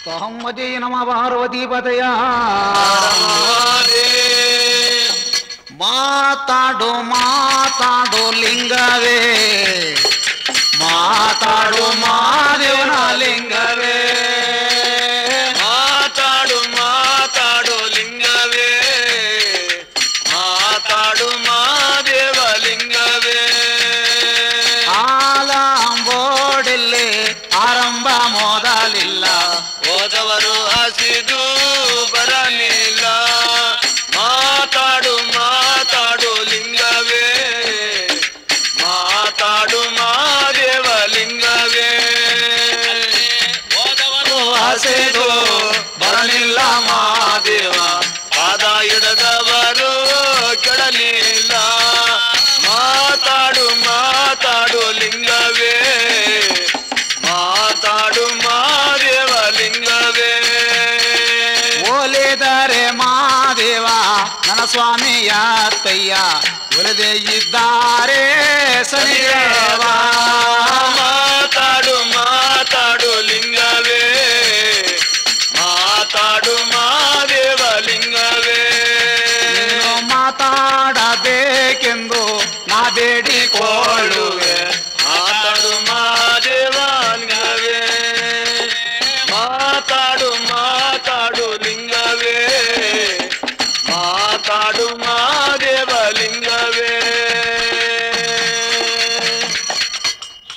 ತಹಮ್ಮದೇ ನಮ ಪಾರ್ವತಿ ಪದಯ ಮಾತಾಡು ಮಾತಾಡು ಲಿಂಗವೇ ಮಾತಾಡು ಮಾದೇವನ ಲಿಂಗವೇ ಮಾತಾಡು ಮಾತಾಡು ಲಿಂಗವೇ ಮಾತಾಡು ಮಾದೇವ ಲಿಂಗವೇ ಆಲಂಬೋಡಿಲ್ಲಿ ಆರಂಭ ಮೊದಲಿಲ್ಲ ಹೋದವರು ಹಸಿದು ಬರಲಿಲ್ಲ ಮಾತಾಡು ಮಾತಾಡು ಲಿಂಗವೇ ಮಾತಾಡು ಮಾದೇವ ಲಿಂಗವೇ ಹೋದವರು ಹಸಿದು ಬರಲಿಲ್ಲ ಮಾದೇವ ಪಾದ ಹಿಡದವರು ಕೆಡಲಿಲ್ಲ ಮಾತಾಡು ಮಾತಾಡು ಲಿಂಗವೇ ಮಾತಾಡು ಮಾದೇವ ಲಿಂಗವೇ ಒಲಿದರೆ ಮಾದೇವ ನನ್ನ ಸ್ವಾಮಿಯ ತಯ್ಯ ಒಲಿದೇ ಇದ್ದಾರೆ ಸನಿದೇವ ಮಾತಾಡು ಮಾತಾಡು ಲಿಂಗವೇ ಮಾತಾಡು ಮಾದೇವ ಲಿಂಗವೇ ನೀನು ಮಾತಾಡಬೇಕೆಂದು ನಾ ಬೇಡಿಕೊಳ್ಳುವೆ ಮಾತಾಡು ಮಾದೇವ ಲಿಂಗವೇ ಮಾತಾಡು ಮಾತಾಡು ಲಿಂಗವೇ ಮಾತಾಡು ಮಾದೇವ ಲಿಂಗವೇ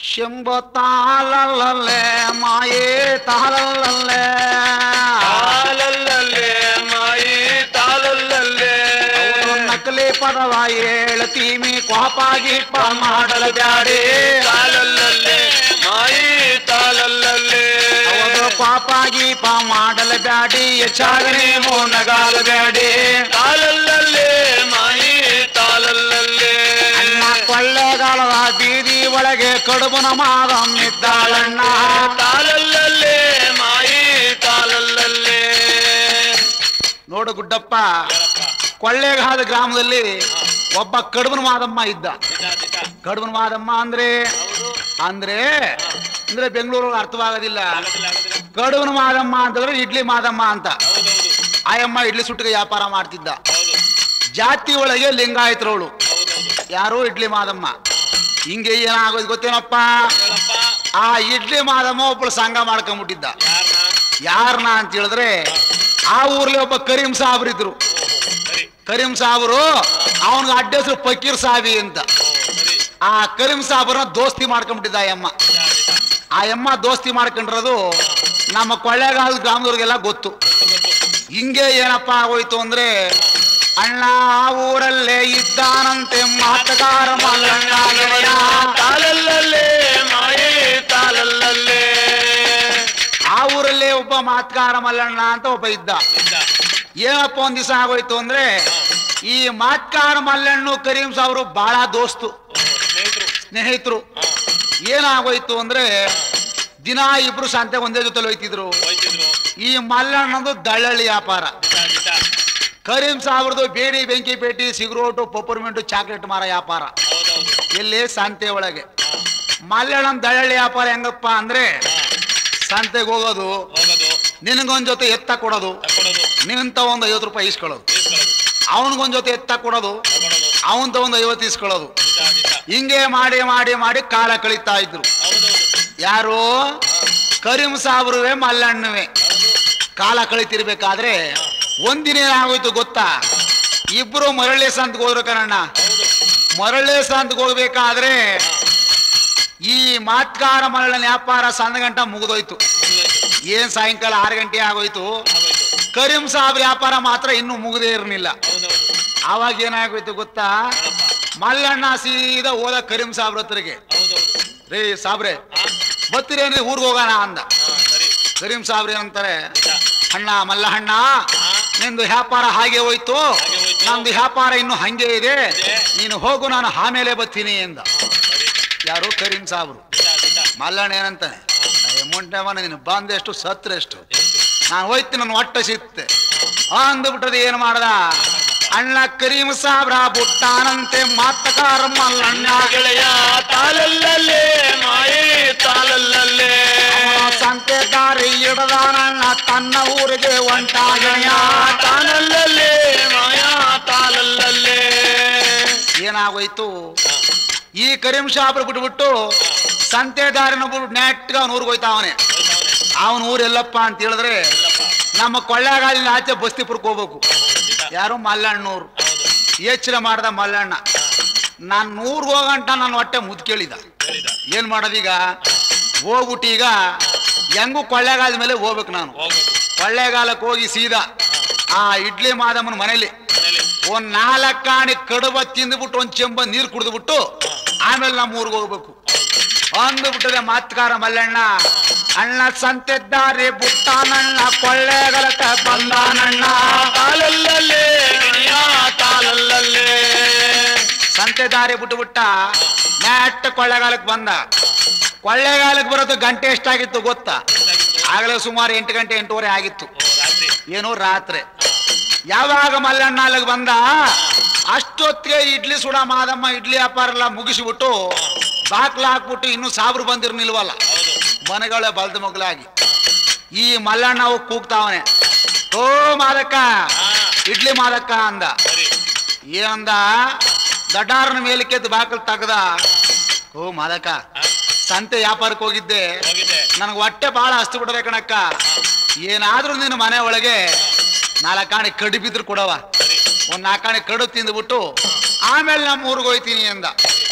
ಶಂಭ ತಾಳಲ್ಲೇ ಮಾಯೇ ತಾಳಲ್ಲೇ ತಾಳಲ್ಲೇ ಮಾಯಿ ತಾಳಲ್ಲೇ ನಕಲಿ ಪದವ ಹೇಳ್ತೀಮಿ ಕೋಪ ಗೀಪ ಮಾಡಲು ಬ್ಯಾಡಿ ತಾಳಲ್ಲೇ ಮಾಯಿ ತಾಳಲ್ಲೇ ಹೌದು ಪಾಪ ಗೀಪ ಮಾಡಲು ಬ್ಯಾಡಿ ಹೆಚ್ಚಾಗಿ ನೀವು ನಗಾಲು ಬ್ಯಾಡಿ ತಾಳಲ್ಲೇ ಮಾಯಿ ತಾಳಲ್ಲೇ ಅಣ್ಣ ಕೊಳ್ಳೆಗಾಲದ ಬೀದಿ ಒಳಗೆ ಕಡುಬನ ಮಾದಮ್ಮಿದ್ದಾಳಣ್ಣ ತಾಳಲ್ಲೇ ಮಾಯಿ ತಾಳಲ್ಲೇ ನೋಡು ಗುಡ್ಡಪ್ಪ ಕೊಳ್ಳೇಗಾಲದ ಗ್ರಾಮದಲ್ಲಿ ಒಬ್ಬ ಕಡುಬನ ಮಾದಮ್ಮ ಇದ್ದ ಕಡುಬನ ಮಾದಮ್ಮ ಅಂದ್ರೆ ಅಂದ್ರೆ ಅಂದ್ರೆ ಬೆಂಗಳೂರು ಅರ್ಥವಾಗೋದಿಲ್ಲ ಕಡುಬನ ಮಾದಮ್ಮ ಅಂತಂದ್ರೆ ಇಡ್ಲಿ ಮಾದಮ್ಮ ಅಂತ ಆಯಮ್ಮ ಇಡ್ಲಿ ಸುಟ್ಟಿಗೆ ವ್ಯಾಪಾರ ಮಾಡ್ತಿದ್ದ ಜಾತಿ ಒಳಗೆ ಲಿಂಗಾಯತರವಳು ಯಾರು ಇಡ್ಲಿ ಮಾದಮ್ಮ ಹಿಂಗೆ ಏನಾಗೋದು ಗೊತ್ತೇನಪ್ಪ ಆ ಇಡ್ಲಿ ಮಾದಮ್ಮ ಒಬ್ಬಳು ಸಂಘ ಮಾಡ್ಕೊಂಡ್ಬಿಟ್ಟಿದ್ದ ಯಾರನ್ನ ಅಂತ ಹೇಳಿದ್ರೆ ಆ ಊರ್ಲಿ ಒಬ್ಬ ಕರೀಂ ಸಾಬ್ರು ಇದ್ರು ಕರೀಂ ಸಾಬ್ರು ಅವನಿಗೆ ಅಡ್ಡ ಹೆಸರು ಫಕೀರ್ ಸಾಬಿ ಅಂತ ಆ ಕರೀಂ ಸಾಬ್ರನ್ನ ದೋಸ್ತಿ ಮಾಡ್ಕೊಂಡ್ಬಿಟ್ಟಿದ್ದ ಆ ಯಮ್ಮ ದೋಸ್ತಿ ಮಾಡ್ಕೊಂಡಿರೋದು ನಮ್ಮ ಕೊಳ್ಳೇಗಾಲ ಗ್ರಾಮದವ್ರಿಗೆಲ್ಲ ಗೊತ್ತು ಹಿಂಗೆ ಏನಪ್ಪಾ ಆಗೋಯ್ತು ಅಂದ್ರೆ ಅಣ್ಣ ಆ ಊರಲ್ಲೇ ಇದ್ದಾನಂತೆ ಮಾತಗಾರ ಮಲ್ಲಣ್ಣ ಗೆಳೆಯ. ತಾಳಲ್ಲೇ ಮಾಯಿ ತಾಳಲ್ಲೇ ಆ ಊರಲ್ಲೇ ಒಬ್ಬ ಮಾತಗಾರ ಮಲ್ಲಣ್ಣ ಅಂತ ಒಬ್ಬ ಇದ್ದ ಏನಪ್ಪ ಒಂದ್ ದಿವಸ ಆಗೋಯ್ತು ಅಂದ್ರೆ ಈ ಮಾತ್ಕಾರ ಮಲ್ಲಣ್ಣು ಕರೀಂ ಸಾಬ್ರು ಬಹಳ ದೋಸ್ತು ಸ್ನೇಹಿತರು ಏನಾಗೋಯ್ತು ಅಂದ್ರೆ ದಿನ ಇಬ್ರು ಸಂತೆ ಒಂದೇ ಜೊತೆ ಹೋಯ್ತಿದ್ರು ಈ ಮಲ್ಲಣ್ಣಂದು ದಳ್ಳಳ್ಳಿ ವ್ಯಾಪಾರ ಕರೀಂ ಸಾಬ್ರದು ಬೇಡಿ ಬೆಂಕಿ ಪೇಟಿ ಸಿಗರೋಟು ಪಪ್ಪರ್ಮೆಂಟು ಚಾಕ್ಲೇಟ್ ಮಾರ ವ್ಯಾಪಾರ ಎಲ್ಲಿ ಸಂತೆ ಒಳಗೆ ಮಲ್ಲಣ್ಣನ ದಳ್ಳಳ್ಳಿ ವ್ಯಾಪಾರ ಹೆಂಗಪ್ಪ ಅಂದ್ರೆ ಸಂತೆಗೆ ಹೋಗೋದು ನಿನಗೊಂದ್ ಜೊತೆ ಎತ್ತ ಕೊಡೋದು ನಿಂತ ಒಂದು 50 ರೂಪಾಯಿ ಇಸ್ಕೊಳ್ಳೋದು ಅವನಿಗೊಂದ್ ಜೊತೆ ಎತ್ತ ಕೊಡೋದು ಅವಂತ ಒಂದು 50 ಇಸ್ಕೊಳ್ಳೋದು ಹಿಂಗೆ ಮಾಡಿ ಮಾಡಿ ಮಾಡಿ ಕಾಲ ಕಳೀತಾ ಇದ್ರು ಯಾರು ಕರೀಂ ಸಾಬ್ರುವೆ ಮಲ್ಲಣ್ಣವೇ ಕಾಲ ಕಳೀತಿರ್ಬೇಕಾದ್ರೆ ಒಂದಿನ ಏನಾಗೋಯ್ತು ಗೊತ್ತಾ ಇಬ್ರು ಮರಳೆ ಸಂತಕ್ಕೆ ಹೋದ್ರು ಕಣಣ್ಣ ಮರಳೆ ಸಂತಕ್ಕೆ ಹೋಗ್ಬೇಕಾದ್ರೆ ಈ ಮಾತ್ಕಾರ ಮರಳಿನ ವ್ಯಾಪಾರ ಸಂದ ಗಂಟ ಮುಗಿದೋಯ್ತು ಏನ್ ಸಾಯಂಕಾಲ 6 ಗಂಟೆ ಆಗೋಯ್ತು ಕರೀಂ ಸಾಬ್ರ ವ್ಯಾಪಾರ ಮಾತ್ರ ಇನ್ನೂ ಮುಗದೇ ಇರಲಿಲ್ಲ ಆವಾಗ ಏನಾಗೋಯ್ತು ಗೊತ್ತಾ ಮಲ್ಲಣ್ಣ ಸೀದಾ ಹೋದ ಕರೀಂ ಸಾಬ್ರ ಹತ್ರಗೆ ರೇ ಸಾಬ್ರೆ ಬತ್ತಿರೇನ್ರಿ ಊರ್ಗ್ ಹೋಗೋಣ ಅಂದ ಕರೀಂ ಸಾಬ್ರೆ ಅಂತಾರೆ ಅಣ್ಣ ಮಲ್ಲಣ್ಣ ನಿಂದು ವ್ಯಾಪಾರ ಹಾಗೆ ಹೋಯ್ತು ನಂದು ವ್ಯಾಪಾರ ಇನ್ನು ಹಂಗೆ ಇದೆ ನೀನು ಹೋಗು ನಾನು ಆಮೇಲೆ ಬರ್ತೀನಿ ಎಂದ ಯಾರು ಕರೀಂ ಸಾಬ್ರು ಮಲ್ಲಣ್ಣ ಏನಂತಾನೆ ಮುಂಟೆವನ ನೀನು ಬಂದೆಷ್ಟು ಸತ್ರೆಷ್ಟು ನಾನು ಹೋಯ್ತೀನಿ ನನ್ನ ಹೊಟ್ಟೆ ಸಿಕ್ತೆ ಅಂದ್ಬಿಟ್ಟದ ಏನ್ ಮಾಡ್ದ ಅಣ್ಣ ಕರೀಂ ಸಾಬ್ರ ಬುಟ್ಟಾನಂತೆ ಮಾತಕಾರ ಮಲ್ಲಣ್ಣ ಗೆಳೆಯ ತಾಳಲ್ಲೇ ಮಾಯಿ ತಾಳಲ್ಲೇ ಸಂತೆ ದಾರಿ ಹಿಡದಾನಣ್ಣ ತನ್ನ ಊರಿಗೆ ಹೊಂಟ ಗೆಳೆಯ ತಾಲಲ್ಲಲ್ಲೇ ಮಾಯಾ ತಾಲಲ್ಲಲ್ಲೇ. ಏನಾಗೋಯ್ತು ಈ ಕರೀಂ ಶಾಬ್ರು ಬಿಟ್ಬಿಟ್ಟು ಸಂತೆದಾರಿನ ಬಿಟ್ಟು ನೆಟ್ಗ ಅವನ ಊರಿಗೆ ಹೋಯ್ತಾವನೆ. ಅವನ ಊರು ಎಲ್ಲಪ್ಪ ಅಂತ ಹೇಳಿದ್ರೆ ನಮ್ಮ ಕೊಳ್ಳೇಗಾಲಿನ ಆಚೆ ಬಸ್ತಿಪುರಕ್ಕೆ ಹೋಗ್ಬೇಕು. ಯಾರು ಮಲ್ಲಣ್ಣೂರು. ಯೋಚನೆ ಮಾಡ್ದ ಮಲ್ಲಣ್ಣ, ನಾನು 100 ಹೋಗಂಟ ನನ್ನ ಹೊಟ್ಟೆ ಮುದ್ ಕೇಳಿದ. ಏನ್ ಮಾಡೋದೀಗ? ಹೋಗ್ಬಿಟ್ಟು ಈಗ ಹೆಂಗೂ ಕೊಳ್ಳೇಗಾಲದ ಮೇಲೆ ಹೋಗ್ಬೇಕು. ನಾನು ಕೊಳ್ಳೇಗಾಲಕ್ಕೆ ಹೋಗಿ ಸೀದಾ ಆ ಇಡ್ಲಿ ಮಾದಮ್ಮನ ಮನೇಲಿ ಒಂದ್ 4 ಕಾಣಿ ಕಡುಬ ತಿಂದ್ಬಿಟ್ಟು ಒಂದ್ ಚೆಂಬ ನೀರು ಕುಡಿದ್ಬಿಟ್ಟು ಆಮೇಲೆ ನಮ್ಮ ಊರಿಗೆ ಹೋಗ್ಬೇಕು ಅಂದ್ಬಿಟ್ಟದೆ ಮಾತ್ಕಾರ ಮಲ್ಲಣ್ಣ. ಅಣ್ಣ ಸಂತೆದ್ದಾರಿ ಬುಟ್ಟಾನಣ್ಣ ಕೊಳ್ಳೇಗಾಲಕ್ಕ ಬಂದಾನಣ್ಣ. ತಾಲಲ್ಲಲ್ಲೇ ಮಾಯಾ ತಾಲಲ್ಲಲ್ಲೇ. ಸಂತೆದಾರಿ ಬಿಟ್ಟುಬಿಟ್ಟ ನೆಟ್ಟ ಕೊಳ್ಳೇಗಾಲಕ್ಕೆ ಬಂದ. ಕೊಳ್ಳೇಗಾಲಕ್ಕೆ ಬರೋದು ಗಂಟೆ ಎಷ್ಟಾಗಿತ್ತು ಗೊತ್ತಾ? ಆಗಲೇ ಸುಮಾರು 8 ಗಂಟೆ 8:30 ಆಗಿತ್ತು. ಏನೋ ರಾತ್ರಿ. ಯಾವಾಗ ಮಲ್ಲಣ್ಣ ಅಲ್ಲಿಗೆ ಬಂದ ಅಷ್ಟೊತ್ತಿಗೆ ಇಡ್ಲಿ ಸುಡ ಮಾದಮ್ಮ ಇಡ್ಲಿ ವ್ಯಾಪಾರ ಎಲ್ಲ ಮುಗಿಸಿಬಿಟ್ಟು ಬಾಕ್ಲ ಹಾಕ್ಬಿಟ್ಟು ಇನ್ನು ಸಾಬ್ರು ಬಂದಿರ್ನಿಲ್ವಲ್ಲ, ಮನೆಗಳೇ ಬಲ್ದ ಮಗ್ಲಾಗಿ ಈ ಮಲ್ಲಣ್ಣ ಹೋಗಿ ಕೂಗ್ತಾವನೆ, ಓ ಮಾದಕ್ಕ ಇಡ್ಲಿ ಮಾದಕ್ಕ ಅಂದ. ಏನಂದ? ದಡ್ಡಾರನ ಮೇಲೆ ಕೆದ್ದು ಬಾಕಲ್ ತಗದ. ಓ ಮಾದಕ್ಕ, ಸಂತೆ ವ್ಯಾಪಾರಕ್ಕೆ ಹೋಗಿದ್ದೆ, ನನಗೆ ಹೊಟ್ಟೆ ಬಹಳ ಹಸ್ತು ಬಿಡದೆ ಕಣಕ್ಕ. ಏನಾದ್ರೂ ನಿನ್ನ ಮನೆ ಒಳಗೆ 4 ಕಾಣಿ ಕಡಿ ಬಿದ್ರು ಕೊಡವ, ಒಂದ್ 4 ಕಾಣಿ ಕಡು ತಿಂದ್ಬಿಟ್ಟು ಆಮೇಲೆ ನಮ್ಮ ಊರಿಗೆ ಹೋಯ್ತೀನಿ ಅಂದ.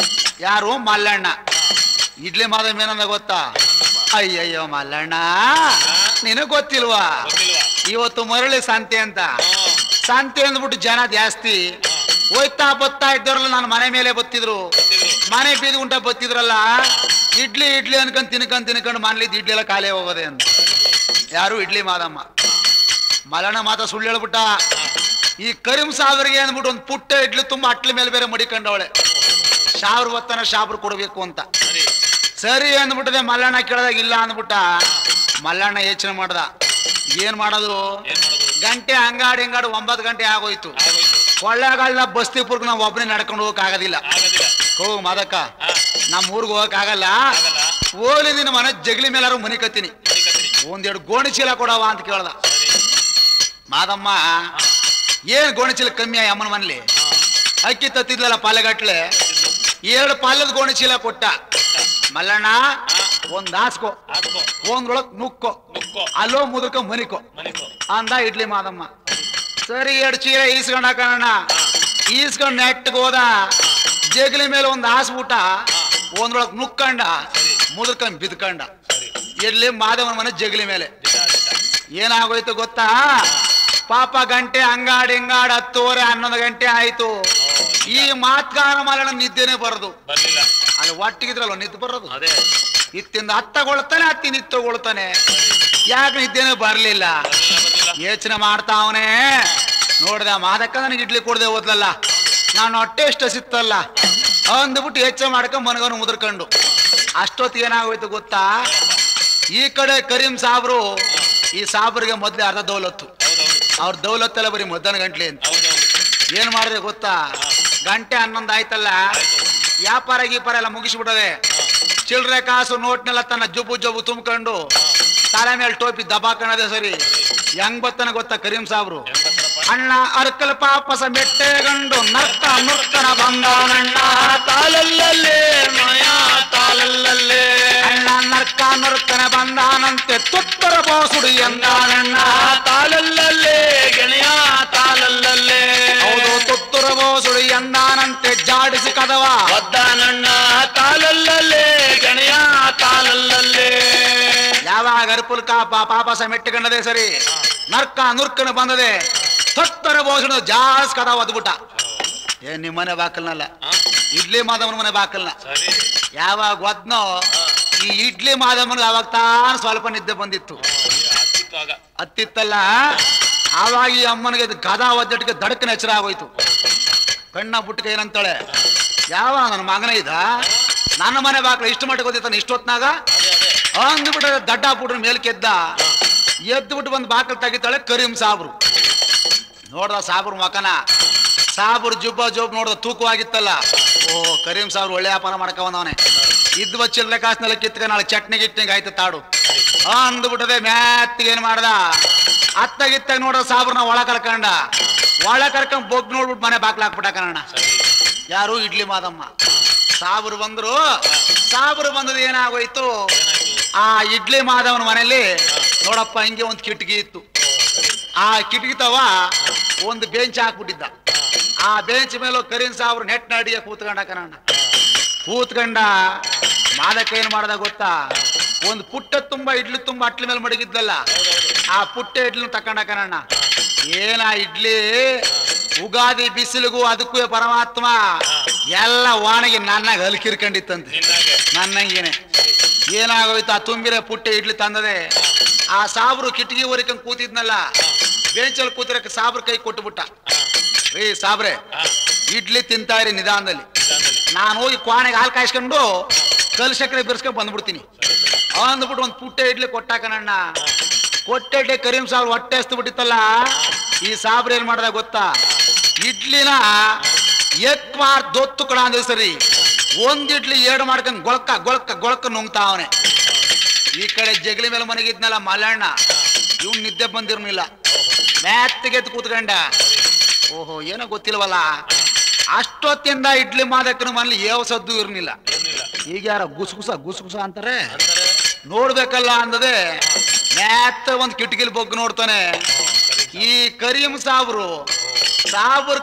ಯಾರು? ಮಲ್ಲಣ್ಣ. ಇಡ್ಲಿ ಮಾದಮ್ಮ ಏನಂದ ಗೊತ್ತಾ? ಅಯ್ಯಯ್ಯೋ ಮಲ್ಲಣ್ಣ, ನಿನಗ್ ಗೊತ್ತಿಲ್ವಾ ಇವತ್ತು ಮರಳಿ ಸಂತೆ ಅಂತ. ಸಂತೆ ಅಂದ್ಬಿಟ್ಟು ಜನ ಜಾಸ್ತಿ ಹೋಯ್ತಾ ಬತ್ತಾ ಇದ್ದವ್ರಲ್ಲ, ನನ್ನ ಮನೆ ಮೇಲೆ ಬತ್ತಿದ್ರು, ಮನೆ ಬೀದಿ ಉಂಟ ಬತ್ತಿದ್ರಲ್ಲ, ಇಡ್ಲಿ ಇಡ್ಲಿ ಅನ್ಕೊಂಡ್ ತಿನ್ಕೊಂಡು ಮನೇಲಿದ್ದು ಇಡ್ಲಿ ಎಲ್ಲ ಖಾಲಿ ಹೋಗೋದೆ ಅಂತ. ಯಾರು? ಇಡ್ಲಿ ಮಾದಮ್ಮ. ಮಲ್ಲಣ್ಣ ಮಾತ ಸುಳ್ಳು ಹೇಳ್ಬಿಟ್ಟ. ಈ ಕರೀಂ ಸಾಬ್ರಿಗೆ ಅಂದ್ಬಿಟ್ಟು ಒಂದು ಪುಟ್ಟ ಇಡ್ಲಿ ತುಂಬ ಅಟ್ಲ ಮೇಲೆ ಬೇರೆ ಮಡಿಕೊಂಡವಳೆ. ಶಾವ್ರು ಬತ್ತಾನ ಶಾಬ್ರು ಕೊಡ್ಬೇಕು ಅಂತ. ಸರಿ ಅಂದ್ಬಿಟ್ಟದೆ. ಮಲ್ಲಣ್ಣ ಕೇಳಿದಾಗ ಇಲ್ಲ ಅಂದ್ಬಿಟ್ಟ. ಮಲ್ಲಣ್ಣ ಯೋಚನೆ ಮಾಡ್ದ, ಏನ್ ಮಾಡೋದು? ಗಂಟೆ ಅಂಗಾಡಿ 9 ಗಂಟೆ ಆಗೋಯ್ತು. ಕೊಳ್ಳೇಗಾಲ ಬಸ್ತಿಪುರ್ಗೆ ನಾವು ಒಬ್ಬನೇ ನಡ್ಕೊಂಡು ಹೋಗಕ್ ಆಗೋದಿಲ್ಲ. ಹೋ ಮಾದಕ್ಕ, ನಮ್ಮ ಊರಿಗೆ ಹೋಗಕ್ ಆಗಲ್ಲ, ಹೋಗ್ಲಿ ನಿನ್ನ ಮನೆ ಜಗಲಿ ಮೇಲಾರು ಮನಿ ಕತ್ತೀನಿ, 1-2 ಗೋಣಿ ಚೀಲ ಕೊಡವ ಅಂತ ಕೇಳ್ದ. ಮಾದಮ್ಮ ಏನ್ ಗೋಣಿ ಚೀಲ ಕಮ್ಮಿ ಅಮ್ಮನ ಮನೇಲಿ? ಅಕ್ಕಿ ತತ್ತಿದ್ಲಲ್ಲ ಪಾಲೆಗಟ್ಲೆ, 2 ಪಾಲದ ಗೋಣಿ ಚೀಲ ಕೊಟ್ಟ. ಮಲ್ಲಣ್ಣ ಒಂದ್ ಹಾಸ್ಕೋ, ಒಂದ್ರೊಳಗ್ ನುಕ್ಕೋ, ಅಲ್ಲೋ ಮುದುಕೋ ಮನಿಕೋ ಅಂದ ಇಡ್ಲಿ ಮಾದಮ್ಮ. ಸರಿ 2 ಚೀಲ ಈಸ್ಕೊಂಡ್ ಹಾಕೋಣ. ಈಸ್ಕೊಂಡ್ ನೆಟ್ಗೆ ಹೋದ. ಜಗಲಿ ಮೇಲೆ ಒಂದ್ ಹಾಸ್ಬಿಟ್ಟ, ಒಂದ್ರೊಳಗ್ ನುಕ್ಕಂಡ, ಮುದುರ್ಕೊಂಡ್ ಬಿದ್ಕಂಡ. ಇಡ್ಲಿ ಮಾದಮ್ಮನ ಮನೆ ಜಗಲಿ ಮೇಲೆ. ಏನಾಗೋಯ್ತು ಗೊತ್ತಾ? ಪಾಪ ಗಂಟೆ ಅಂಗಾಡಿ 10:30 11 ಗಂಟೆ ಆಯ್ತು. ಈ ಮಾತ್ಕಾರ ಮಲ್ಲಣ್ಣ ನಿದ್ದೆನೆ ಬರೋದು. ಅಲ್ಲಿ ಒಟ್ಟಿಗಿದ್ರಲ್ವ ನಿದ್ದೆ ಬರೋದು. ಇತ್ತಿಂದ ಹತ್ತಗೊಳ್ತಾನೆ, ಹತ್ತಿ ನಿತ್ತಗೊಳ್ತಾನೆ. ಯಾಕೆ ನಿದ್ದೆನೆ ಬರ್ಲಿಲ್ಲ? ಯೋಚನೆ ಮಾಡ್ತಾವನೆ. ನೋಡ್ದ ಮಾದಕ್ಕ ನನಗೆ ಇಡ್ಲಿ ಕೊಡದೆ ಹೋದ್ಲಲ್ಲ, ನಾನು ಹೊಟ್ಟೆ ಎಷ್ಟು ಸಿತ್ತಲ್ಲ ಅಂದ್ಬಿಟ್ಟು ಯೋಚನೆ ಮಾಡ್ಕೊಂಡ್ ಮನಗನು ಮುದ್ರಕೊಂಡು. ಅಷ್ಟೊತ್ತಿಗೆ ಏನಾಗೋಯ್ತು ಗೊತ್ತಾ? ಈ ಕಡೆ ಕರೀಂ ಸಾಬ್ರು, ಈ ಸಾಬ್ರಿಗೆ ಮೊದ್ಲೇ ಅರ್ಧ ದೌಲತ್ತು. ಅವ್ರ ದೌಲತ್ತೆಲ್ಲ ಬರೀ ಮಧ್ಯಾಹ್ನ ಗಂಟ್ಲೆ ಅಂತ. ಏನ್ ಮಾಡಿದ್ರೆ ಗೊತ್ತಾ? ಗಂಟೆ 11 ಆಯ್ತಲ್ಲ, ವ್ಯಾಪಾರ ಗೀಪಾರ ಎಲ್ಲ ಮುಗಿಸ್ಬಿಟ್ಟದೆ. ಚಿಲ್ರೆ ಕಾಸು ನೋಟ್ನೆಲ್ಲ ತನ್ನ ಜಬ್ಬು ತುಂಬ್ಕೊಂಡು ತಲೆ ಮೇಲೆ ಟೋಪಿ ದಬಾಕಣದೆ. ಸರಿ ಹೆಂಗ್ ಬತ್ತಾನ ಗೊತ್ತಾ ಕರೀಂ ಸಾಬ್ರು? ಅಣ್ಣ ಅರ್ಕಲ್ ಪಾಪಸ ಮೆಟ್ಟೆಗಂಡು ನರ್ತನ ಬಂದಾನಣ್ಣ. ತಾಲಲ್ಲಲ್ಲೇ ಮಾಯಾ ತಾಲಲ್ಲಲ್ಲೇ. ಅಣ್ಣ ನರ್ತನ ಬಂದಾನಂತೆ ತುತ್ತರ ಬೋಸುಡಿ ಎಂದಾನಣ್ಣ. ತಾಲಲ್ಲಲ್ಲೇ ಗೆಳೆಯ ತಾಲಲ್ಲಲ್ಲೇ. ಹೌದು, ತುತ್ತರ ಬೋಸುಡಿ ಎಂದಾನಂತೆ ಜಾಡಿಸಿ ಕದವ ಒದ್ದಾನಣ್ಣ. ತಾಲಲ್ಲಲ್ಲೇ ಗೆಳೆಯ ತಾಲಲ್ಲಲ್ಲೇ. ಯಾವಾಗ ಅರ್ಪುಲ್ ಪಾಪಸ ಮೆಟ್ಟೆಗಂಡದೆ. ಸರಿ ನುರ್ಕನ ಬಂದದೆ. ತೊತ್ತರ ಬೋಸುಡ ಜಾಸ್ ಕದ ಒದ್ಬಿಟ್ಟ. ಏನ್ ನಿಮ್ಮನೆ ಬಾಕಲ್ನಲ್ಲ, ಇಡ್ಲಿ ಮಾದಮ್ಮನ ಮನೆ ಬಾಕಲ್ನ. ಯಾವಾಗ ಒದ್ನೋ ಈ ಇಡ್ಲಿ ಮಾದಮ್ಮನ ಅವಾಗ ತಾನು ಸ್ವಲ್ಪ ನಿದ್ದೆ ಬಂದಿತ್ತು, ಹತ್ತಿತ್ತಲ್ಲ. ಆವಾಗ ಈ ಅಮ್ಮನಿಗೆ ಗದ ಒದ್ದಟ್ಟಿಗೆ ದಡಕನ ಎಚ್ಚರ ಆಗೋಯ್ತು. ಕಣ್ಣ ಬುಟ್ಟಿಗೆ ಏನಂತಾಳೆ, ಯಾವ ನನ್ನ ಮಗನ ಇದ ನನ್ನ ಮನೆ ಬಾಕ್ಲ ಇಷ್ಟು ಮಟ್ಟಿಗೆ ಓದಿತಾನೆ ಇಷ್ಟೊತ್ನಾಗ ಅಂದ್ಬಿಟ್ಟ. ದಡ್ಡ ಪುಟ್ರ ಮೇಲ್ಕೆದ್ದ. ಎದ್ದುಬಿಟ್ಟು ಬಂದು ಬಾಕಲ್ ತೆಗಿತಾಳೆ ಕರೀಂ ಸಾಬ್ರು. ನೋಡ್ದ ಸಾಬ್ರು ಮಕನ, ಸಾಬ್ರು ಜುಬ್ಬ ಜೋಬ್ ನೋಡ್ದ ತೂಕವಾಗಿತ್ತಲ್ಲ. ಓ ಕರೀಂ ಸಾಬ್ರು ಒಳ್ಳೆ ವ್ಯಾಪಾರ ಮಾಡ್ಕೊಂಡವನೆ. ಇದ್ವ ಚಿಲ್ಲರೆ ಕಾಸಿನೆಲ್ಲ ಕಿತ್ಕ ನಾಳೆ ಚಟ್ನಿ ಗಿಟ್ನಿಗೆ ಆಯ್ತು ತಾಡು ಅಂದ್ಬಿಟ್ಟದೆ ಮ್ಯಾತ್ತಿಗೆ ಏನ್ ಮಾಡ್ದ ಅತ್ತಾಗಿತ್ತಾಗ ನೋಡ್ರ ಸಾಬ್ರನ್ನ ಒಳ ಕರ್ಕೊಂಡ್ ಬೊಗ್ ನೋಡ್ಬಿಟ್ಟು ಮನೆ ಬಾಕ್ಲಾಕ್ಬಿಟ್ಟ ಕಣ ಯಾರು ಇಡ್ಲಿ ಮಾದಮ್ಮ ಸಾಬ್ರು ಬಂದದ ಏನಾಗೋಯ್ತು ಆ ಇಡ್ಲಿ ಮಾದವನ ಮನೇಲಿ ನೋಡಪ್ಪ ಹಿಂಗೆ ಒಂದು ಕಿಟಕಿ ಇತ್ತು ಆ ಕಿಟಕಿ ತವ ಒಂದು ಬೆಂಚ್ ಹಾಕ್ಬಿಟ್ಟಿದ್ದ ಆ ಬೆಂಚ್ ಮೇಲೆ ಕರೀಂ ಸಾಬ್ರು ನೆಟ್ ಅಡಿಗೆ ಕೂತ್ಕೊಂಡ ಮಾದಕ್ಕ ಏನ್ ಮಾಡ್ದ ಗೊತ್ತಾ ಒಂದು ಪುಟ್ಟ ತುಂಬಾ ಇಡ್ಲಿ ತುಂಬಾ ಅಟ್ಲಿ ಮೇಲೆ ಮಡಗಿದ್ದಲ್ಲ ಆ ಪುಟ್ಟ ಇಡ್ಲಿ ತಕೊಂಡ ಕಣಣ್ಣ ಏನ ಇಡ್ಲಿ ಉಗಾದಿ ಬಿಸಿಲಿಗೂ ಅದಕ್ಕೂ ಪರಮಾತ್ಮ ಎಲ್ಲ ವಾಣಿಗೆ ನನ್ನಾಗ ಹಲ್ಕಿರ್ಕೊಂಡಿತ್ತಂತೆ ನನ್ನಂಗೇನೆ ಏನಾಗೋಯ್ತು ಆ ತುಂಬಿರ ಪುಟ್ಟ ಇಡ್ಲಿ ತಂದದೆ ಆ ಸಾಬ್ರು ಕಿಟಕಿ ಹೊರಿಕಂಗ್ ಕೂತಿದ್ನಲ್ಲ ಬೆಂಚಲ್ಲಿ ಕೂತಿರಕ್ಕೆ ಸಾಬ್ರ ಕೈ ಕೊಟ್ಟುಬಿಟ್ಟ ರೀ ಸಾಬ್ರೆ ಇಡ್ಲಿ ತಿಂತಾ ಇರಿ ನಿಧಾನದಲ್ಲಿ ನಾನು ಹೋಗಿ ಕ್ವಾಣೆಗೆ ಹಾಲು ಕಾಯಿಸ್ಕೊಂಡು ಕಲ್ ಸಕ್ಕರೆ ಬೆರೆಸ್ಕೊಂಡು ಬಂದ್ಬಿಡ್ತೀನಿ ಅಂದ್ಬಿಟ್ಟು ಒಂದು ಪುಟ್ಟ ಇಡ್ಲಿ ಕೊಟ್ಟಾಕನಣ್ಣ ಕೊಟ್ಟ ಇಡ್ಲಿ ಕರೀಂ ಸಾಬ್ರು ಹೊಟ್ಟೆ ಹಸ್ತು ಬಿಟ್ಟಿತ್ತಲ್ಲ ಈ ಸಾಬ್ರು ಏನ್ ಮಾಡ್ದ ಗೊತ್ತಾ ಇಡ್ಲಿನ ಎಕ್ಮಾರ್ ದೊತ್ತು ಕಡ ಅಂದ್ರೆ ಸರಿ ಒಂದ್ ಇಡ್ಲಿ ಏಡು ಮಾಡ್ಕೊಂಡು ಗೊಳಕ ನುಂಗ್ತಾವನೆ ಈ ಕಡೆ ಜಗಲಿ ಮೇಲೆ ಮನೆಗಿದ್ನಲ್ಲ ಮಲ್ಲಣ್ಣ ಇವ್ನು ನಿದ್ದೆ ಬಂದಿರ್ನಿಲ್ಲ ಮ್ಯಾತ್ತಿಗೆದ್ದು ಕೂತ್ಕೊಂಡ ಓಹೋ ಏನೋ ಗೊತ್ತಿಲ್ವಲ್ಲ ಅಷ್ಟೊತ್ತಿಂದ ಇಡ್ಲಿ ಮಾದಕ್ಕನ ಮನೇಲಿ ಯಾವ ಸದ್ದು ಇರ್ನಿಲ್ಲ ಈಗ ಯಾರ ಗುಸುಗುಸ ಅಂತಾರೆ ನೋಡ್ಬೇಕಲ್ಲ ಅಂದದೆ ಮ್ಯಾತ್ತ ಒಂದ್ ಕಿಟಕಿಲಿ ಬೊಗ್ಗು ನೋಡ್ತಾನೆ ಈ ಕರೀಂ ಸಾಬ್ರ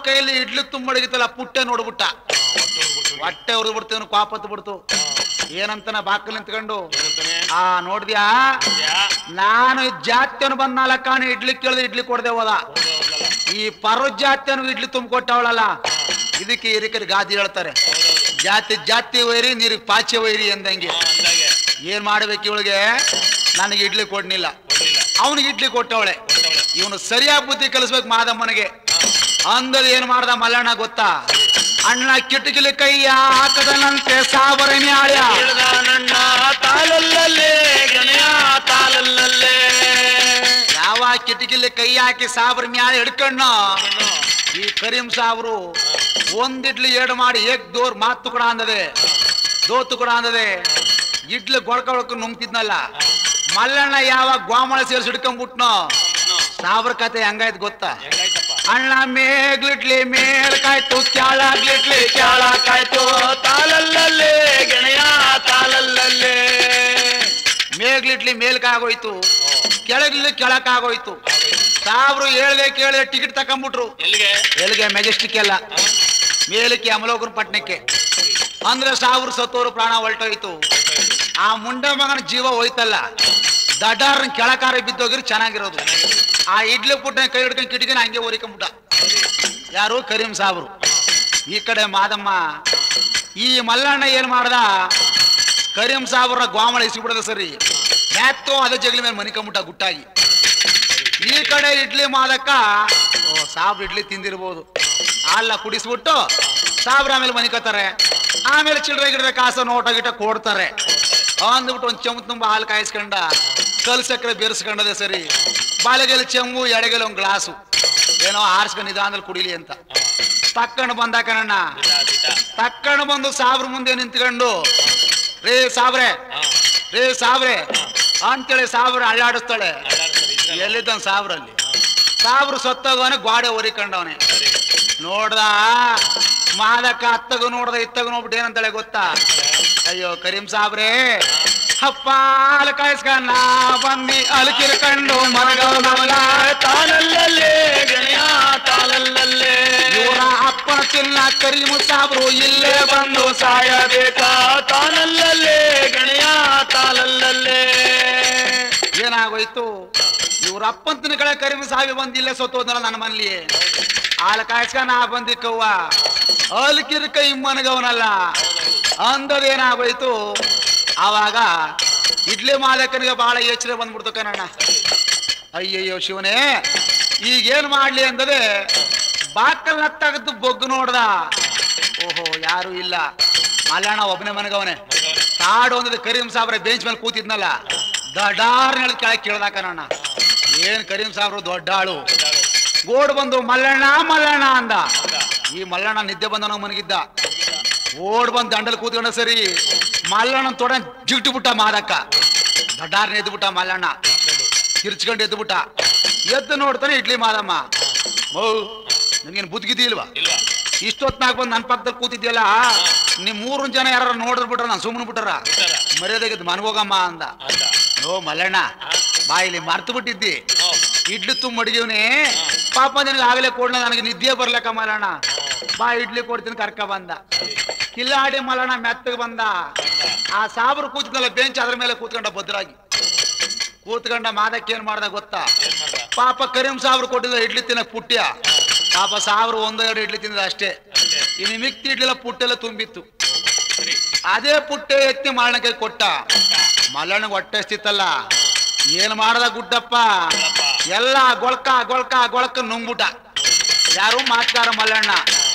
ಕೈಯಲ್ಲಿ ಇಡ್ಲಿ ತುಂಬಡಗಿತ್ತಲ್ಲ ಪುಟ್ಟೆ ನೋಡ್ಬಿಟ್ಟ ಹೊಟ್ಟೆ ಹೊರದು ಬಿಡ್ತೇವನು ಕಾಪತ್ತು ಬಿಡ್ತು ಏನಂತನ ಬಾಕಲ್ ನಿಂತ್ಕೊಂಡು ನೋಡ್ದ್ಯಾ ನಾನು ಜಾತ್ಯನು ಬಂದ್ನಾಲ ಕಾಣ ಇಡ್ಲಿ ಕೇಳಿದ್ರೆ ಇಡ್ಲಿ ಕೊಡದೆ ಹೋದ ಈ ಪರ ಜಾತ್ಯನು ಇಡ್ಲಿ ತುಂಬಿಕೊಟ್ಟವಳಲ್ಲ ಇದಕ್ಕೆ ಹಿರಿಕರಿಗೆ ಗಾದಿ ಹೇಳ್ತಾರೆ ಜಾತಿ ವೈರಿ ನೀರಿಗೆ ಪಾಚೆ ವೈರಿ ಅಂದಂಗೆ ಏನ್ ಮಾಡ್ಬೇಕು ಇವಳಿಗೆ ನನಗೆ ಇಡ್ಲಿ ಕೊಡ್ನಿಲ್ಲ ಅವನಿಗೆ ಇಡ್ಲಿ ಕೊಟ್ಟವಳೆ ಇವನು ಸರಿಯಾಗಿ ಬುದ್ಧಿ ಕಲಿಸ್ಬೇಕು ಮಾದಮ್ಮನಿಗೆ ಅಂದದ ಏನ್ ಮಾಡ್ದ ಮಲ್ಲಣ್ಣ ಗೊತ್ತಾ ಅಣ್ಣ ಕಿಟಕಿಲಿ ಕೈಯ ಹಾಕದನಂತೆ ಸಾಬರ ಮ್ಯಾಳ್ಯ ಯಾವ ಕಿಟಕಿಲಿ ಕೈ ಹಾಕಿ ಸಾಬರ ಮ್ಯಾಳೆ ಹಿಡ್ಕಣ್ಣ ಈ ಕರೀಂ ಸಾಬ್ರು ಒಂದಿಡ್ಲಿ ಏಡು ಮಾಡಿ ಏಕ್ ದೋರ್ ಮಾತು ಕೂಡ ಅಂದದೆ ದೋತು ಕೂಡ ಅಂದದೆ ಇಡ್ಲಿ ಗೊಳ್ಕೊಳಕ್ ನುಂಗ್ತಿದ್ನಲ್ಲ ಮಲ್ಲಣ್ಣ ಯಾವಾಗ ಗೋಮಳ ಸೇರಿಸಿ ಹಿಡ್ಕೊಂಡ್ಬಿಟ್ನೋ ಸಾಬ್ರ ಕತೆ ಹೆಂಗಾಯ್ತು ಗೊತ್ತಾ ಅಣ್ಣ ಮೇಗ್ಲಿಟ್ಲಿ ಮೇಲ್ಕಾಯ್ತು ಕೆಳಗ್ಲಿಟ್ಲಿ ಕೆಳಕಾಯ್ತು ತಾಲಲ್ಲೇ ಗೆಳೆಯ ತಾಲಲ್ಲೇ ಮೇಗ್ಲಿಟ್ಲಿ ಮೇಲ್ಕಾಗೋಯ್ತು ಕೆಳಗ್ಲಿ ಕೆಳಕಾಗೋಯ್ತು ಸಾಬ್ರು ಹೇಳ್ದೆ ಕೇಳಿದೆ ಟಿಕೆಟ್ ತಕೊಂಡ್ಬಿಟ್ರು ಎಲ್ಲಿಗೆ ಮೆಜೆಸ್ಟಿಕ್ ಎಲ್ಲ ಮೇಲಕ್ಕೆ ಅಮಲೋಕರ ಪಟ್ಟಣಕ್ಕೆ ಅಂದ್ರೆ ಸಾಬ್ರು ಸತ್ತೋರು ಪ್ರಾಣ ಹೊಲ್ಟೋಯ್ತು ಆ ಮುಂಡ ಮಗನ ಜೀವ ಹೋಯ್ತಲ್ಲ ದಡ್ಡಾರನ್ ಕೆಳಕಾರ ಬಿದ್ದೋಗಿರಿ ಚೆನ್ನಾಗಿರೋದು ಆ ಇಡ್ಲಿ ಪುಟ್ಟ ಕೈ ಹಿಡ್ಕೊಂಡು ಕಿಟಕಿನ ಹಂಗೆ ಓರಿಕೊಂಬಿಟ್ಟ ಯಾರು ಕರೀಂ ಸಾಬ್ರು ಈ ಕಡೆ ಮಾದಮ್ಮ ಈ ಮಲ್ಲಣ್ಣ ಏನ್ ಮಾಡ್ದ ಕರೀಂ ಸಾಬ್ರ ಗೋಮಳ ಇಸಿಬಿಡದ ಸರಿ ಮ್ಯಾತ್ತೋ ಅದೇ ಜಗಲಿ ಮೇಲೆ ಮನಿಕೊಂಬಿಟ್ಟ ಗುಟ್ಟಾಗಿ ಈ ಕಡೆ ಇಡ್ಲಿ ಮಾದಕ್ಕ ಸಾಬ್ರು ಇಡ್ಲಿ ತಿಂದಿರ್ಬೋದು ಅಲ್ಲ ಕುಡಿಸ್ಬಿಟ್ಟು ಸಾಬ್ರ ಆಮೇಲೆ ಮನಿಕೋತಾರೆ ಆಮೇಲೆ ಚಿಲ್ಲರೆ ಗಿಡದ ಕಾಸ ನೋಟ ಗಿಟ ಕೊಡ್ತಾರೆ ಅಂದ್ಬಿಟ್ಟು ಒಂದು ಚೆಂಬು ತುಂಬ ಹಾಲು ಕಾಯಿಸ್ಕೊಂಡ ಕಲ್ ಸಕ್ಕರೆ ಬೆರೆಸ್ಕೊಂಡದೆ ಸರಿ ಬಾಳೆಗೆಲೆ ಚೆಂಬು ಎಡೆಗೆಲೆ ಒಂದು ಗ್ಲಾಸು ಏನೋ ಆರಿಸ್ಕೊಂಡು ನಿಧಾನದಲ್ಲಿ ಕುಡಿಲಿ ಅಂತ ತಕ್ಕೊಂಡು ಬಂದ ಕಣಣ್ಣ ತಕ್ಕೊಂಡು ಬಂದು ಸಾಬ್ರ ಮುಂದೆ ನಿಂತ್ಕೊಂಡು ರೇ ಸಾಬ್ರೆ ಅಂತೇಳಿ ಸಾಬ್ರ ಅಳ್ಳಾಡಿಸ್ತಾಳೆ ಎಲ್ಲಿದ್ದಾನ ಸಾಬ್ರಲ್ಲಿ ಸಾಬ್ರು ಸತ್ತೋಗವನೆ ಗೋಡೆ ಒರಿಕೊಂಡವನೆ ನೋಡ್ದ ಮಾದಕ್ಕ ಅತ್ತಗೂ ನೋಡ್ದ ಇತ್ತಗೂ ನೋಡ್ಬಿಟ್ಟು ಏನಂತಾಳೆ ಗೊತ್ತಾ ಅಯ್ಯೋ ಕರೀಂ ಸಾಬ್ರೆ ಹಪ್ಪ ಹಾಲು ಕಾಯಿಸ್ಕಣ್ಣ ಬಂದಿ ಅಲಕಿರ್ಕೊಂಡು ಮರಗವನಲ್ಲ ತಾಲಲ್ಲೇ ಗೆಳೆಯ ತಾಲಲ್ಲೇ ಇವರ ಅಪ್ಪನ ತಿನ್ನ ಕರೀಂ ಸಾಬ್ರು ಇಲ್ಲೇ ಬಂದು ಸಾಯಬೇಕಾ ತಾಲಲ್ಲೇ ಗೆಳೆಯ ತಾಲಲ್ಲೇ ಏನಾಗೋಯ್ತು ಇವ್ರ ಅಪ್ಪನ ತಿನ್ನ ಕಡೆ ಕರೀಂ ಸಾಬಿ ಬಂದು ಇಲ್ಲೇ ಸತ್ತೋದ್ನಲ್ಲ ನನ್ನ ಮನೇಲಿ ಹಾಲು ಕಾಯಿಸ್ಕ ನಾ ಬಂದಿಕ್ಕವ್ವ ಅಲ್ಕಿರ್ಕ ಇಮ್ಮನಗವನಲ್ಲ ಅಂದದೇನಾಗೋಯ್ತು ಆವಾಗ ಇಡ್ಲಿ ಮಾಲಕನಿಗೆ ಬಹಳ ಯೋಚನೆ ಬಂದ್ಬಿಡ್ತು ಕಣಣ್ಣ ಅಯ್ಯಯ್ಯೋ ಶಿವನೇ ಈಗೇನ್ ಮಾಡ್ಲಿ ಅಂದದೆ ಬಾಕಲ್ನ ತೆಗೆದು ಬೊಗ್ಗು ನೋಡ್ದ ಓಹೋ ಯಾರು ಇಲ್ಲ ಮಲ್ಲಣ್ಣ ಒಬ್ಬನೇ ಮನಗವನೆ ತಾಡು ಅಂದದೆ ಕರೀಂ ಸಾಬ್ರ ಬೆಂಚ್ ಮೇಲೆ ಕೂತಿದ್ನಲ್ಲ ದಡಾರ್ನ ಹೇಳಿ ಕೆಳಗೆ ಕೇಳ್ದ ಕಣಣ್ಣ ಏನ್ ಕರೀಂ ಸಾಬ್ರು ದೊಡ್ಡಾಳು ಗೋಡ್ ಬಂದು ಮಲ್ಲಣ್ಣ ಅಂದ ಈ ಮಲ್ಲಣ್ಣ ನಿದ್ದೆ ಬಂದವನ ಮನಗಿದ್ದ ಓಡ್ ಬಂದು ದಂಡಲ್ ಕೂತ್ಕೊಂಡ ಸರಿ ಮಲ್ಲಣ್ಣ ತೊಡ ಜಿಗ್ಟು ಬಿಟ್ಟ ಮಾದಕ್ಕ ದಡ್ಡಾರ್ನ ಎದ್ದು ಬಿಟ್ಟ ಮಲ್ಲಣ್ಣ ಕಿರ್ಚ್ಕೊಂಡು ಎದ್ದು ಬಿಟ್ಟ ಎದ್ದು ನೋಡ್ತಾನೆ ಇಡ್ಲಿ ಮಾದಮ್ಮ ಓ ನಿಮ್ಗೇನು ಬುದ್ಧಿಗಿದ್ದಿ ಇಲ್ವಾ ಇಷ್ಟೊತ್ನಾಗ ಬಂದು ನನ್ನ ಪಕ್ಕದಲ್ಲಿ ಕೂತಿದ್ಯಲ್ಲ ನಿಮ್ 3 ಜನ ಯಾರು ನೋಡಿದ್ರು ಬಿಟ್ರ ನಾನು ಸುಮ್ಮನೆ ಬಿಟ್ಟಾರ ಮರ್ಯಾದೆಗಿದ್ದು ಮನ್ಗೋಗಮ್ಮ ಅಂದ ಓ ಮಲ್ಲಣ್ಣ ಬಾ ಇಲ್ಲಿ ಮರ್ತು ಬಿಟ್ಟಿದ್ದಿ ಇಡ್ಲಿ ತುಂಬ ಮಡಗಿವ್ನಿ ಪಾಪ ನಿನಗೆ ಆಗಲೇ ಕೊಡ್ಲ ನನಗೆ ನಿದ್ದೆ ಬರ್ಲಕ್ಕ ಮಲ್ಲಣ್ಣ ಬಾ ಇಡ್ಲಿ ಕೊಡ್ತೀನಿ ಕರ್ಕ ಬಂದ ಕಿಲ್ಲಾಡಿ ಮಲ್ಲಣ್ಣ ಮೆತ್ತಗೆ ಬಂದ ಆ ಸಾಬ್ರು ಕೂತ್ಕೊಂಡಲ್ಲ ಬೆಂಚ್ ಅದ್ರ ಮೇಲೆ ಕೂತ್ಕೊಂಡ ಭದ್ರಾಗಿ ಕೂತ್ಕೊಂಡ ಮಾದಕ್ಕೆ ಏನ್ ಮಾಡ್ದ ಗೊತ್ತಾ ಪಾಪ ಕರೀಂ ಸಾಬ್ರು ಕೊಟ್ಟಿದ್ದ ಇಡ್ಲಿ ತಿನ್ನಕ್ ಪುಟ್ಟ್ಯ ಪಾಪ ಸಾಬ್ರು 1-2 ಇಡ್ಲಿ ತಿಂದ ಅಷ್ಟೇ ಇನ್ನು ಮಿಕ್ತಿ ಇಡ್ಲಿಲ್ಲ ಪುಟ್ಟೆಲ್ಲ ತುಂಬಿತ್ತು ಅದೇ ಪುಟ್ಟೆ ಎತ್ತಿ ಮಲ್ಲಣ್ಣ ಕೈ ಕೊಟ್ಟ ಮಲ್ಲಣ್ಣಗೆ ಹೊಟ್ಟೆ ಎಷ್ಟಿತ್ತಲ್ಲ ಏನ್ ಮಾಡ್ದ ಗುಡ್ಡಪ್ಪ ಎಲ್ಲ ಗೊಳ್ಕ ಗೊಳ್ಕ ಗೊಳ್ಕ ನುಂಗ್ಬಿಟ್ಟ ಯಾರು ಮಾತ್ಕಾರ ಮಲ್ಲಣ್ಣ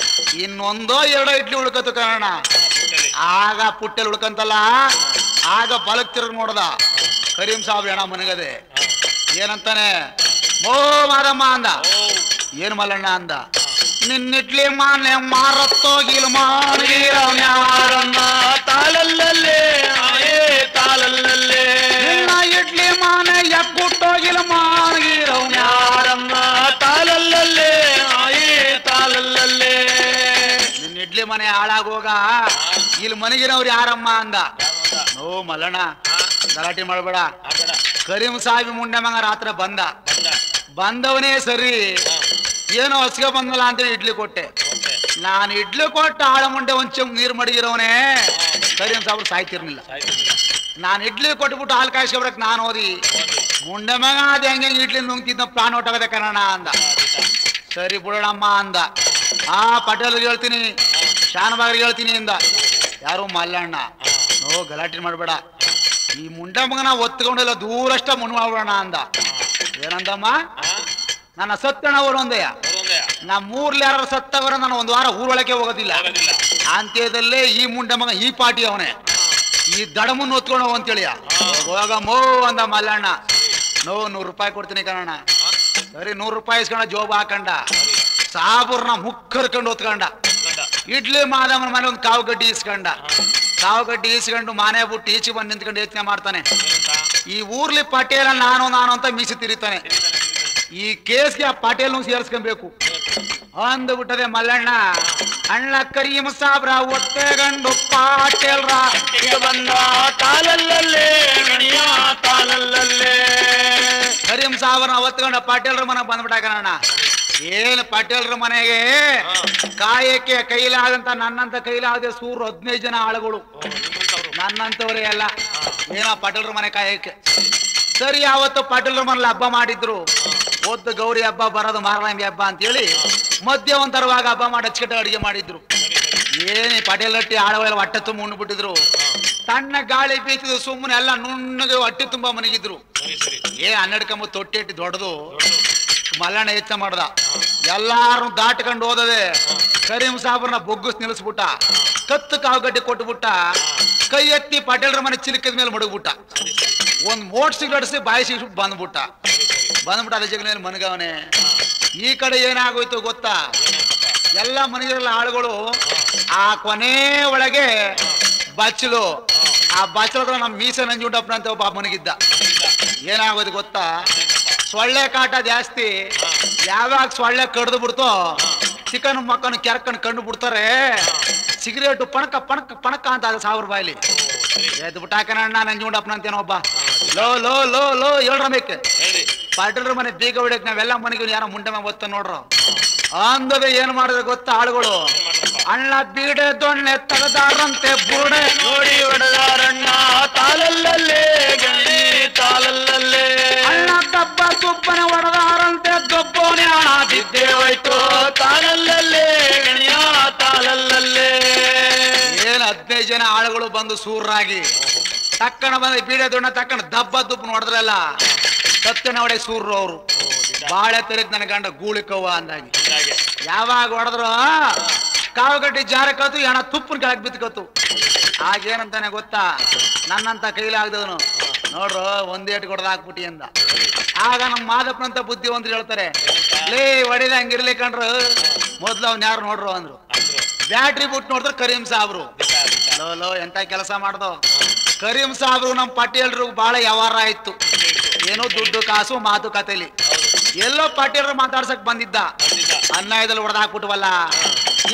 ಇನ್ನೊಂದೋ 2 ಇಡ್ಲಿ ಉಳ್ಕತ್ತು ಕಾರಣ ಆಗ ಪುಟ್ಟೆಲ್ ಉಳ್ಕಂತಲ್ಲ ಆಗ ಬಲಕ್ ತಿರುಗಿ ನೋಡ್ದ ಕರೀಂ ಸಾಬ್ ಹೆಣ ಮನಗದೆ ಏನಂತಾನೆ ಮೋ ಮಾದಮ್ಮ ಅಂದ ಏನ್ ಮಲ್ಲಣ್ಣ ಅಂದ ನಿನ್ನಿಡ್ಲಿ ಮಾನೆ ಮಾರತ್ತೋಗಿಲ್ ಮಾರನ್ನ ತಾಳಲ್ಲೇ ತಾಳಲ್ಲೇ ನಿನ್ನ ಇಡ್ಲಿ ಮಾನೆ ಎಕ್ಕುಟ್ಟೋಗಿಲ್ ಮಾರನ್ನ ತಾಳಲ್ಲೇ ತಾಳಲ್ಲೇ ನಿನ್ನ ಇಡ್ಲಿ ಮನೆ ಹಾಳಾಗೋಗ ಇಲ್ಲಿ ಮನೆಗಿನವ್ರು ಯಾರಮ್ಮ ಅಂದ ಓ ಮಲ್ಲಣ್ಣ ಗಲಾಟೆ ಮಾಡಬೇಡ ಕರೀಂ ಸಾಹೇಬ್ ಮುಂಡೆ ಮಗ ರಾತ್ರಿ ಬಂದವನೇ ಸರಿ ಏನೋ ಹಸ್ಗೆ ಬಂದಲ್ಲ ಅಂತ ಇಡ್ಲಿ ಕೊಟ್ಟೆ ನಾನು ಇಡ್ಲಿ ಕೊಟ್ಟು ಆಳ ಮುಂಡೆ ಒಂಚ ನೀರು ಮಡಗಿರೋವನೇ ಕರೀಂ ಸಾಹೇಬ್ರು ಸಾಯ್ತಿರ್ಲಿಲ್ಲ ನಾನು ಇಡ್ಲಿ ಕೊಟ್ಬಿಟ್ಟು ಹಾಲು ಕಾಯಿಸ್ಕೊಬ್ರಕ್ ನಾನು ಓದಿ ಮುಂಡೆ ಮಗ ಅದು ಹೆಂಗೆ ಇಡ್ಲಿ ನುಂಗ್ತಿದ್ದ ಪ್ರಾಣ ಹೊಟ್ಟೋಗದೆ ಕನ್ನಡ ಅಂದ ಸರಿ ಬಿಡೋಣಮ್ಮ ಅಂದ ಆ ಪಟೇಲ್ಗೆ ಹೇಳ್ತೀನಿ ಶಾನಬಾಗ್ರಿಗೆ ಹೇಳ್ತೀನಿ ಅಂದ ಯಾರು ಮಲ್ಲಣ್ಣ ನೋ ಗಲಾಟೆ ಮಾಡಬೇಡ ಈ ಮುಂಡೆ ಮಗನ ಒತ್ಕೊಂಡೆಲ್ಲ ದೂರಷ್ಟ ಮುನ್ ಮಾಡ್ಬಿಡೋಣ ಅಂದ ಏನಂದಮ್ಮ ನನ್ನ ಸತ್ತಣವರು ಒಂದಯ್ಯ ನಾ 3 ಯಾರು ಸತ್ತವರ ನಾನು 1 ವಾರ ಊರೊಳಕ್ಕೆ ಹೋಗೋದಿಲ್ಲ ಅಂತ್ಯದಲ್ಲೇ ಈ ಮುಂಡೆ ಮಗ ಈ ಪಾಟಿ ಅವನೇ ಈ ದಡಮನ್ ಒತ್ಕೊಂಡು ಅಂತೇಳಿಯ ಹೋಗ ಮೋ ಅಂದ ಮಲ್ಲಣ್ಣ ನೋ 100 ರೂಪಾಯಿ ಕೊಡ್ತೀನಿ ಕಣಣ್ಣ ಸರಿ 100 ರೂಪಾಯಿ ಇಸ್ಕೊಂಡ ಜೋಬ್ ಹಾಕಂಡ ಸಾಬೂರ್ನ ಮುಕ್ಕರ್ಕೊಂಡು ಹೊತ್ಕೊಂಡ ಇಡ್ಲಿ ಮಾದಮ್ಮನ ಮನೆ ಒಂದು ಕಾವು ಗಡ್ಡಿ ಇಸ್ಕೊಂಡು ಮನೆ ಬಿಟ್ಟು ಈಚೆ ಬಂದು ನಿಂತ್ಕೊಂಡು ಯೋಚನೆ ಮಾಡ್ತಾನೆ ಈ ಊರ್ಲಿ ಪಟೇಲ ನಾನು ಅಂತ ಮೀಸಿ ತಿರಿತಾನೆ ಈ ಕೇಸ್ಗೆ ಆ ಪಟೇಲ್ ಸೇರಿಸ್ಕೊಬೇಕು ಅಂದ್ಬಿಟ್ಟದೆ ಮಲ್ಲಣ್ಣ ಅಣ್ಣ ಕರೀಂ ಸಾಬ್ರ ಒತ್ತೆಗಂಡು ಪಾಟೇಲ್ರ ಬಂದ ತಾಳಲ್ಲೇ ತಾಳಲ್ಲೇ ಕರೀಂ ಸಾಬ್ರನ್ನ ಒತ್ಕೊಂಡ ಪಾಟೇಲ್ರ ಮನೆಗೆ ಬಂದ್ಬಿಟ್ಟಾಕಣ್ಣ ಏನು ಪಟೇಲ್ರ ಮನೆಗೆ ಕಾಯಕ್ಕೆ ಕೈಲಾದಂತ ನನ್ನಂತ ಕೈಲಾದ ಸೂರು 15 ಜನ ಆಳುಗಳು ನನ್ನಂತವರೇ ಎಲ್ಲ ಏನೋ ಪಟೇಲ್ರ ಮನೆ ಕಾಯಕ್ಕೆ ಸರಿ ಅವತ್ತು ಪಟೇಲ್ರ ಮನೇಲಿ ಹಬ್ಬ ಮಾಡಿದ್ರು ಒದ್ದು ಗೌರಿ ಹಬ್ಬ ಬರೋದು ಮಾರನಾಂಬಿ ಹಬ್ಬ ಅಂತೇಳಿ ಮಧ್ಯ ಒಂಥರವಾಗ ಹಬ್ಬ ಮಾಡಿ ಅಚ್ಚಕಟ್ಟ ಅಡಿಗೆ ಮಾಡಿದ್ರು ಏನಿ ಪಟೇಲ್ ಹಟ್ಟಿ ಆಳುಗಳೆಲ್ಲ ಹೊಟ್ಟೆ ತುಂಬ ಉಂಡ್ಬಿಟ್ಟಿದ್ರು ತಣ್ಣ ಗಾಳಿ ಬೀತಿದ್ರು ಸುಮ್ಮನೆ ಎಲ್ಲ ನುಣ್ಣಗೆ ಹೊಟ್ಟೆ ತುಂಬಾ ಮನಗಿದ್ರು 12 ಕಂಬ ತೊಟ್ಟಿ ಇಟ್ಟು ದೊಡ್ಡದು ಮಲ್ಲಣ್ಣ ಹೆಚ್ಚ ಮಾಡ್ದ ಎಲ್ಲಾರು ದಾಟ್ಕೊಂಡು ಹೋದದೆ ಕರೀಂ ಸಾಬ್ರನ್ನ ಬೊಗ್ಗಿಸ್ ನಿಲ್ಲಿಸ್ಬಿಟ್ಟ ಕತ್ತು ಕಾವುಗಡ್ಡೆ ಕೊಟ್ಬಿಟ್ಟ ಕೈ ಎತ್ತಿ ಪಟೇಲ್ರ ಮನೆ ಚಿಲಕದ ಮೇಲೆ ಮಡಗ್ಬಿಟ್ಟ ಒಂದ್ ಮೋಟ್ ಸಿಗಡಿಸಿ ಬಾಯಿ ಸಿಗ್ಬಿಟ್ಟು ಬಂದ್ಬಿಟ್ಟ ಅದೇ ಜಗನಲ್ಲಿ ಮನಗವನೆ ಈ ಕಡೆ ಏನಾಗೋಯ್ತು ಗೊತ್ತಾ ಎಲ್ಲ ಮನೆಗಿರಲ್ಲ ಆಳುಗಳು ಆ ಕೊನೆ ಒಳಗೆ ಬಚ್ಚಲು ಆ ಬಚ್ಚಲ ನಮ್ಮ ಮೀಸ ನಂಜುಂಡಪ್ಪನ ಅಂತ ಒಬ್ಬ ಮನೆಗಿದ್ದ ಏನಾಗೋಯ್ತು ಗೊತ್ತಾ ಸೊಳ್ಳೆ ಕಾಟ ಜಾಸ್ತಿ ಯಾವಾಗ ಸೊಳ್ಳೆ ಕಡ್ದು ಬಿಡ್ತೋ ಚಿಕನ್ ಮಕ್ಕನು ಕೆರ್ಕನ್ ಕಂಡು ಬಿಡ್ತಾರೆ ಸಿಗರೇಟು ಪಣಕ ಪಣಕ ಪಣಕ ಅಂತ ಅದು 1000 ರೂಪಾಯಿಲಿ ಎದ್ದು ಬಿಟ್ಟಾಕಣ್ಣ ನಂಜುಂಡಪ್ಪನ ಅಂತೇನೋ ಒಬ್ಬ ಲೋ ಲೋ ಲೋ ಲೋ ಹೇಳ್ರಬೇಕು ಪಾಟೀಲ್ರ ಮನೆ ಬೀಗ ಹೊಡಿಯಕ್ ನಾವೆಲ್ಲ ಮನೆಗೆ ಯಾರೋ ಮುಂಡೆ ಮ್ಯಾಗ ಒತ್ತ ನೋಡ್ರ ಅಂದವೆ ಏನ್ ಮಾಡಿದ್ರೆ ಗೊತ್ತಾ ಆಳುಗಳು ಅಣ್ಣ ಬೀಡೆ ದೊಣ್ಣೆ ತಗದಾರಂತೆ ಬೂಡೆ ನೋಡಿ ಹೊಡೆದಾರಣ್ಣ ತಾಳಲ್ಲೇ ಗಣಿ ತಾಳಲ್ಲೇ ಅಣ್ಣ ದಬ್ಬ ತುಪ್ಪನೆ ಹೊಡೆದಾರಂತೆ ದೊಬ್ಬೋನೆ ಹಣ ಬಿದ್ದೆ ಹೋಯ್ತು ತಾಳಲ್ಲೇ ಗಣಿಯ ತಾಳಲ್ಲೇ ಏನ್ 15 ಜನ ಆಳುಗಳು ಬಂದು ಸೂರ್ರಾಗಿ ತಕ್ಕಣ ಬಂದ ಬೀಡೆ ದೊಣ್ಣೆ ತಕ್ಕಣ ದಬ್ಬ ತುಪ್ಪನ ಹೊಡೆದ್ರಲ್ಲ ಸತ್ಯನ ಹೊಡೆ ಸೂರ್ರು ಅವರು ಬಾಳೆ ತೆರೆದ್ ನನ್ನ ಗಂಡ ಗೂಳಿಕವ್ವ ಅಂದಾಗಿ ಯಾವಾಗ ಹೊಡೆದ್ರು ಕಾವುಗಡ್ಡಿ ಜಾರಕತ್ತು ಹಣ ತುಪ್ಪನ ಕೆಳಗೆ ಬಿತ್ಕತ್ತು ಆಗೇನಂತಾನೆ ಗೊತ್ತಾ ನನ್ನಂತ ಕೈಲಾಗ್ದವನು ನೋಡ್ರು ಒಂದೇಟು ಕೊಡದ ಹಾಕ್ಬಿಟ್ಟಿ ಅಂದ ಆಗ ನಮ್ಮ ಮಾದಪ್ಪನಂತ ಬುದ್ಧಿವಂತರು ಹೇಳ್ತಾರೆ ಲೇ ಹೊಡೆದ ಹಂಗಿರ್ಲಿ ಕಂಡ್ರು ಮೊದ್ಲು ಅವ್ನ ಯಾರು ನೋಡ್ರು ಅಂದ್ರು ಬ್ಯಾಟ್ರಿ ಬಿಟ್ಟು ನೋಡಿದ್ರು ಕರೀಂ ಸಾಬ್ರು ಲೋ ಎಂತ ಕೆಲಸ ಮಾಡ್ದೋ. ಕರೀಂ ಸಾಬ್ರು ನಮ್ ಪಟೇಲ್ರು ಬಹಳ ವ್ಯವಹಾರ ಆಯ್ತು. ಏನೋ ದುಡ್ಡು ಕಾಸು ಮಾತುಕತೆಲಿ ಎಲ್ಲೋ ಪಟೇಲ್ರು ಮಾತಾಡ್ಸಕ್ ಬಂದಿದ್ದ. ಅನ್ಯಾಯದಲ್ಲಿ ಹೊಡೆದಾಕ್ಬಿಟ್ವಲ್ಲ,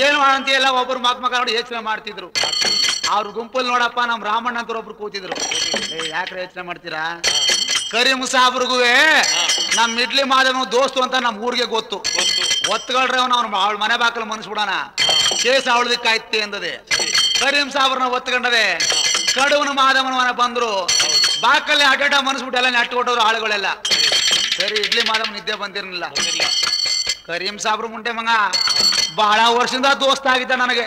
ಏನು ಅಂತೀಯಲ್ಲ. ಒಬ್ರು ಮಕ್ಕ ನೋಡಿ ಯೋಚನೆ ಮಾಡ್ತಿದ್ರು. ಅವ್ರ ಗುಂಪಲ್ಲಿ ನೋಡಪ್ಪ ನಮ್ ರಾಮಣ್ಣ ಅಂತ ಒಬ್ರು ಕೂತಿದ್ರು. ಯಾಕ್ರೆ ಯೋಚನೆ ಮಾಡ್ತೀರಾ? ಕರೀಂ ಸಾಬ್ರಿಗೂ ನಮ್ ಇಡ್ಲಿ ಮಾದವ ದೋಸ್ತು ಅಂತ ನಮ್ ಊರಿಗೆ ಗೊತ್ತು. ಒತ್ಕೊಳ್ರೆ ಅವಳ ಮನೆ ಬಾಕಲು ಮನ್ಸ್ಬಿಡೋಣ, ಕೇಸ್ ಅವಳದಕ್ಕಾಯ್ತಿ ಅಂದದೆ. ಕರೀಂ ಸಾಬ್ರನ್ನ ಒತ್ಕೊಂಡದೆ. ಕಡುವನ ಮಾದವನ ಬಂದ್ರು, ಬಾಕಲ್ಲಿ ಅಡ್ಡ ಮನ್ಸ್ಬಿಟ್ಟು ಎಲ್ಲ ನೆಟ್ಕೊಟ್ಟವ್ರು ಆಳುಗಳೆಲ್ಲ. ಸರಿ, ಇಡ್ಲಿ ಮಾದವ ನಿದ್ದೆ ಬಂದಿರ್ಲಿಲ್ಲ. ಕರೀಂ ಸಾಬ್ರು ಮುಂಟೆ ಮಗ ಬಹಳ ವರ್ಷದಿಂದ ದೋಸ್ತ ಆಗಿದ್ದ ನನಗೆ.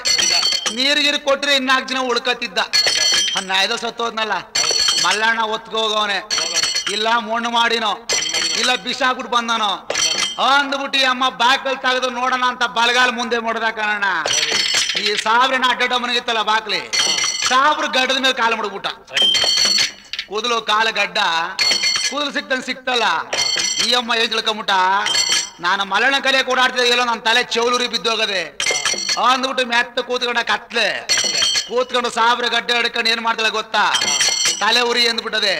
ನೀರಿಗಿರಿ ಕೊಟ್ರೆ 4 ಜನ ಉಳ್ಕತ್ತಿದ್ದ. ನಾಯ್ದ ಸತ್ತೋದ್ನಲ್ಲ, ಮಲ್ಲಣ್ಣ ಒತ್ಕೋಗವನೆ, ಇಲ್ಲ ಮಣ್ಣು ಮಾಡಿನೋ, ಇಲ್ಲ ಬಿಸಾಕ್ಬಿಟ್ಟು ಬಂದನೋ ಅಂದ್ಬಿಟ್ಟು ಅಮ್ಮ ಬಾಕಲ್ ತೆಗೆದು ನೋಡೋಣ ಅಂತ ಬಲಗಾಲ ಮುಂದೆ ನೋಡ್ದ ಕಾರಣ ಈ ಸಾಬ್ರನ ಅಡ್ಡ ಮನೆಗಿತ್ತಲ್ಲ ಬಾಕ್ಲಿ, ಸಾಬ್ರು ಗಡ್ಡದ ಮೇಲೆ ಕಾಲು ಮುಡ್ಬಿಟ್ಟ. ಕೂದಲು ಕಾಲ ಗಡ್ಡ, ಕೂದಲು ಸಿಕ್ತಲ್ಲ. ಈ ಅಮ್ಮ ಏನ್ ತಿಳ್ಕೊಂಬಿಟ್ಟ, ನಾನು ಮಲಣ ಕಲೆ ಓಡಾಡ್ತಿದ್ದೆ, ಎಲ್ಲೋ ನನ್ನ ತಲೆ ಚೌಲೂರಿ ಬಿದ್ದೋಗದೆ ಅಂದ್ಬಿಟ್ಟು ಮೆತ್ತ ಕೂತ್ಕೊಂಡ ಕತ್ಲೆ ಕೂತ್ಕೊಂಡು ಸಾಬ್ರ ಗಡ್ಡೆ ಹಿಡ್ಕೊಂಡು ಏನ್ ಮಾಡ್ತಾಳೆ ಗೊತ್ತಾ, ತಲೆ ಉರಿ ಎಂದ್ಬಿಟ್ಟದೆ.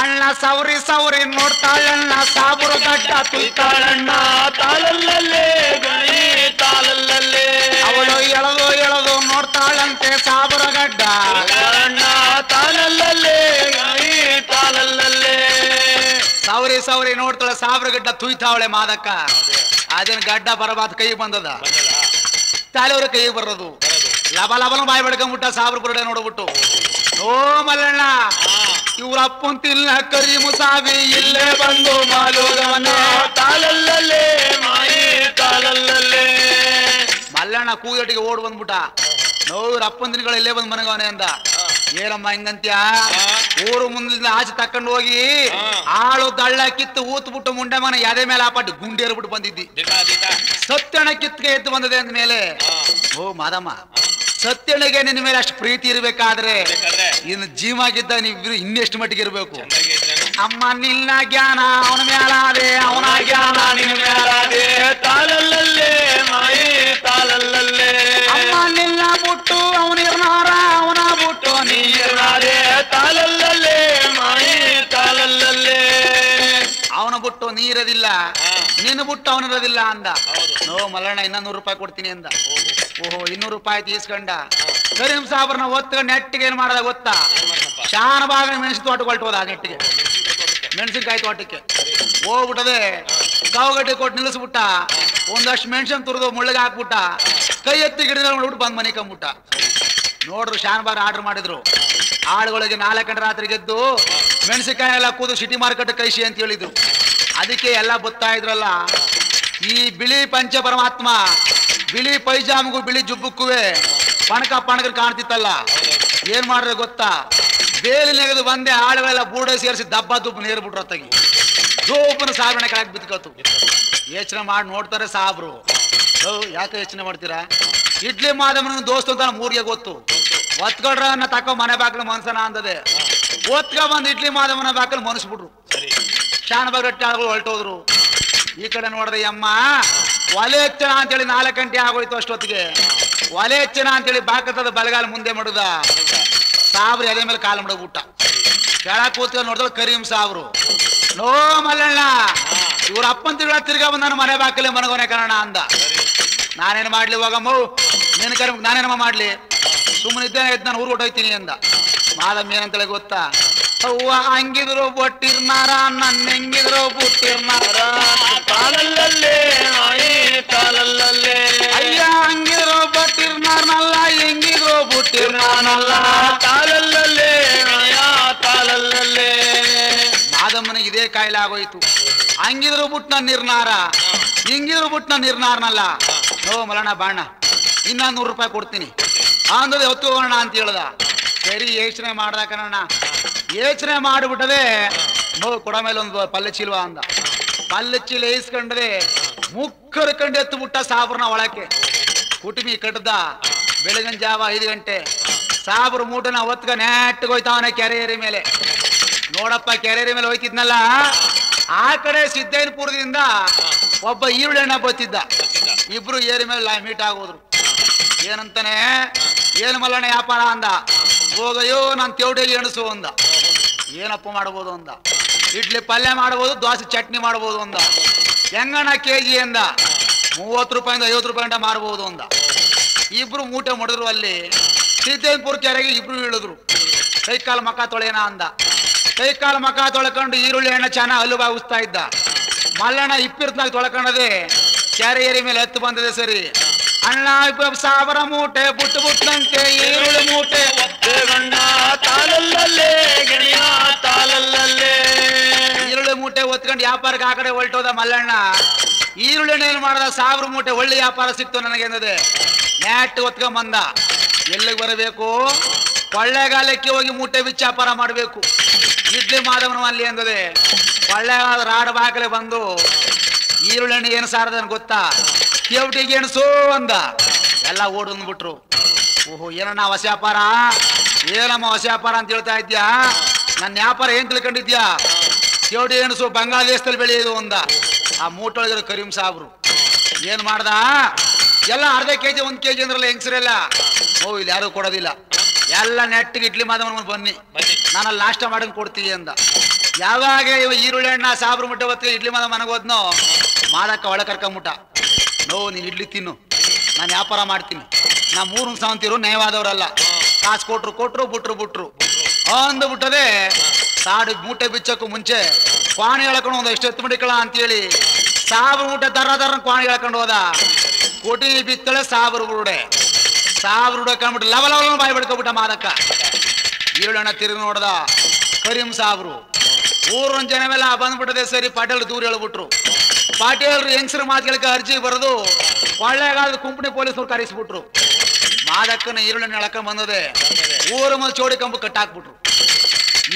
ಅಣ್ಣ ಸೌರಿ ಸೌರಿ ನೋಡ್ತಾಳಣ್ಣ ಸಾಬ್ರ ಗಡ್ಡ ತುಯ್ತಾಳಣ್ಣ ತಾಲಲ್ಲೇ ಗಣಿ ತಾಲಲ್ಲೇ. ಅವಳು ಎಳದು ನೋಡ್ತಾಳಂತೆ ಸಾಬ್ರ ಗಡ್ಡ ತಾಲಲ್ಲೇ ಗಣಿ ತಾಲಲ್ಲೇ. ಸೌರಿ ನೋಡ್ತಾಳೆ ಸಾಬ್ರ ಗಡ್ಡ ತುಯ್ತಾವಳೆ ಮಾದಕ್ಕ. ಅದೇನ್ ಗಡ್ಡ ಬರಬಾತ್ ಕೈ ಬಂದದ, ತಾಲೆಯವ್ರ ಕೈ ಬರೋದು. ಲಬಲಬಲ ಬಾಯಿ ಬಡ್ಕೊಂಡ್ಬಿಟ್ಟ ಸಾಬ್ರ ಬುರುಡೆ ನೋಡ್ಬಿಟ್ಟು. ಓ ಮಲ್ಲಣ್ಣ, ಇವ್ರ ಅಪ್ಪಂತಿಲ್ಲ ಕರೀಮು ಸಾಬಿ ಇಲ್ಲೇ ಬಂದು ಮಾಲೋಗವನ್ನ ತಾಲಲ್ಲೇ ಮಾಯಿ ತಾಲಲ್ಲೇ. ಮಲ್ಲಣ್ಣ ಕೂದಟಿಗೆ ಓಡ್ ಬಂದ್ಬಿಟ್ಟ. ನೋವ್ರ ಅಪ್ಪಂತಿನಗಳು ಇಲ್ಲೇ ಬಂದ್ ಮನಗವನೆ ಅಂದ. ಏನಮ್ಮ ಹಿಂಗಂತ್ಯ? ಊರು ಮುಂದಿನ ಆಚೆ ತಕೊಂಡು ಹೋಗಿ ಆಳು ದಳ್ಳ ಕಿತ್ತು ಊತ್ಬಿಟ್ಟು ಮುಂಡೆ ಮನೆ ಎದೆ ಮೇಲೆ ಆಪಟ್ಟು ಗುಂಡೇರ್ಬಿಟ್ಟು ಬಂದಿದ್ದಿ. ಸತ್ಯಣ ಕಿತ್ಗೆ ಎದ್ದು ಬಂದದೆ ಅಂದ ಮೇಲೆ, ಓ ಮಾದಮ್ಮ, ಸತ್ಯನಿಗೆ ನಿನ್ನ ಮೇಲೆ ಅಷ್ಟು ಪ್ರೀತಿ ಇರ್ಬೇಕಾದ್ರೆ ಇನ್ನು ಜೀವಾಗಿದ್ದ ನೀವಿಬ್ರು ಇನ್ನೆಷ್ಟು ಮಟ್ಟಿಗೆ ಇರ್ಬೇಕು. ಅಮ್ಮ ನಿನ್ನ ಜ್ಞಾನ ಅವನ ಮೇಲಾದೆ, ಅವನ ಜ್ಞಾನ ನಿನ್ನ ಮೇಲಾದೆ. ತಾಲಲ್ಲೇ ಮಾಯಿ ತಾಲಲ್ಲೇ. ಅಮ್ಮ ನಿನ್ನ ಬಿಟ್ಟು ಅವನಿರ್ನಾರ, ಅವನ ಬಿಟ್ಟು ನೀರಾದೆ. ತಾಲಲ್ಲೇ ಮಾಯಿ ತಾಲಲ್ಲೇ. ಅವನ ಬಿಟ್ಟು ನೀರದಿಲ್ಲ, ನಿನ್ನ ಬಿಟ್ಟು ಅವನಿರೋದಿಲ್ಲ ಅಂದ. ನೋ ಮಲ್ಲಣ್ಣ, ಇನ್ನ 100 ರೂಪಾಯಿ ಕೊಡ್ತೀನಿ ಅಂದ. ಓಹೋ, 200 ರೂಪಾಯಿ ತೀಸ್ಕೊಂಡ. ಕರೀಂ ಸಾಬ್ರನ್ನ ಒತ್ಕೊಂಡು ನೆಟ್ಟಿಗೆ ಏನ್ ಮಾಡದ ಗೊತ್ತಾ, ಶಾನ ಭಾಗ ಮೆಣಸಿನ ತೋಟಕ್ಕೆ ಹೊಲ್ಟೋದ. ನೆಟ್ಟಿಗೆ ಮೆಣಸಿನ್ಕಾಯಿ ತೋಟಕ್ಕೆ ಹೋಗ್ಬಿಟ್ಟದೆ. ಕಾವುಗಡ್ಡೆ ಕೊಟ್ಟು ನಿಲ್ಲಿಸ್ಬಿಟ್ಟ. ಒಂದಷ್ಟು ಮೆಣಸಿನ ತುರಿದು ಮುಳ್ಳಿಗೆ ಹಾಕ್ಬಿಟ್ಟ. ಕೈ ಎತ್ತಿ ಗಿಡದ ನೋಡ್ಬಿಟ್ಟು ಬಂದ್ ಮನೆ ಕಂಬಿಟ್ಟ. ನೋಡ್ರು ಶಾನಬಾಗ್ ಆರ್ಡರ್ ಮಾಡಿದ್ರು. ಆಳುಗಳಿಗೆ 4 ಗಂಟೆ ರಾತ್ರಿ ಗೆದ್ದು ಮೆಣಸಿನಕಾಯಿ ಎಲ್ಲ ಕೂದು ಸಿಟಿ ಮಾರ್ಕೆಟ್ ಕೈಸಿ ಅಂತ ಹೇಳಿದ್ರು. ಅದಕ್ಕೆ ಎಲ್ಲ ಬತ್ತಾ ಇದ್ರಲ್ಲ, ಈ ಬಿಳಿ ಪಂಚ ಪರಮಾತ್ಮ ಬಿಳಿ ಪೈಜಾಮಗೂ ಬಿಳಿ ಜುಬ್ಬಕ್ಕೂವೆ ಪಣಕರು ಕಾಣ್ತಿತ್ತಲ್ಲ. ಏನ್ ಮಾಡ್ರೆ ಗೊತ್ತಾ, ಬೇಲಿ ನೆಗೆದು ಬಂದೆ ಆಳುಗಳೆಲ್ಲ ಬೂಡೆ ಸೇರಿಸಿ ದಬ್ಬ ದುಬ್ಬ ನೇರ್ಬಿಟ್ರು. ಹೊತ್ತಾಗಿ ಜೋಬನ ಸಾಬ್ರಣ ಕೆಳಗೆ ಬಿತ್ಕತ್ತು. ಯೋಚನೆ ಮಾಡಿ ನೋಡ್ತಾರೆ ಸಾಬ್ರು. ಯಾಕೆ ಯೋಚನೆ ಮಾಡ್ತೀರಾ? ಇಡ್ಲಿ ಮಾದಮ್ಮನ ದೋಸ್ತ ಅಂತ ನಮ್ಮ ಊರಿಗೆ ಗೊತ್ತು. ಒತ್ಕೊಡ್ರನ್ನ ತಕೋ ಮನೆ ಬಾಕಲು ಮನ್ಸನ ಅಂದದೆ. ಒತ್ಕ ಬಂದು ಇಡ್ಲಿ ಮಾದಮ್ಮನ ಬಾಕಲು ಮನಸ್ಬಿಟ್ರು. ಶಾನಬಾಗ್ ರಟ್ಟಿ ಆಳುಗಳು ಹೊರಟೋದ್ರು. ಈ ಕಡೆ ನೋಡ್ದೆ ಅಮ್ಮ ಒಲೆ ಹೆಚ್ಚನ ಅಂತೇಳಿ 4 ಗಂಟೆ ಆಗೋಯ್ತು. ಅಷ್ಟೊತ್ತಿಗೆ ಒಲೆ ಹೆಚ್ಚನ ಅಂತೇಳಿ ಬಾಕತ್ತದ ಬಲಗಾಲ ಮುಂದೆ ಮಾಡುದ. ಸಾಬ್ರು ಎದೆ ಮೇಲೆ ಕಾಲು ಮಡಗ್ಬಿಟ್ಟ. ಕೆಳಕ್ ಕೂತ್ಕೊಂಡು ನೋಡಿದ್ರೆ ಕರೀಂ ಸಾಬ್ರು. ನೋ ಮಲ್ಲಣ್ಣ, ಇವ್ರ ಅಪ್ಪನ್ ತಿರ್ಗಾ ಬಂದ ನಾನು ಮನೆ ಬಾಕಲೆ ಮನಗೋನೆ ಕಾರಣ ಅಂದ. ನಾನೇನು ಮಾಡ್ಲಿ ಹೋಗಮ್ಮ, ನಿನ್ನ ಕರಿ ನಾನೇನಮ್ಮ ಮಾಡ್ಲಿ, ಸುಮ್ಮನೆ ಇದ್ದೇನೆ, ಎದ್ದು ನಾನು ಊರು ಹೊಟ್ಟೋಯ್ತೀನಿ ಅಂದ. ಮಾದಮ್ಮ ಏನಂತೇಳಿ ಗೊತ್ತಾ, ಅವ್ವ ಹಂಗಿದ್ರು ಬೊಟ್ಟಿರ್ನಾರ, ನನ್ನ ಹೆಂಗಿದ್ರು ಬುಟ್ಟಿರ್ನಾರ. ತಾಲಲ್ಲೇ ಮಾಯಿ ತಾಲಲ್ಲೇ. ಅಯ್ಯ ಹಂಗಿದ್ರು ಬೊಟ್ಟಿರ್ನಾರ್ನಲ್ಲ, ಹೆಂಗಿದ್ರು ಬುಟ್ಟಿರ್ನಾನಲ್ಲ. ತಾಲಲ್ಲೇ ಮಾಯಾ ತಾಲಲ್ಲೇ. ಮಾದಮ್ಮನಿಗೆ ಇದೇ ಕಾಯಿಲೆ ಆಗೋಯ್ತು. ಹಂಗಿದ್ರು ಬಿಟ್ಟು ನನ್ನ ನಿರ್ನಾರ, ಹಿಂಗಿದ್ರು ಬಿಟ್ಟು ನನ್ನ ನಿರ್ನಾರನಲ್ಲ. ನೋ ಮಲಣ್ಣ ಬಾಣ, ಇನ್ನ 100 ರೂಪಾಯಿ ಕೊಡ್ತೀನಿ ಅಂದದೆ ಹೊತ್ತುಗೋಣ ಅಂತ ಹೇಳ್ದ. ಸರಿ ಯೋಚನೆ ಮಾಡ್ದ ಕಣಣ್ಣ. ಯೋಚನೆ ಮಾಡಿಬಿಟ್ಟದೆ. ನೋ ಕೊಡ ಮೇಲೆ ಒಂದು ಪಲ್ಲೆ ಚೀಲ್ವ ಅಂದ. ಪಲ್ಲೆ ಚೀಲ ಇಸ್ಕೊಂಡ್ರೆ ಮುಕ್ಕರ್ ಕಂಡು ಎತ್ತು ಬಿಟ್ಟ ಸಾಬ್ರನ ಒಳಕ್ಕೆ. ಕುಟುಂಬಿ ಕಟ್ಟದ. ಬೆಳಗಿನ ಜಾವ 5 ಗಂಟೆ ಸಾಬ್ರ ಮೂಟನ ಹೊತ್ಕ ನೆಟ್ಟಗೋಯ್ತಾವನೆ ಕೆರೆಯರಿ ಮೇಲೆ. ನೋಡಪ್ಪ, ಕೆರೆಯರಿ ಮೇಲೆ ಹೋಯ್ತಿದ್ನಲ್ಲ, ಆ ಕಡೆ ಸಿದ್ದೇನಪುರದಿಂದ ಒಬ್ಬ ಈರುಳ್ಳೆಣ್ಣ ಬತ್ತಿದ್ದ. ಇಬ್ರು ಏರಿ ಮೇಲೆ ಮೀಟ್ ಆಗೋದ್ರು. ಏನಂತಾನೆ, ಏನು ಮಲ್ಲಣ್ಣ ವ್ಯಾಪಾರ ಅಂದ. ಹೋಗಯ್ಯೋ ನಾನು ತೇವಡಿಗೆ ಎಣಸು ಅಂದ. ಏನಪ್ಪ ಮಾಡ್ಬೋದು ಅಂದ. ಇಡ್ಲಿ ಪಲ್ಯ ಮಾಡ್ಬೋದು, ದೋಸೆ ಚಟ್ನಿ ಮಾಡ್ಬೋದು ಅಂದ. ಹೆಂಗಣ್ಣ ಕೆಜಿ ಅಂದ. 30 ರೂಪಾಯಿಂದ 50 ರೂಪಾಯಿ ಗಂಟ ಮಾರ್ಬೋದು ಅಂದ. ಇಬ್ರು ಮೂಟೆ ಮಾಡಿದ್ರು. ಅಲ್ಲಿ ಸಿದ್ದೇಪುರ ಕೆರೆಗೆ ಇಬ್ರು ಇಳಿದ್ರು. ಕೈ ಕಾಲು ಮಕ್ಕ ತೊಳೆಯೋಣ ಅಂದ. ಕೈ ಕಾಲು ಮಕ್ಕ ತೊಳ್ಕೊಂಡು ಈರುಳ್ಳಿ ಎಣ್ಣೆ ಚೆನ್ನಾಗಿ ಹಲ್ಲು ಬಾಗಿಸ್ತಾ ಇದ್ದ. ಮಲ್ಲಣ್ಣ ಇಪ್ಪಿರ್ತ್ನಾಗ ತೊಳ್ಕೊಂಡದೆ ಕೆರೆ ಏರಿ ಮೇಲೆ ಎತ್ತು ಬಂದದೆ. ಸರಿ ಅಣ್ಣ 1000 ಮೂಟೆ ಬುಟ್ಟು ಬುಟ್ಟಂತೆ ಈರುಳ್ಳಿ ಮೂಟೆ ಈರುಳ್ಳಿ ಮೂಟೆ ಒತ್ಕೊಂಡು ವ್ಯಾಪಾರಕ್ಕೆ ಆ ಕಡೆ ಹೊಲ್ಟೋದ ಮಲ್ಲಣ್ಣ. ಈರುಳ್ಳಿ ಏನ್ ಮಾಡ್ದ, 1000 ಮೂಟೆ ಒಳ್ಳೆ ವ್ಯಾಪಾರ ಸಿಕ್ತು ನನಗೆ ಎಂದದೆ. ನ್ಯಾಟ್ ಒತ್ಕೊಂಡ್ ಬಂದ. ಎಲ್ಲಿಗೆ ಬರಬೇಕು, ಕೊಳ್ಳೆಗಾಲಕ್ಕೆ ಹೋಗಿ ಮೂಟೆ ಬಿಚ್ಚ ವ್ಯಾಪಾರ ಮಾಡಬೇಕು. ಇಡ್ಲಿ ಮಾದವನು ಅಲ್ಲಿ ಎಂದದೆ. ಕೊಳ್ಳೆಗಾಲ ರಾಡ್ ಬಾಕಲೆ ಬಂದು ಈರುಳ್ಳಿ ಏನು ಸಾರದನ್ ಗೊತ್ತಾ, ಕೇವಟಿಗೆ ಎಣಸು ಅಂದ. ಎಲ್ಲ ಓಡಂದ್ಬಿಟ್ರು. ಓಹೋ ಏನಣ್ಣ ಹೊಸ ವ್ಯಾಪಾರ, ಏನಮ್ಮ ಹೊಸ ವ್ಯಾಪಾರ ಅಂತ ಹೇಳ್ತಾ ಇದ್ಯಾ. ನನ್ನ ವ್ಯಾಪಾರ ಏನ್ ತಿಳ್ಕೊಂಡಿದ್ಯಾ, ಕೇವಟಿ ಎಣಸು ಬಂಗಾಳದೇಶದಲ್ಲಿ ಬೆಳೆಯೋದು ಅಂದ. ಆ ಮೂಟೊಳಗಿರೋ ಕರೀಂ ಸಾಬ್ರು ಏನ್ ಮಾಡ್ದ, ಎಲ್ಲ ಅರ್ಧ ಕೆಜಿ 1 ಕೆಜಿ ಅಂದ್ರಲ್ಲ ಹೆಂಗಸರೆಲ್ಲ. ಓ ಇಲ್ಲಿ ಯಾರು ಕೊಡೋದಿಲ್ಲ, ಎಲ್ಲ ನೆಟ್ಟಿಗೆ ಇಡ್ಲಿ ಮಾದವನ ಬನ್ನಿ ನಾನು ಅಲ್ಲಿ ನಾಷ್ಟ ಮಾಡಂಗ್ ಕೊಡ್ತೀವಿ ಅಂದ. ಯಾವಾಗ ಈರುಳ್ಳಿ ಹಣ್ಣ ಸಾಬ್ರು ಮುಟ್ಟೆ ಹೊತ್ತಿಗೆ ಇಡ್ಲಿ ಮಾದ ಮನೆಗೆ ಹೋದ್ನೋ, ಮಾಡಕ್ಕ ಒಳ ಕರ್ಕೊಂಬಿಟ್ಟ. ನೋ ನೀನು ಇಡ್ಲಿ ತಿನ್ನು, ನಾನು ವ್ಯಾಪಾರ ಮಾಡ್ತೀನಿ. ನಾ 3 ಸಾವಂತಿರು ನ್ಯಾಯವಾದವರಲ್ಲ. ಕಾಸು ಕೊಟ್ರು ಬಿಟ್ರು ಅಂದ್ಬಿಟ್ಟದೆ. ಸಾಡು ಮೂಟೆ ಬಿಚ್ಚಕ್ಕೂ ಮುಂಚೆ ಕ್ವಾಣಿ ಹೇಳ್ಕೊಂಡು ಒಂದು ಎಷ್ಟು ಎತ್ತು ಮಡಿಕಳ ಅಂತೇಳಿ ಸಾಬ್ರು ಮೂಟೆ ದರ ಕ್ವಾಣಿ ಹೇಳ್ಕೊಂಡು ಹೋದ. ಕೋಟಿ ಬಿತ್ತಳೆ ಸಾಬ್ರು ಬುರುಡೆ ಕಂಡ್ಬಿಟ್ಟು ಲವ ಬಾಯಿ ಬಿಡ್ಕೊಬಿಟ್ಟ ಮಾದಕ್ಕ. ಈರುಳ್ಳಣ್ಣ ತಿರುಗಿ ನೋಡ್ದ. ಕರೀಂ ಸಾಬ್ರು ಊರಿನ ಜನ ಮೇಲೆ ಬಂದ್ಬಿಟ್ಟದೆ. ಸರಿ ಪಾಟೀಲ್ ದೂರ ಹೇಳ್ಬಿಟ್ರು. ಪಾಟೀಲ್ರು ಹೆಂಗಸರು ಮಾತುಗಳಿಗೆ ಅರ್ಜಿ ಬರೆದು ಕೊಳ್ಳೆಗಾಲದ ಕುಂಪಣಿ ಪೊಲೀಸರು ಕರೆಸ್ಬಿಟ್ರು. ಮಾದಕ್ಕನ ಈರುಳ್ಳಿನ ಎಳ್ಕೊಂಡ್ ಬಂದದೆ. ಊರ ಮೇಲೆ ಚೋಡಿ ಕಂಬ ಕಟ್ಟಾಕ್ಬಿಟ್ರು.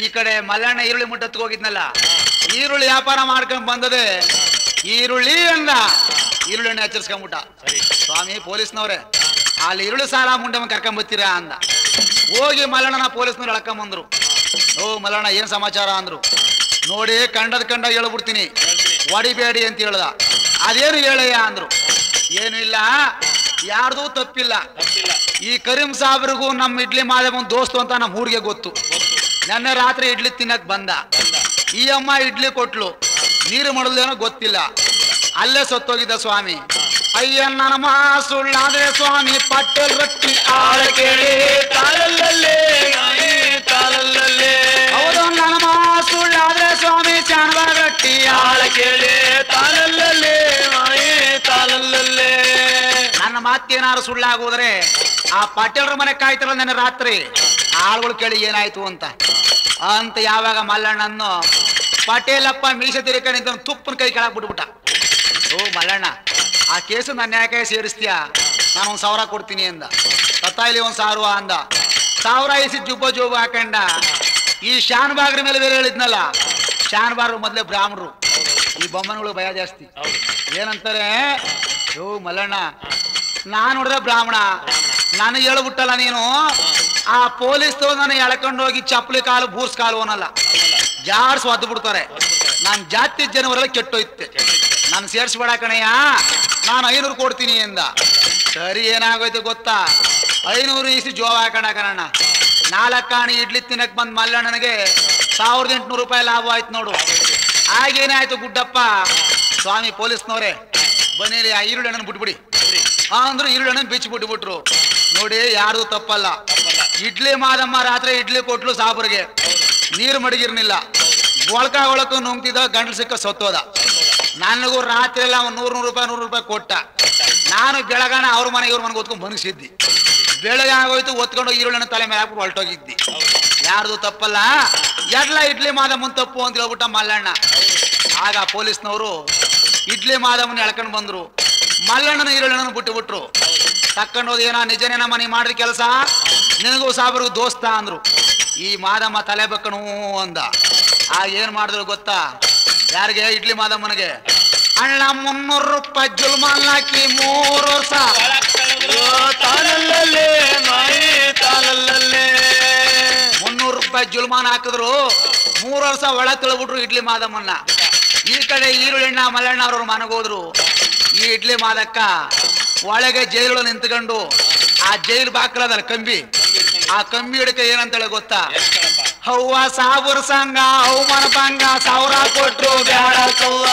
ಈ ಕಡೆ ಮಲ್ಲಣ್ಣ ಈರುಳ್ಳಿ ಮುಟ್ಟತ್ಗೆ ಹೋಗಿದ್ನಲ್ಲ, ಈರುಳ್ಳಿ ವ್ಯಾಪಾರ ಮಾಡ್ಕೊಂಡ್ ಬಂದದೆ. ಈರುಳ್ಳಿ ಅಂದ. ಈರುಳ್ಳಿನ ಎಚ್ಚರಿಸ್ಕೊಂಡ್ಬಿಟ್ಟ. ಸ್ವಾಮಿ ಪೊಲೀಸ್ನವ್ರೆ, ಅಲ್ಲಿ ಈರುಳ್ಳಿ ಸಾಲ ಮುಂಡೆ ಕರ್ಕೊಂಡ್ ಬರ್ತೀರಾ ಅಂದ. ಹೋಗಿ ಮಲ್ಲಣ್ಣನ ಪೊಲೀಸ್ನವ್ರು ಎಳ್ಕೊಂಡ್ ಬಂದ್ರು. ಓ ಮಲ್ಲಣ್ಣ ಏನ್ ಸಮಾಚಾರ ಅಂದ್ರು. ನೋಡಿ ಕಂಡಾಗ ಹೇಳ್ಬಿಡ್ತೀನಿ, ಹೊಡಿಬೇಡಿ ಅಂತ ಹೇಳ್ದ. ಅದೇನು ಹೇಳಯ್ಯ ಅಂದ್ರು. ಏನು ಇಲ್ಲ, ಯಾರ್ದು ತಪ್ಪಿಲ್ಲ. ಈ ಕರೀಂ ಸಾಬ್ರಿಗೂ ನಮ್ಮ ಇಡ್ಲಿ ಮಾದೇವ ದೋಸ್ತು ಅಂತ ನಮ್ಮ ಊರಿಗೆ ಗೊತ್ತು. ನೆನ್ನೆ ರಾತ್ರಿ ಇಡ್ಲಿ ತಿನ್ನಕ್ ಬಂದ. ಈ ಅಮ್ಮ ಇಡ್ಲಿ ಕೊಟ್ಲು, ನೀರು ಮಾಡಲೇನೋ ಗೊತ್ತಿಲ್ಲ. ಅಲ್ಲೇ ಸತ್ತೋಗಿದ್ದ ಸ್ವಾಮಿ. ಅಯ್ಯ ನನ್ನ ಸುಳ್ಳಾದ್ರೆ ಸ್ವಾಮಿ ಪಟ್ಟೆಲ್ ರೊಟ್ಟಿ ಆಳ ಕೇಳಿ ಹೌದು. ನನ್ನ ಸುಳ್ಳಾದ್ರೆ ಸ್ವಾಮಿ ಚಾಣವಾರ ರೊಟ್ಟಿ ಆಳ ಕೇಳಿ ನನ್ನ ಮಾತೇನಾದ್ರು ಸುಳ್ಳಾಗೋದ್ರೆ ಆ ಪಾಟೀಲ್ರ ಮನೆ ಕಾಯ್ತಾರಲ್ಲ ನೆನ್ನೆ ರಾತ್ರಿ, ಆಳುಗಳು ಕೇಳಿ ಏನಾಯ್ತು ಅಂತ ಯಾವಾಗ ಮಲ್ಲಣ್ಣನ್ನು ಪಟೇಲಪ್ಪ ಮೀಸೆ ತಿರ್ಕೊಂಡು ತುಪ್ಪನ ಕೈ ಕೆಳಗೆ ಬಿಟ್ಬಿಟ್ಟ. ಓ ಮಲ್ಲಣ್ಣ, ಆ ಕೇಸು ನನ್ನ ಯಾಕೆ ಸೇರಿಸ್ತೀಯ, ನಾನು 1000 ಕೊಡ್ತೀನಿ ಅಂದ. ತತ್ತಾಯಿಲಿ 1000 ಅಂದ. 1000 ಇಸಿ ಜುಬ್ಬ ಹಾಕೊಂಡ. ಈ ಶಾನ್ಬಾಗ್ರ ಮೇಲೆ ಬೇರೆ ಹೇಳಿದ್ನಲ್ಲ, ಶಾನ್ಬಾಗ್ರು ಮೊದಲೇ ಬ್ರಾಹ್ಮಣರು. ಈ ಬೊಮ್ಮನಗಳು ಭಯ ಜಾಸ್ತಿ. ಏನಂತಾರೆ, ಓ ಮಲ್ಲಣ್ಣ ನಾನು ನೋಡಿದ್ರೆ ಬ್ರಾಹ್ಮಣ, ನಾನು ಹೇಳ್ಬಿಟ್ಟಲ್ಲ ನೀನು. ಆ ಪೊಲೀಸ್ ನಾನು ಎಳ್ಕೊಂಡು ಹೋಗಿ ಚಪ್ಪಲಿ ಕಾಲು ಬೂರ್ಸ್ ಕಾಲು ಅನ್ನಲ್ಲ, ಜಾಡ್ಸ್ ಒದ್ದು ಬಿಡ್ತಾರೆ. ನಾನು ಜಾತಿ ಜನವರೆಲ್ಲ ಕೆಟ್ಟೋಯ್ತೆ, ನಾನು ಸೇರಿಸ್ಬೇಡ ಕಣಯ್ಯ, ನಾನು 500 ಕೊಡ್ತೀನಿ ಎಂದ. ಸರಿ ಏನಾಗೋಯ್ತು ಗೊತ್ತಾ, 500 ಇಸಿ ಜೋವ ಹಾಕೊಂಡ ಕಣಣ್ಣ. 4 ಆಣಿ ಇಡ್ಲಿ ತಿನ್ನಕ್ ಬಂದ್ ಮಲ್ಲಣ್ಣನಿಗೆ 1800 ರೂಪಾಯಿ ಲಾಭ ಆಯ್ತು ನೋಡು. ಆಗೇನಾಯ್ತು ಗುಡ್ಡಪ್ಪ, ಸ್ವಾಮಿ ಪೊಲೀಸ್ನವ್ರೆ ಬನ್ನಿರಿ ಆ ಈರುಳ್ಳಿ ಹಣ್ಣನ್ನು ಬಿಟ್ಬಿಡಿ ಅಂದ್ರು. ಈರುಳ್ಳಿ ಹಣ್ಣನ್ನು ಬಿಚ್ಚಿ ಬಿಟ್ಬಿಟ್ರು. ನೋಡಿ ಯಾರ್ದು ತಪ್ಪಲ್ಲ. ಇಡ್ಲಿ ಮಾದಮ್ಮ ರಾತ್ರಿ ಇಡ್ಲಿ ಕೊಟ್ಲು ಸಾಬ್ರಿಗೆ, ನೀರು ಮಡಗಿರ್ನಿಲ್ಲ. ಒಳಕು ನುಂಗ್ತಿದ್ದ, ಗಂಡಲು ಸಿಕ್ಕ ಸತ್ತೋದ. ನನಗೂ ರಾತ್ರಿ ಎಲ್ಲ 100 ರೂಪಾಯಿ ಕೊಟ್ಟ. ನಾನು ಬೆಳಗಾನ ಅವ್ರ ಮನೆಗೆ ಇವ್ರ ಮನೆಗೆ ಹೊತ್ಕೊಂಡು ಮನಗಿಸಿದ್ದಿ. ಬೆಳಗ್ಗೆ ಆಗೋಯ್ತು, ಒತ್ಕೊಂಡು ಈರುಳ್ಳಿನ ತಲೆ ಮೇಲೆ ಹಾಕ್ಬಿಟ್ಟು ಹೊರಟೋಗಿದ್ದಿ. ಯಾರ್ದು ತಪ್ಪಲ್ಲ, ಎಲ್ಲ ಇಡ್ಲಿ ಮಾದಮ್ಮನ್ ತಪ್ಪು ಅಂತ ಹೇಳ್ಬಿಟ್ಟ ಮಲ್ಲಣ್ಣ. ಆಗ ಪೊಲೀಸ್ನವರು ಇಡ್ಲಿ ಮಾದಮ್ಮನ ಎಳ್ಕೊಂಡು ಬಂದ್ರು. ಮಲ್ಲಣ್ಣನ ಈರುಳ್ಳಿನ ಬಿಟ್ಟುಬಿಟ್ರು. ತಕ್ಕೊಂಡೋದು ಏನೋ ನಿಜನೇನಮ್ಮ ನೀ ಮಾಡಿದ ಕೆಲಸ, ನಿನಗೂ ಸಾಬ್ರಿಗೂ ದೋಸ್ತ ಅಂದ್ರು. ಈ ಮಾದಮ್ಮ ತಲೆ ಬಕ್ಕಣು ಅಂದ. ಆಗ ಏನ್ ಮಾಡಿದ್ರು ಗೊತ್ತಾ, ಯಾರಿಗೆ, ಇಡ್ಲಿ ಮಾದಮ್ಮನಿಗೆ. ಅಣ್ಣ 300 ರೂಪಾಯಿ ಜುಲ್ಮಾನ್ ಹಾಕಿ 3 ವರ್ಷ 300 ರೂಪಾಯಿ ಜುಲ್ಮಾನ್ ಹಾಕಿದ್ರು. 3 ವರ್ಷ ಒಳ ತಿಳ್ಬಿಟ್ರು ಇಡ್ಲಿ ಮಾದಮ್ಮನ್ನ. ಈ ಕಡೆ ಈರುಳ್ಳಿಣ್ಣ ಮಲ್ಲಣ್ಣ ಅವ್ರವ್ರ ಮನೆಗೆ ಹೋದ್ರು. ಈ ಇಡ್ಲಿ ಮಾದಕ್ಕ ಒಳಗೆ ಜೈಲು ನಿಂತ್ಕೊಂಡು ಆ ಜೈಲ್ ಬಾಕ್ಲದಲ್ಲ ಕಂಬಿ, ಆ ಕಂಬಿ ಹಿಡಕ ಏನಂತೇಳಿ ಗೊತ್ತಾ? ಹವ್ವ ಸಾಬುರ್ ಸಂಘ ಅವಮಾನ ಭಂಗ ಸಾವಿರ ಕೊಟ್ರು ಬ್ಯಾಡ ಕವ್ವ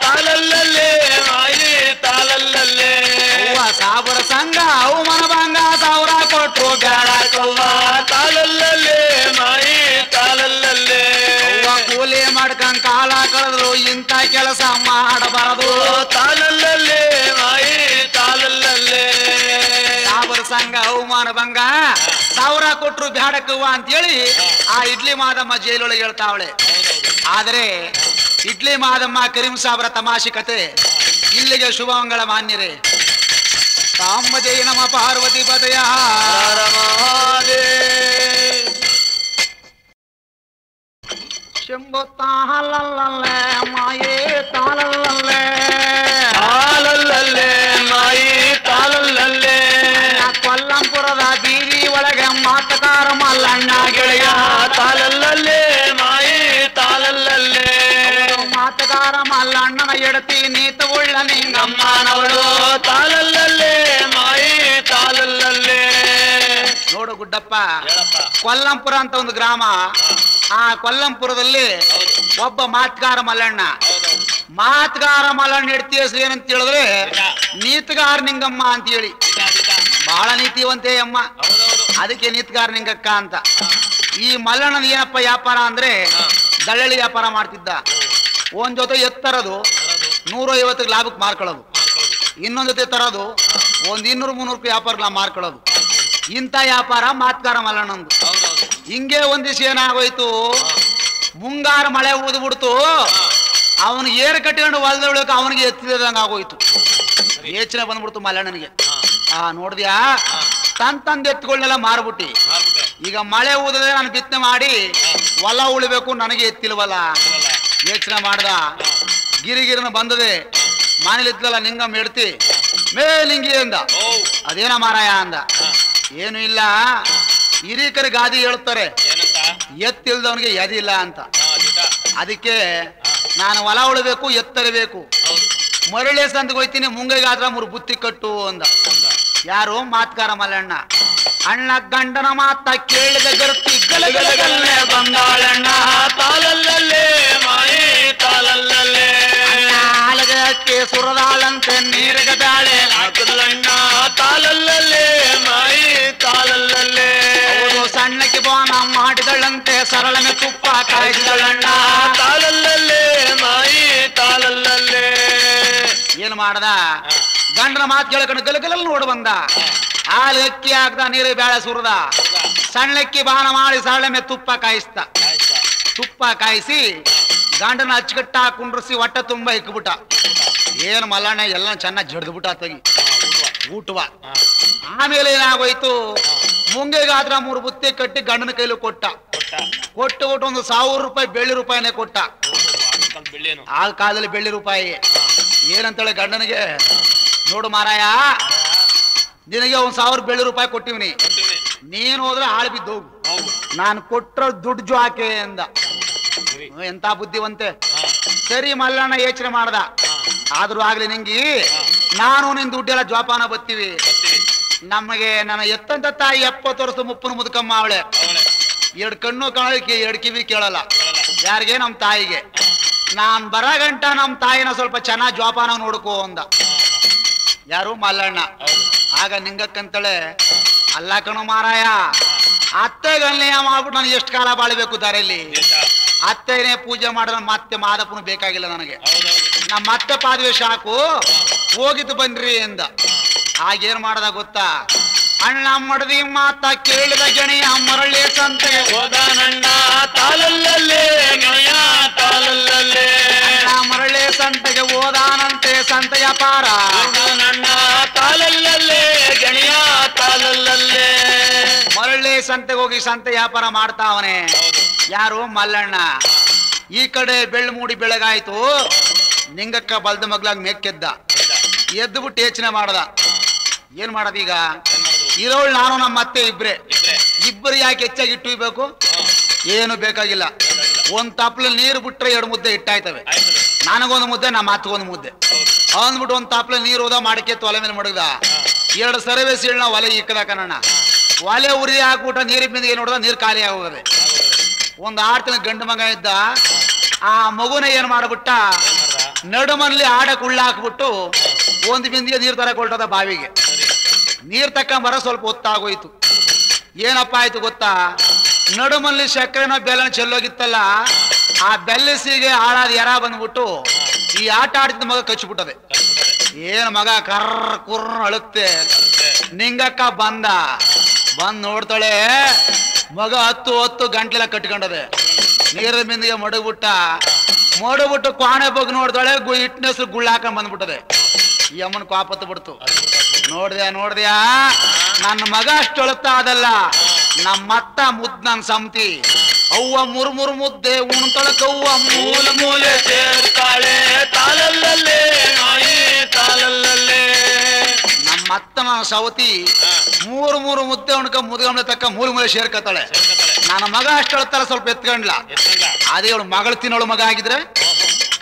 ತಾಲಲ್ಲೇ ಮಾಯಿ ತಾಲಲ್ಲೇ ಹವ್ವ ಸಾಬುರ ಸಂಘ ಅವಮಾನ ಭಂಗ ಸಾವಿರ ಕೊಟ್ರು ಬ್ಯಾಡ ಕವ್ವ ತಾಲಲ್ಲೇ ಮಾಯಿ ತಾಲಲ್ಲೇ ಹವ್ವ ಕೂಲಿ ಮಾಡ್ಕೊಂಡ್ ಕಾಲ ಕಳೆದ್ರು ಇಂಥ ಕೆಲಸ ಮಾಡಬಾರದು ತಾಲಲ್ಲೇ ಮಾಯಿ ತಾಲಲ್ಲೇ ಸಾಬುರ ಸಂಘ ಅವಮಾನ ಭಂಗ ಸಾವಿರ ಕೊಟ್ರು ಬ್ಯಾಡಕ್ಕವ್ವ ಅಂತೇಳಿ ಆ ಇಡ್ಲಿ ಮಾದಮ್ಮ ಜೈಲೊಳಗೆ ಹೇಳ್ತಾವಳೆ. ಆದರೆ ಇಡ್ಲಿ ಮಾದಮ್ಮ ಕರೀಂ ಸಾಬ್ರ ತಮಾಷೆ ಕತೆ ಇಲ್ಲಿಗೆ ಶುಭಮಂಗಳ ಮಾನ್ಯರೇ. ಸಾಂಬ ಜೈ ನಮ ಪಾರ್ವತಿ ಪದಯ ಶಂಭು ತಾಲಲ್ಲೇ ಮಾಯೇ ತಾಲಲ್ಲೇ ತಾಲಲ್ಲೇ ಮಾಯಿ ತಾಲಲ್ಲೇ ಕೊಲ್ಲಂಪುರದ ಬೀದಿ ಒಳಗೆ ಮಾತಕಾರ ಮಲ್ಲಣ್ಣ ಗೆಳೆಯ ತಾಲಲ್ಲೇ ಮಾಯಿ ತಾಲಲ್ಲೇ ಮಾತಕಾರ ಮಲ್ಲಣ್ಣನ ಎಡತಿ ನೀತ ಉಳ್ಳ ನಿಂಗಮ್ಮನವಳು ತಾಲಲ್ಲೇ ಮಾಯಿ ತಾಲಲ್ಲೇ ನೋಡು ಗುಡ್ಡಪ್ಪ, ಕೊಲ್ಲಂಪುರ ಅಂತ ಒಂದು ಗ್ರಾಮ. ಆ ಕೊಲ್ಲಂಪುರದಲ್ಲಿ ಒಬ್ಬ ಮಾತುಗಾರ ಮಲ್ಲಣ್ಣ. ಮಾತುಗಾರ ಮಲ್ಲಣ್ಣ ಎಡ್ತಿ ಹೆಸರು ಏನಂತ ಹೇಳಿದ್ರೆ ನೀತಗಾರ ನಿಂಗಮ್ಮ ಅಂತ ಹೇಳಿ. ಬಹಳ ನೀತಿವಂತೆ ಅಮ್ಮ, ಅದಕ್ಕೆ ನೀತಗಾರ ನಿಂಗಕ್ಕ ಅಂತ. ಈ ಮಲ್ಲಣ್ಣನ ಏನಪ್ಪ ವ್ಯಾಪಾರ ಅಂದ್ರೆ ದಳ್ಳಳಿ ವ್ಯಾಪಾರ ಮಾಡ್ತಿದ್ದ. ಒಂದ್ ಜೊತೆ ಎತ್ತರದು 150 ಲಾಭಕ್ಕೆ ಮಾರ್ಕೊಳ್ಳೋದು, ಇನ್ನೊಂದ್ ಜೊತೆ ತರೋದು 200-300 ರೂಪಾಯಿ ವ್ಯಾಪಾರ ಮಾರ್ಕೊಳ್ಳೋದು. ಇಂಥ ವ್ಯಾಪಾರ ಮಾತುಗಾರ ಮಲ್ಲಣ್ಣಂದು. ಹಿಂಗೆ ಒಂದ್ ದಿವಸ ಏನಾಗೋಯ್ತು, ಮುಂಗಾರ ಮಳೆ ಊದ್ಬಿಡ್ತು. ಅವನು ಏರ್ ಕಟ್ಕೊಂಡು ಹೊಲದ ಉಳಕ ಅವನಿಗೆ ಎತ್ತಿದಂಗ ಆಗೋಯ್ತು. ಯೋಚನೆ ಬಂದ್ಬಿಡ್ತು ಮಲ್ಲಣ್ಣನಿಗೆ. ನೋಡ್ದ್ಯಾ, ತಂದ್ ಎತ್ತುಗಳನ್ನೆಲ್ಲ ಮಾರ್ಬಿಟ್ಟಿ. ಈಗ ಮಳೆ ಊದದೆ ನಾನು ಬಿತ್ತನೆ ಮಾಡಿ ಹೊಲ ಉಳಿಬೇಕು, ನನಗೆ ಎತ್ತಿಲ್ವಲ್ಲ. ಯೋಚನೆ ಮಾಡ್ದ. ಗಿರಿಗಿರಿನ ಬಂದದೆ, ಮನೇಲಿದ್ಲಲ್ಲ ನಿಂಗಮ್ಮ ಎಡ್ತಿ ಮೇಲಿಂಗಿ ಅಂದ. ಅದೇನ ಮಾರಾಯ ಅಂದ. ಏನು ಇಲ್ಲ, ಹಿರೀಕರ ಗಾದಿ ಹೇಳ್ತಾರೆ ಎತ್ತಿಲ್ದವನಿಗೆ ಎದಿಲ್ಲ ಅಂತ. ಅದಕ್ಕೆ ನಾನು ಹೊಲ ಉಳಬೇಕು, ಎತ್ತರಬೇಕು. ಮರಳೆ ಸಂದಿಗೆ ಹೋಯ್ತೀನಿ, ಮುಂಗೈಗಾದ್ರ 3 ಬುತ್ತಿ ಕಟ್ಟು ಅಂದ. ಯಾರು? ಮಾತುಗಾರ ಮಲ್ಲಣ್ಣ. ಅಣ್ಣ ಗಂಡನ ಮಾತ ಕೇಳಿದ ಗರ್ತಿ ಗಲಗಲಗಲ್ಲೇ ಬಂದಾಳಣ್ಣ ತಾಲಲ್ಲೇ ಮಾಯಿ ತಾಲಲ್ಲೇ ಆಲಗಕ್ಕೆ ಸುರದಾಳಂತೆ ನೀರಿಗೆ ಬ್ಯಾಳೆ ಹಾಕದಣ್ಣ ತಾಲಲ್ಲೇ ಮಾಯಿ ತಾಲಲ್ಲೇ ಅವರು ಸಣ್ಣಕ್ಕೆ ಬಾನ ಮಾಡಿದಳಂತೆ ಸರಳನೆ ತುಪ್ಪ ಕಾಯಿಸಿದಳಣ್ಣ ತಾಲಲ್ಲೇ ಮಾಯಿ ತಾಲಲ್ಲೇ ಏನ್ ಮಾಡ್ದ? ಗಂಡನ ಮಾತು ಕೇಳ್ಕೊಂಡು ಗಲಗಲಲ್ಲಿ ನೋಡು ಬಂದ. ಹಾಲು ಅಕ್ಕಿ ಹಾಕ್ದ, ನೀರು ಬೇಳೆ ಸುರದ, ಸಣ್ಣಕ್ಕಿ ಬಾನ ಮಾಡಿ ಸರಳಮೆ ತುಪ್ಪ ಕಾಯಿಸ್ತ. ತುಪ್ಪ ಕಾಯಿಸಿ ಗಂಡನ ಅಚ್ಚುಕಟ್ಟ ಕುಂಡ್ರಿಸಿ ಹೊಟ್ಟೆ ತುಂಬ ಇಕ್ಬಿಟ್ಟ. ಏನ್ ಮಲ್ಲಣ್ಣ ಎಲ್ಲ ಚೆನ್ನಾಗಿ ಜಡ್ದ್ಬಿಟ್ಟ ತೆಗಿ ಊಟವ. ಆಮೇಲೆ ಏನಾಗೋಯ್ತು, ಮುಂಗೆಗಾದ್ರ 3 ಬುತ್ತಿ ಕಟ್ಟಿ ಗಂಡನ ಕೈಲಿ ಕೊಟ್ಟ. ಕೊಟ್ಟು 1000 ರೂಪಾಯಿ ಬೆಳ್ಳಿ ರೂಪಾಯಿನೇ ಕೊಟ್ಟ. ಆ ಕಾಲದಲ್ಲಿ ಬೆಳ್ಳಿ ರೂಪಾಯಿ. ಏನಂತೇಳಿ ಗಂಡನಿಗೆ, ನೋಡು ಮಾರಾಯ, ನಿನಗೆ 1000 ಬೆಳ್ಳಿ ರೂಪಾಯಿ ಕೊಟ್ಟಿವ್ನಿ, ನೀನು ಹೋದ್ರೆ ಹಾಳು ಬಿದ್ದೋಗು, ನಾನು ಕೊಟ್ರ ದುಡ್ಡು ಜೋಕೆ ಅಂದ. ಎಂತ ಬುದ್ಧಿವಂತೆ. ಸರಿ ಮಲ್ಲಣ್ಣ ಯೋಚನೆ ಮಾಡ್ದ. ಆದ್ರೂ ಆಗ್ಲಿ ನಿಂಗಿ, ನಾನು ನಿನ್ ದುಡ್ಡೆಲ್ಲ ಜೋಪಾನ ಬತ್ತೀವಿ. ನಮಗೆ ನನ್ನ ಎತ್ತಂತ ತಾಯಿ 70 ವರ್ಷ ಮುಪ್ಪನ ಮುದುಕಮ್ಮ ಅವಳೆ. 2 ಕಣ್ಣು ಕಾಣಕ್ಕೆ 2 ಕಿವಿ ಕೇಳಲ್ಲ. ಯಾರಿಗೆ? ನಮ್ಮ ತಾಯಿಗೆ. ನಾನ್ ಬರ ಗಂಟ ನಮ್ಮ ತಾಯಿನ ಸ್ವಲ್ಪ ಚೆನ್ನಾಗಿ ಜೋಪಾನ ನೋಡ್ಕೋ ಅಂದ. ಯಾರು? ಮಲ್ಲಣ್ಣ. ಆಗ ನಿಂಗಕ್ಕಂತಳೆ, ಅಲ್ಲ ಕಣು ಮಾರಾಯ, ಅತ್ತೆಗನ್ನೆಯ ಮಾಡ್ಬಿಟ್ಟು ನಾನು ಎಷ್ಟು ಕಾಲ ಬಾಳ್ಬೇಕು ದಾರಿಯಲ್ಲಿ? ಅತ್ತೆನೇ ಪೂಜೆ ಮಾಡಿದ್ರೆ ಮತ್ತೆ ಮಾದಪ್ಪನು ಬೇಕಾಗಿಲ್ಲ ನನಗೆ. ನಮ್ಮ ಮತ್ತೆ ಪಾದವೆ ಸಾಕು, ಹೋಗಿದ್ದು ಬನ್ರಿ ಎಂದ. ಆಗೇನ್ ಮಾಡ್ದ ಗೊತ್ತಾ? ಅಣ್ಣ ಮಡದಿ ಮಾತ ಕೇಳಿದ ಗೆಣೆಯ ಮರಳಿ ಸಂತೆಗೆ ಹೋದಾನಣ್ಣ ತಾಲಲ್ಲೇ ಗೆಳೆಯ ತಾಲಲ್ಲೇ ಮರಳಿ ಸಂತೆಗೆ ಹೋದಾನಂತೆ. ಸಂತೆಯ ಪಾರ ಹೋದಾನಣ್ಣ ತಾಲಲ್ಲೇ ಗೆಳೆಯ ತಾಲಲ್ಲೇ ಮರಳಿ ಸಂತೆಗೆ ಹೋಗಿ ಸಂತೆ ವ್ಯಾಪಾರ ಮಾಡ್ತಾವನೆ. ಯಾರು? ಮಲ್ಲಣ್ಣ. ಈ ಕಡೆ ಬೆಳ್ಳು ಮೂಡಿ ಬೆಳಗಾಯ್ತು. ನಿಂಗಕ್ಕ ಬಲ್ದ ಮಗ್ಲಾಗ ಮೇಕ್ಕೆದ್ದ. ಎದ್ದು ಬಿಟ್ಟು ಯೋಚನೆ ಮಾಡ್ದ, ಏನ್ ಮಾಡದೀಗ? ಇರೋಳು ನಾನು ನಮ್ಮ ಅತ್ತೆ ಇಬ್ರೆ. ಇಬ್ಬರು ಯಾಕೆ ಹೆಚ್ಚಾಗಿ ಇಟ್ಟು? ಏನು ಬೇಕಾಗಿಲ್ಲ. ಒಂದ್ ತಪ್ಲಲ್ಲಿ ನೀರು ಬಿಟ್ರೆ 2 ಮುದ್ದೆ ಇಟ್ಟಾಯ್ತವೆ. ನನಗೊಂದು ಮುದ್ದೆ, ನಮ್ಮ ಅತ್ತಗೊಂದು ಮುದ್ದೆ ಅಂದ್ಬಿಟ್ಟು ಒಂದ್ ತಪ್ಲಲ್ಲಿ ನೀರು ಹೋದ ಮಾಡಕ್ಕೆ ತೊಲೆ ಮೇಲೆ ಮಡಗ್ದ. ಎರಡು ಸರ್ವೆ ಸೀಳ್ನ ಒಲೆ ಇಕ್ಕದ ಕಣಣ್ಣ. ಒಲೆ ಉರಿ ಹಾಕ್ಬಿಟ್ಟ ನೀರಿನ ಬಿಂದಿಗೆ ನೋಡಿದ ನೀರು ಖಾಲಿ ಆಗೋಗದೆ. ಒಂದು 6 ತಿಂಗಳ ಗಂಡು ಮಗ ಇದ್ದ. ಆ ಮಗುನ ಏನ್ ಮಾಡ್ಬಿಟ್ಟ, ನಡುಮನಲ್ಲಿ ಆಡಕ್ಕೆ ಉಳ್ಳ ಹಾಕ್ಬಿಟ್ಟು ಒಂದು ಬಿಂದಿಗೆ ನೀರು ತರಕೊಳ್ತದ ಬಾವಿಗೆ. ನೀರ್ ತಕೊಂಬರ ಸ್ವಲ್ಪ ಹೊತ್ತಾಗೋಯ್ತು. ಏನಪ್ಪ ಆಯ್ತು ಗೊತ್ತಾ, ನಡುಮಲ್ಲಿ ಸಕ್ಕರೆನ ಬೆಲ್ಲನ ಚೆಲ್ಲೋಗಿತ್ತಲ್ಲ, ಆ ಬೆಲ್ಲಸಿಗೆ ಹಾಳಾದ ಎರ ಬಂದ್ಬಿಟ್ಟು ಈ ಆಟ ಆಡ್ತಿದ್ದ ಮಗ ಕಚ್ಚಿಬಿಟ್ಟದೆ. ಏನ್ ಮಗ ಕರ್ರ ಕುರ್ರ ಅಳುತ್ತೆ. ನಿಂಗಕ್ಕ ಬಂದ್ ನೋಡ್ತಾಳೆ, ಮಗ 10 ಗಂಟೆಲ್ಲ ಕಟ್ಕೊಂಡದೆ. ನೀರಿನ ಬಿಂದಿಗೆ ಮಡಗ್ಬಿಟ್ಟು ಕ್ವಾಣೆ ಬಗ್ಗೆ ನೋಡ್ತಾಳೆ, ಹಿಟ್ಟಿನ ಗುಳ್ಳ ಹಾಕೊಂಡ್ ಬಂದ್ಬಿಟ್ಟದೆ. ಈ ಅಮ್ಮನ ಕಾಪತ್ತು ಬಿಡ್ತು. ನೋಡ್ದ್ಯಾ ನನ್ನ ಮಗ ಅಷ್ಟು ಅಳುತ್ತಾ ಅದಲ್ಲ, ನಮ್ಮತ್ತ ಮುದ್ ನನ್ ಸಂತಿ ಅವ್ವ ಮುರ್ಮುರ್ ಮುದ್ದೆ ಉಣ್ತಳಕವ್ವ ಮೂಲ ಮೂಲೆ ಸೇರ್ತಾಳೆ ತಾಲಲ್ಲೇ ನಾಯಿ ತಾಲಲ್ಲೇ. ನಮ್ಮತ್ತ ನನ್ನ ಸವತಿ ಮೂರು ಮುದ್ದೆ ಉಣ್ಕ ಮುದ್ಗಂಬಳೆ ತಕ್ಕ ಮೂಲೆ ಸೇರ್ಕತಾಳೆ. ನನ್ನ ಮಗ ಅಷ್ಟು ಅಳ್ತಾರ ಸ್ವಲ್ಪ ಎತ್ಕೊಂಡ್ಲ. ಅದೇ ಅವಳು ಮಗಳು ತಿನ್ನೋಳು ಮಗ ಆಗಿದ್ರೆ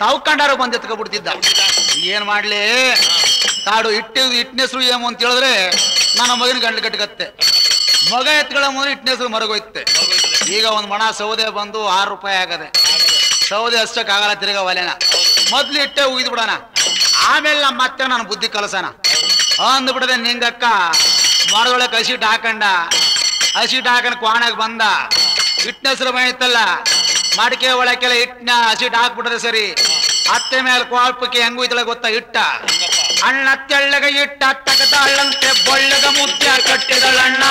ತಾವ್ಕಂಡಾರು ಬಂದು ಎತ್ಕೊಬಿಡ್ತಿದ್ದ. ಏನ್ ಮಾಡ್ಲಿ, ತಾಡು ಹಿಟ್ಟಿನ ಹೆಸರು ಏನು ಅಂತ ಹೇಳಿದ್ರೆ ನನ್ನ ಮಗನ ಗಂಡ್ಲು ಕಟ್ಕತ್ತೆ. ಮಗ ಎತ್ಕೊಳ್ಳೋ ಮುಂದೆ ಹಿಟ್ಟಿನ ಹೆಸರು ಮರಗೋಯ್ತೆ. ಈಗ ಒಂದು ಮಣ ಸೌದೆ ಬಂದು 6 ರೂಪಾಯಿ ಆಗದೆ. ಸೌದೆ ಹಚ್ಚಕ್ಕಾಗಲ್ಲ ತಿರ್ಗಾ ಒಲೆನ. ಮೊದ್ಲು ಇಟ್ಟೆ ಉಗಿದ್ ಬಿಡೋಣ, ಆಮೇಲೆ ನಮ್ಮ ಮತ್ತೆ ನಾನು ಬುದ್ಧಿ ಕಲಸನ ಅಂದ್ಬಿಡದೆ. ನಿಂಗಕ್ಕ ಮರದೊಳಗೆ ಹಸಿಟ್ಟು ಹಾಕೊಂಡು ಕ್ವಾಣಾಗ ಬಂದ. ಹಿಟ್ಟಿನ ಹೆಸರು ಬಂದಿತ್ತಲ್ಲ, ಮಡಿಕೆ ಒಳಕ್ಕೆಲ್ಲ ಹಿಟ್ಟಿನ ಹಸಿಟ್ಟು ಹಾಕ್ಬಿಟ್ರೆ ಸರಿ. ಅತ್ತೆ ಮೇಲೆ ಕೋಪಕ್ಕೆ ಹೆಂಗೋಯ್ತಳ ಗೊತ್ತಾ, ಹಿಟ್ಟ ಅಣ್ಣ ತೆಳ್ಳಗ ಇಟ್ಟ ತಗದಳ್ಳಂತೆ ಬೊಳ್ಳಗ ಮುದ್ದೆ ಕಟ್ಟಿದಳಣ್ಣ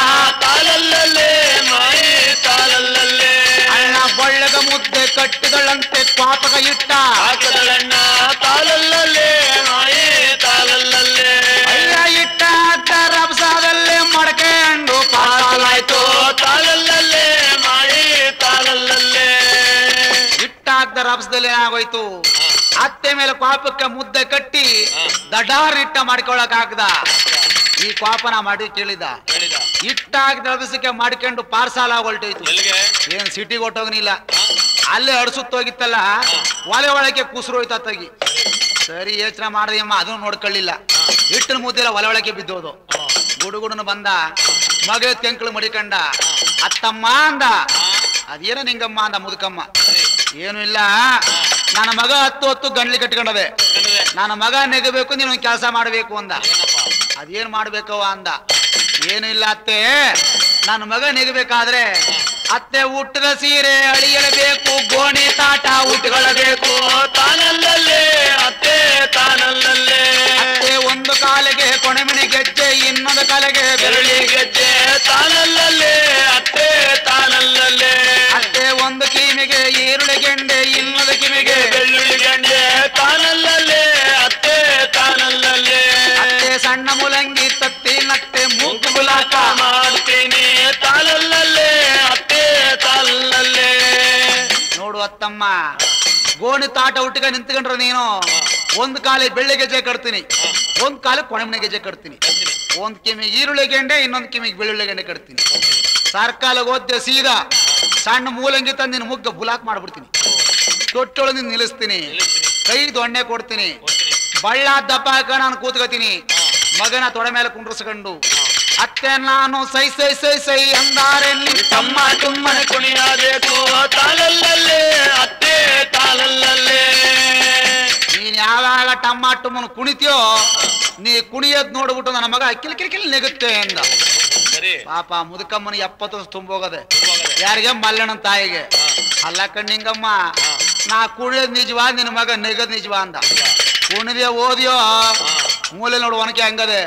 ತಾಲಲ್ಲೇ ಮಾಯಿ ತಾಲಲ್ಲೇ. ಅಣ್ಣ ಬೊಳ್ಳಗ ಮುದ್ದೆ ಕಟ್ಟಿದಳಂತೆ ಪಾಪಗ ಇಟ್ಟ ಹಾಕದಳಣ್ಣ ತಾಲಲ್ಲೇ ಮಾಯಿ ತಾಲಲ್ಲೇ. ಅಯ್ಯ ಇಟ್ಟ ರಭಸದಲ್ಲೇ ಮಡಕೆ ಹಣ್ಣು ಪಾಲಾಯ್ತು ತಾಲಲ್ಲೇ ಮಾಯಿ ತಾಲಲ್ಲೇ. ಇಟ್ಟಾಗ್ದ ರಭಸದಲ್ಲಿ ಏನಾಗೋಯ್ತು, ಅತ್ತೆ ಮೇಲೆ ಪಾಪಕ್ಕೆ ಮುದ್ದೆ ಕಟ್ಟಿ ದಡಾರ್ ಇಟ್ಟ ಮಾಡ್ಕೊಳಕ್ ಆಗ್ದ. ಈ ಪಾಪನ ಮಾಡಿ ಕೇಳಿದ. ಇಟ್ಟಾಗಿ ರಭಸಕ್ಕೆ ಮಾಡ್ಕೊಂಡು ಪಾರ್ಸಾಲ ಹೊಲ್ಟೋಯ್ತು. ಏನ್ ಸಿಟಿಗೆ ಹೊಟ್ಟೋಗನಿಲ್ಲ, ಅಲ್ಲೇ ಅಡ್ಸುತ್ತೋಗಿತ್ತಲ್ಲ, ಒಲೆ ಒಳಗೆ ಕುಸ್ರೋಯ್ತು ಅತ್ತಗಿ. ಸರಿ ಯೋಚನೆ ಮಾಡ್ದಮ್ಮ, ಅದನ್ನು ನೋಡ್ಕೊಳ್ಳಿಲ್ಲ. ಹಿಟ್ಟಿನ ಮುದ್ದೆಲ್ಲ ಒಲೆ ಒಳಗೆ ಬಿದ್ದೋದು. ಗುಡುಗುಡನು ಬಂದ, ಮಗ ತೆಂಕಳು ಮಡಿಕಂಡ. ಅತ್ತಮ್ಮ ಅಂದ. ಅದೇನ ನಿಂಗಮ್ಮ ಅಂದ ಮುದುಕಮ್ಮ. ಏನು ಇಲ್ಲ, ನನ್ನ ಮಗ 10 ಗಂಡ್ಲಿ ಕಟ್ಕೊಂಡದೆ. ನನ್ನ ಮಗ ನೆಗಬೇಕು, ನೀನು ಕೆಲಸ ಮಾಡ್ಬೇಕು ಅಂದ. ಅದೇನ್ ಮಾಡ್ಬೇಕವ ಅಂದ. ಏನು ಇಲ್ಲ ಅತ್ತೆ, ನನ್ನ ಮಗ ನೆಗಬೇಕಾದ್ರೆ ಅತ್ತೆ ಹುಟ್ಟದ ಸೀರೆ ಅಳಿಯಲೇಬೇಕು, ಗೋಣಿ ತಾಟ ಉಟ್ಕೊಳ್ಳಬೇಕು. ತಾನಲ್ಲೇ ಅತ್ತೆ ತಾನಲ್ಲೇ. ಅತ್ತೆ ಒಂದು ಕಾಲಿಗೆ ಕೊನೆಮಣಿ ಗೆಜ್ಜೆ, ಇನ್ನೊಂದು ಕಾಲಿಗೆ ಬೆರಳಿ ಗೆಜ್ಜೆ. ತಾನಲ್ಲೇ ಅತ್ತೆ ತಾನಲ್ಲೇ. ಅತ್ತೆ ಒಂದು ಕಿವಿಗೆ ಈರುಳ್ಳಿ ಗೆಂಡೆ, ಇನ್ನೊಂದು ಕಿವಿಗೆ ಬೆಳ್ಳುಳ್ಳಿ ಗಂಡೆ. ತಾನಲ್ಲೇ ಅತ್ತೆ ತಾನಲ್ಲೇ. ಅತ್ತೆ ಸಣ್ಣ ಮುಲಂಗಿ ತತ್ತಿ ನತ್ತೆ ಮೂಗು ಗುಲಾಕ ಮಾಡ್ತೀನಿ. ತಾನಲ್ಲೇ ಅತ್ತೆ ತಾನಲ್ಲೇ. ನೋಡು ಅತ್ತಮ್ಮ, ಗೋಣಿ ತಾಟ ಹುಟ್ಟಿಗ ನಿಂತ್ಕೊಂಡ್ರೆ ನೀನು ಒಂದು ಕಾಲಿ ಬೆಳ್ಳಿ ಗೆಜ್ಜೆ ಕಟ್ತೀನಿ, ಒಂದ್ ಕಾಲಿ ಕೊನೆಮಣಿ ಗೆಜ್ಜೆ ಕಟ್ತೀನಿ. ಒಂದ್ ಕಿಮಿಗೆ ಈರುಳ್ಳಿ ಗೆಂಡೆ, ಇನ್ನೊಂದು ಕಿಮಿಗೆ ಬೆಳ್ಳುಳ್ಳಿ ಗೆಂಡೆ ಕಟ್ತೀನಿ. ಸರ್ಕಾಲಕ್ಕೆ ಓದ್ದೆ ಸೀದಾ ಸಣ್ಣ ಮೂಲಂಗಿ ತಂದು ನಿನ್ನ ಮುಗ್ಗ ಬುಲಾಕ್ ಮಾಡ್ಬಿಡ್ತೀನಿ. ತೊಟ್ಟೊಳಗೆ ನಿಲ್ಲಿಸ್ತೀನಿ, ಕೈ ದೊಣ್ಣೆ ಕೊಡ್ತೀನಿ, ಬಳ್ಳ ದಪ್ಪ ಹಾಕ ನಾನು ಕೂತ್ಕೋತೀನಿ. ಮಗನ ತೊಡೆ ಮೇಲೆ ಕುಂಡ್ರಿಸ್ಕೊಂಡು ಅತ್ತೆ ನಾನು ಸೈ ಸೈ ಸೈ ಸೈ ಅಂದಾರೆ ತಮ್ಮ ತುಮ್ಮನೆ ಕುಣಿಯಬೇಕು. ತಾಲಲ್ಲೇ ಅತ್ತೆ ತಾಲಲ್ಲೇ. ನೀನ್ ಯಾವಾಗ ಟಮಾಟಮ್ಮನ ಕುಣಿತೀಯೋ, ನೀ ಕುಣಿಯೋದ್ ನೋಡ್ಬಿಟ್ಟು ನನ್ನ ಮಗ ಕಿಲ್ ನೆಗುತ್ತೆ ಅಂದ. ಪಾಪ ಮುದುಕಮ್ಮನ 70 ವರ್ಷ ತುಂಬೋಗದೆ. ಯಾರಿಗೆ? ಮಲ್ಲಣ್ಣನ ತಾಯಿಗೆ. ಅಲ್ಲ ಕಣ್ಣಿಂಗಮ್ಮ, ನಾ ಕುಣಿಯೋದ್ ನಿಜವಾ, ನಿನ್ನ ಮಗ ನೆಗದ್ ನಿಜವಾ ಅಂದ. ಕುಣಿದೆ ಓದಿಯೋ ಮೂಲೆ ನೋಡು ಒನಕೆ ಹಂಗದೆ.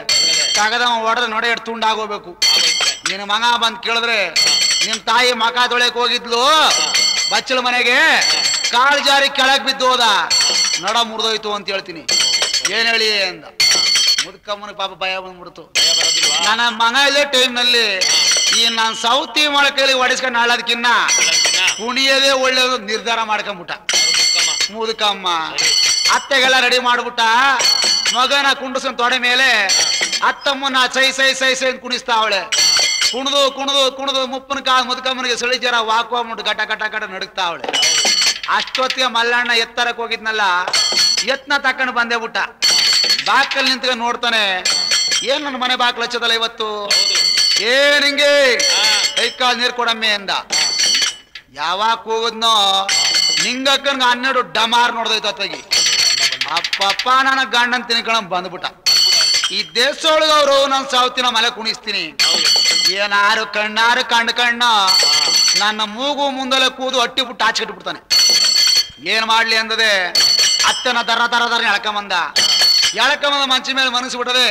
ತಗದವ ಹೊಡೆದ್ರೆ ನೋಡ ಎಷ್ಟು ತುಂಡಾಗೋಗ್ಬೇಕು. ನಿನ್ನ ಮಗ ಬಂದ್ ಕೇಳಿದ್ರೆ ನಿಮ್ ತಾಯಿ ಮಕ ತೊಳೆಕ್ ಹೋಗಿದ್ಲು ಬಚ್ಚಲ ಮನೆಗೆ, ಕಾಳು ಜಾರಿ ಕೆಳಗ್ ಬಿದ್ದು ಹೋದ, ನಡ ಮುರಿದೋಯ್ತು ಅಂತ ಹೇಳ್ತೀನಿ. ಏನ್ ಹೇಳಿ ಅಂದ. ಮುದುಕಮ್ಮನ ಪಾಪ ಭಯ ಬಂದ್ಬಿಡ್ತು. ನನ್ನ ಮಗ ಇಲ್ಲೇ ಟೈಮ್ ನಲ್ಲಿ ಈ ನಾನ್ ಸೌತಿ ಮೊಳಕೈಲಿ ಹೊಡಿಸ್ಕೊಂಡು ಹಾಳೋದಕ್ಕಿನ್ನ ಕುಣಿಯೋದೇ ಒಳ್ಳೆಯದು ನಿರ್ಧಾರ ಮಾಡ್ಕೊಂಬಿಟ್ಟ ಮುದುಕಮ್ಮ. ಅತ್ತೆಗೆಲ್ಲ ರೆಡಿ ಮಾಡ್ಬಿಟ್ಟ. ಮಗನ ಕುಂಡಿಸ್ಕೊಂಡ್ ತೊಡೆ ಮೇಲೆ ಅತ್ತಮ್ಮನ ಸೈ ಸೈ ಸೈ ಸೈ ಅಂತ ಕುಣಿಸ್ತಾ ಅವಳೆ. ಕುಣಿದು ಮುಪ್ಪನ ಕಾಲ ಮುದುಕಮ್ಮನಿಗೆ ಸಳಿ ಜರ ವಾಕ್ವಾಗ್ಬಿಟ್ಟು ಗಟ ಗಟ ಗಟ ನಡುಕ್ತಾ ಅವಳೆ. ಅಷ್ಟೊತ್ತಿಗೆ ಮಲ್ಲಣ್ಣ ಎತ್ತರಕ್ಕೆ ಹೋಗಿದ್ನಲ್ಲ, ಎತ್ನ ತಕೊಂಡು ಬಂದೇ ಬಿಟ್ಟ. ಬಾಕಲ್ಲಿ ನಿಂತ್ಕೊಂಡು ನೋಡ್ತಾನೆ, ಏನ್ ನನ್ನ ಮನೆ ಬಾಕ್ಲ ಹಚ್ಚದಲ್ಲ ಇವತ್ತು ಏನ್ ಹಿಂಗೆ ಕೈ ಕಾಲ್ ನೀರ್ ಕೊಡಮ್ಮೆ ಅಂದ. ಯಾವಾಗ ಹೋಗುದ್ನೋ ನಿಂಗಕ್ಕನ್ಗ 12 ಡಮಾರ್ ನೋಡ್ದೈತ ಅತ್ತಗಿ. ಅಪ್ಪಪ್ಪ ನನ್ನ ಗಂಡನ್ ತಿನ್ಕೊಳ ಬಂದ್ಬಿಟ್ಟ. ಈ ದೇಶದೊಳಗ ಅವರು ನನ್ ಸಾವತಿನ ಮಲೆ ಕುಣಿಸ್ತೀನಿ ಏನಾರು ಕಣ್ಣಾರು ಕಣ್ಣ ನನ್ನ ಮೂಗು ಮುಂದಲೆ ಕೂದು ಅಟ್ಟಿ ಬಿಟ್ಟು ಆಚೆಟ್ಬಿಡ್ತಾನೆ. ಏನ್ ಮಾಡ್ಲಿ ಅಂದದೆ ಅತ್ತನ ದರ ಎಳ್ಕೊಂಬಂದ ಮಂಚ ಮೇಲೆ ಮನಸ್ಬಿಟ್ಟದೆ.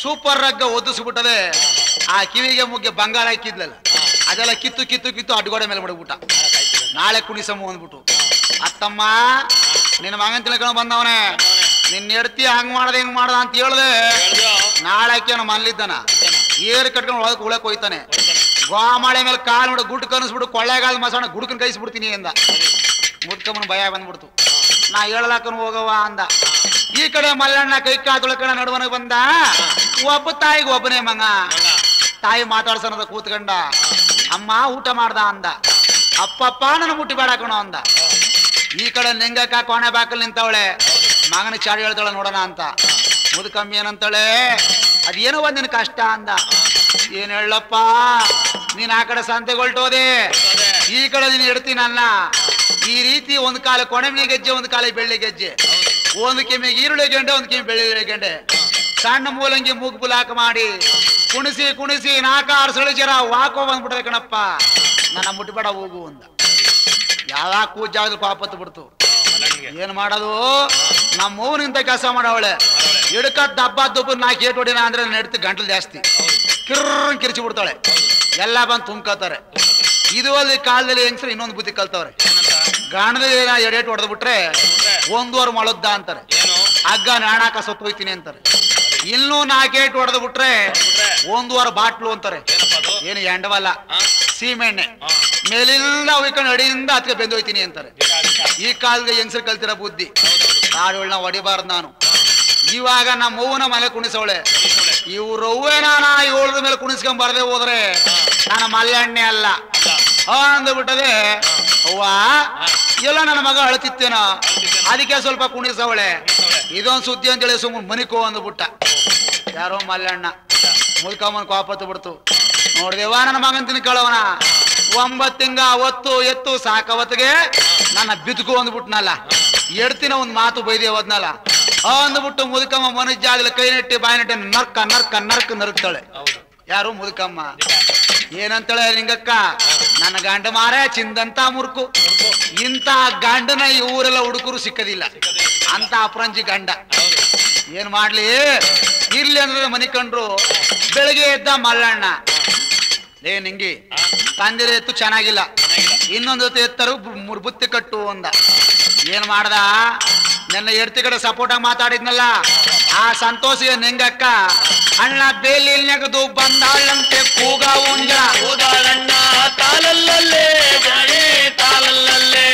ಸೂಪರ್ ರಗ್ಗ ಒದಿಸ್ಬಿಟ್ಟದೆ. ಆ ಕಿವಿಗೆ ಮುಗ್ಗೆ ಬಂಗಾರ ಹಾಕಿದ್ಲಲ್ಲ ಅದೆಲ್ಲ ಕಿತ್ತು ಅಡ್ಗೋಡೆ ಮೇಲೆ ಮಡಗ್ಬಿಟ್ಟ. ನಾಳೆ ಕುಣಿಸಮ್ಮ ಅಂದ್ಬಿಟ್ಟು ಅತ್ತಮ್ಮ ನಿನ್ನ ಮಗನ್ ತಿಳ್ಕೊಂಡು ಬಂದವನೇ ನಿನ್ನ ಎಡ್ತಿ ಹಂಗ್ ಮಾಡ್ದ ಹಿಂಗ್ ಮಾಡ್ದ ಅಂತ ಹೇಳ್ದೆ. ನಾಳಕ್ಕೆ ನಮ್ಮ ಮನ್ಲಿದ್ದಾನ ಏರ್ ಕಟ್ಕೊಂಡು ಒಳಗೆ ಉಳಕ್ ಹೋಯ್ತಾನೆ. ಗೋಮಾಳೆ ಮೇಲೆ ಕಾಲು ನೋಡಿ ಗುಡ್ ಕನ್ಸ್ಬಿಟ್ಟು ಕೊಳ್ಳೆಗಾಲ ಮಸಾಣ ಗುಡ್ಕನ್ ಕೈಸ್ಬಿಡ್ತೀನಿ ಅಂದ. ಮುದ್ಕಮ್ಮನ ಭಯ ಬಂದ್ಬಿಡ್ತು. ನಾ ಹೇಳಲಾಕನು ಹೋಗವ ಅಂದ. ಈ ಕಡೆ ಮಲ್ಲಣ್ಣ ಕೈ ಕಾತುಳಕಣ ನಡುವನಿಗೆ ಬಂದ. ಒಬ್ಬ ತಾಯಿಗೆ ಒಬ್ಬನೇ ಮಗ. ತಾಯಿ ಮಾತಾಡ್ಸೋದ ಕೂತ್ಕೊಂಡ. ಅಮ್ಮ ಊಟ ಮಾಡ್ದ ಅಂದ. ಅಪ್ಪಪ್ಪ ನನ್ನ ಮುಟ್ಟಿ ಬೇಡ ಕಣೋ ಅಂದ. ಈ ಕಡೆ ನಿಂಗಕ್ಕ ಕೋಣೆ ಬಾಕಲ್ ನಿಂತವಳೆ. ಮಗನ ಚಾಡಿ ಹೇಳ್ತಾಳೆ ನೋಡೋಣ ಅಂತ. ಮುದುಕಮ್ಮಿ ಏನಂತಾಳೆ ಅದೇನೋ ಒಂದಿನ ಕಷ್ಟ ಅಂದ. ಏನ್ ಹೇಳಪ್ಪ ನೀನ್ ಆ ಕಡೆ ಸಂತೆಗೊಳ್ಟೋದೆ ಈ ಕಡೆ ನೀನ್ ಇಡ್ತೀನಲ್ಲ. ಈ ರೀತಿ ಒಂದ್ ಕಾಲ ಕೊಣೆಮಿ ಗೆಜ್ಜೆ ಒಂದ್ ಕಾಲ ಬೆಳ್ಳಿ ಗೆಜ್ಜೆ. ಒಂದು ಕೆಮ್ಮೆ ಈರುಳ್ಳಿ ಗೆಂಡೆ ಒಂದ್ ಕೆಮ್ಮೆ ಬೆಳ್ಳಿ ಗೆಂಡೆ. ಸಣ್ಣ ಮೂಲಂಗಿ ಮೂಗ್ ಬುಲಾಕ ಮಾಡಿ ಕುಣಿಸಿ ನಾಕಾರು ಸಳಿಜರ ವಾಕೋ ಬಂದ್ಬಿಟ್ರೆ ಕಣಪ್ಪ ನನ್ನ ಮುಟ್ಬೇಡ ಹೋಗು ಅಂದ. ಯಾವಾಗ ಕೂಜಾಗ ಪಾಪತ್ತು ಬಿಡ್ತು. ಏನ್ ಮಾಡೋದು ನಮ್ಮ ನಿಂತ ಕೆಲಸ ಮಾಡವಳೆ. ಹಿಡ್ಕ ದಬ್ಬ ದುಬ್ಬ ನಾಲ್ಕು ಏಟ್ ಹೊಡಿನ ಅಂದ್ರೆ ನಡ್ತಿ ಗಂಟಲು ಜಾಸ್ತಿ ಕಿರ್ಚಿ ಬಿಡ್ತಾಳೆ. ಎಲ್ಲ ಬಂದು ತುಂಬ್ಕೋತಾರೆ. ಇದು ಅಲ್ಲಿ ಕಾಲದಲ್ಲಿ ಹೆಂಗ್ಸ್ರು ಇನ್ನೊಂದು ಬುದ್ಧಿ ಕಲ್ತವ್ರೆ. ಗಾಣದಲ್ಲಿ ಎಡೇಟ್ ಹೊಡೆದ್ ಬಿಟ್ರೆ 1 ಮೊಳದ್ದ ಅಂತಾರೆ. ಹಗ್ಗ ನಾಣಾಕ ಸತ್ತೋಯ್ತೀನಿ ಅಂತಾರೆ. ಇನ್ನೂ 4 ಏಟ್ ಹೊಡೆದ್ ಬಿಟ್ರೆ 1 ಬಾಟ್ಲು ಅಂತಾರೆ. ಏನು ಎಂಡವಲ್ಲ ಸೀಮೆಣ್ಣೆ ಮೇಲಿಂದ ಉಯ್ಕೊಂಡು ಅಡಿಯಿಂದ ಅದಕ್ಕೆ ಬೆಂದೋಯ್ತೀನಿ ಅಂತಾರೆ. ಈ ಕಾಲಕ್ಕೆ ಹೆಂಗ್ಸರು ಕಲ್ತಿರೋ ಬುದ್ಧಿ. ಕಾಡುಗಳನ್ನ ಹೊಡಿಬಾರ್ದು ನಾನು. ಇವಾಗ ನಮ್ಮ ಅವ್ವನ ಮನೆ ಕುಣಿಸವಳೆ. ಇವ್ರವ್ವೇನ 7 ಮೇಲೆ ಕುಣಿಸ್ಕೊಂಡ್ ಬರ್ದೆ ಹೋದ್ರೆ ನನ್ನ ಮಲ್ಲೆಣ್ಣೆ ಅಲ್ಲ ಅಂದ್ಬಿಟ್ಟದೆ. ಅವ್ವ ಎಲ್ಲ ನನ್ನ ಮಗ ಅಳತಿತ್ತೇನ ಅದಕ್ಕೆ ಸ್ವಲ್ಪ ಕುಣಿಸವಳೆ. ಇದೊಂದು ಸುದ್ದಿ ಅಂತೇಳಿ ಸುಮ್ಮನೆ ಮನಿಕೋ ಅಂದ್ಬಿಟ್ಟ. ಯಾರೋ ಮಲ್ಲಣ್ಣ ಮುಲ್ಕಮ್ಮನ ಕಾಪತ್ತು ಬಿಡ್ತು. ನೋಡ್ದೇವ ನನ್ನ ಮಗನ್ ತಿನ್ಕೊಳ್ಳವನ 9 ತಿಂಗ ಅವತ್ತು ಎತ್ತು ಸಾಕವತ್ತಿಗೆ ನನ್ನ ಬಿದ್ಕೋ ಅಂದ್ಬಿಟ್ನಲ್ಲ. ಎಡ್ತಿನ ಒಂದ್ ಮಾತು ಬೈದೆ ಹೋದ್ನಲ್ಲ ಅಂದ್ಬಿಟ್ಟು ಮುದುಕಮ್ಮ ಮನುಜಾಗಲಿ ಕೈ ನೆಟ್ಟಿ ಬಾಯಿ ನೆಟ್ಟಿ ನರ್ಕ ನರ್ಕ್ತಾಳೆ. ಯಾರು ಮುದುಕಮ್ಮ ಏನಂತಾಳೆ ಲಿಂಗಕ್ಕ ನನ್ನ ಗಂಡ ಮಾರೇ ಚಿಂದಂತ ಮುರ್ಕು. ಇಂತ ಗಂಡನ ಈ ಊರೆಲ್ಲ ಹುಡುಕರು ಸಿಕ್ಕದಿಲ್ಲ ಅಂತ ಅಪರಂಜಿ ಗಂಡ. ಏನ್ ಮಾಡ್ಲಿ ಇರ್ಲಿ ಅಂದ್ರೆ ಮನಿ ಕಂಡ್ರು. ಬೆಳಗ್ಗೆ ಎದ್ದ ಮಲ್ಲಣ್ಣ ಲೇ ನಿಂಗಿ ತಂದಿರ ಎತ್ತು ಚೆನ್ನಾಗಿಲ್ಲ ಇನ್ನೊಂದು ಎತ್ತರು ಬುತ್ತಿ ಕಟ್ಟು ಅಂದ. ಏನ್ ಮಾಡ್ದ ನನ್ನ ಎಡ್ತಿ ಕಡೆ ಸಪೋರ್ಟ್ ಆಗಿ ಮಾತಾಡಿದ್ನಲ್ಲ ಆ ಸಂತೋಷಿಗೆ ನಿಂಗಕ್ಕ ಅಣ್ಣ ಬೇಲಿ ನೆಗದು ಬಂದಾಳಂತೆ ಕೂಗ ಉಂಜ ಊದಾಳಣ್ಣ ತಾಲಲ್ಲೇ ತಾಲಲ್ಲೇ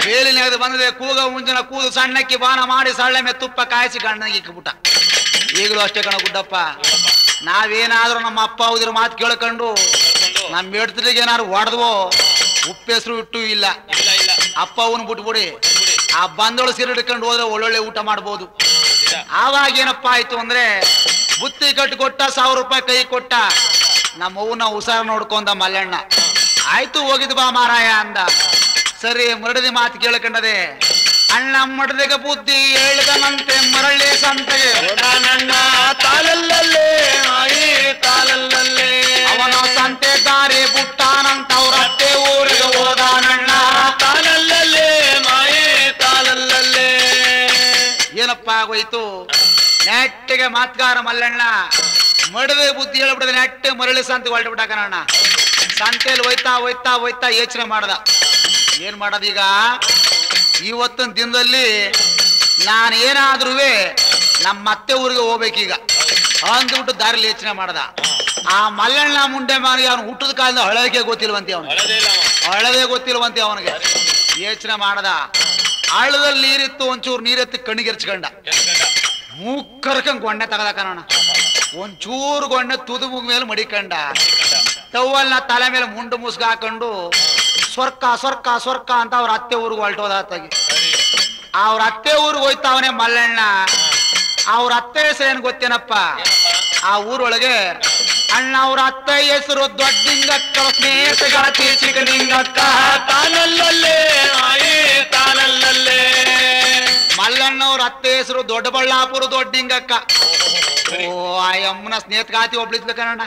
ಬೇಲಿ ನೆಗದು ಬಂದಿದೆ ಕೂಗ ಉಂಜನ ಕೂದು ಸಣ್ಣಕ್ಕಿ ಬಾನ ಮಾಡಿ ಸಳ್ಳೆ ಮೇಲೆ ತುಪ್ಪ ಕಾಯಿಸಿ ಗಂಡನಿಗೆ ಇಕ್ಬಿಟ್ಟ. ಈಗಲೂ ಅಷ್ಟೇ ಕಣ ಗುಡ್ಡಪ್ಪ. ನಾವೇನಾದ್ರೂ ನಮ್ಮ ಅಪ್ಪ ಹೌದಿರೋ ಮಾತು ಕೇಳ್ಕೊಂಡು ನಮ್ಮ ಎಡ್ತಿಗೆ ಏನಾದ್ರು ಹೊಡೆದ್ವೋ ಉಪ್ಪೆಸರು ಇಟ್ಟು ಇಲ್ಲ. ಅಪ್ಪ ಅವನು ಬಿಟ್ಬಿಡಿ ಆ ಬಂದೋಳು ಸೀರೆ ಹಿಡ್ಕೊಂಡು ಹೋದ್ರೆ ಒಳ್ಳೊಳ್ಳೆ ಊಟ ಮಾಡ್ಬೋದು. ಆವಾಗ ಏನಪ್ಪ ಆಯ್ತು ಅಂದ್ರೆ ಬುತ್ತಿ ಕಟ್ಟು ಕೊಟ್ಟ 1000 ರೂಪಾಯಿ ಕೈ ಕೊಟ್ಟ. ನಮ್ಮ ಅವ್ವನ ಹುಷಾರು ನೋಡ್ಕೊಂಡ ಮಲ್ಲಣ್ಣ. ಆಯ್ತು ಹೋಗಿದ್ ಬಾ ಮಾರಾಯ ಅಂದ. ಸರಿ ಮರಡಿದ ಮಾತು ಕೇಳ್ಕೊಂಡದೆ. ಅಣ್ಣ ಮಡದಿಗೆ ಬುದ್ಧಿ ಹೇಳ್ದನಂತೆ ಮರಳಿ ಸಂತೆಗೆ ನನ್ನ ತಾಲಲ್ಲೇ ಮಾಯಿ ತಾಲಲ್ಲೇ ಅವನ ಸಂತೆ ದಾರಿ ಬುಟ್ಟಾನಂತ ಅವ್ರತ್ತೆ ಊರಿಗೆ ಹೋದಾನಣ್ಣ ತಾಲಲ್ಲೇ ಮಾಯಿ ತಾಲಲ್ಲೇ. ಏನಪ್ಪ ಆಗೋಯ್ತು ನೆಟ್ಟಿಗೆ ಮಾತ್ಗಾರ ಮಲ್ಲಣ್ಣ ಮಡದೆ ಬುದ್ಧಿ ಹೇಳ್ಬಿಡದೆ ನೆಟ್ಟೆ ಮರಳಿ ಸಂತೆ ಹೊರಟು ಬಿಟ್ಟಾಕಣ್ಣ. ಸಂತೆಯಲ್ಲಿ ಹೋಯ್ತಾ ಯೋಚನೆ ಮಾಡ್ದ. ಏನ್ ಮಾಡೋದೀಗ ಇವತ್ತಿನ ದಿನದಲ್ಲಿ ನಾನು ಏನಾದ್ರೂ ನಮ್ಮ ಅತ್ತೆ ಊರಿಗೆ ಹೋಗ್ಬೇಕೀಗ ಅಂದ್ಬಿಟ್ಟು ದಾರಿಲಿ ಯೋಚನೆ ಮಾಡ್ದ. ಆ ಮಲ್ಲಣ್ಣ ಮುಂಡೆ ಮಾನಿಗೆ ಅವನು ಹುಟ್ಟದ ಕಾಲದಿಂದ ಹಳಕ್ಕೆ ಗೊತ್ತಿಲ್ವಂತೆ ಹಳದೇ ಗೊತ್ತಿಲ್ವಂತೆ ಅವನಿಗೆ. ಯೋಚನೆ ಮಾಡ್ದ. ಹಳ್ಳದಲ್ಲಿ ನೀರಿತ್ತು ಒಂಚೂರು ನೀರೆತ್ತಿ ಕಣ್ಣಿಗೆರ್ಚ್ಕೊಂಡ. ಮೂಕ್ಕರ್ಕಂಗ್ ಗೊಣ್ಣೆ ತಗದ ಕಣ. ಒಂಚೂರು ಗೊಣ್ಣೆ ತುದು ಮುಗ ಮೇಲೆ ಮಡಿಕಂಡ. ಟವಲ್ನ ತಲೆ ಮೇಲೆ ಮುಂಡು ಮುಸ್ಗ ಹಾಕೊಂಡು ಸ್ವರ್ಕ ಅಂತ ಅವ್ರ ಅತ್ತೆ ಊರಿಗೆ ಹೊರಟೋದಾತಾಗಿ. ಅವ್ರ ಅತ್ತೆ ಊರಿಗೆ ಹೋಯ್ತಾವನೆ ಮಲ್ಲಣ್ಣ. ಅವ್ರ ಅತ್ತೆ ಹೆಸರು ಏನ್ ಗೊತ್ತೇನಪ್ಪ ಆ ಊರೊಳಗೆ ಅಣ್ಣ ಅವ್ರ ಅತ್ತ ಹೆಸರು ದೊಡ್ಡಿಂಗಕ್ಕ ಸ್ನೇಹಿತಗಳ ಚಿಕ್ಕನಿಂಗಕ್ಕ ತಾನಲ್ಲೇ ಮಾಯೇ ತಾನಲ್ಲೇ ಮಲ್ಲಣ್ಣ ಅವ್ರ ಅತ್ತೆ ಹೆಸರು ದೊಡ್ಡಬಳ್ಳಾಪುರ ದೊಡ್ಡಿಂಗಕ್ಕ ಓ ಆ ಅಮ್ಮನ ಸ್ನೇಹಿತಗಾತಿ ಒಬ್ಳಿದ್ಲು ಕಣ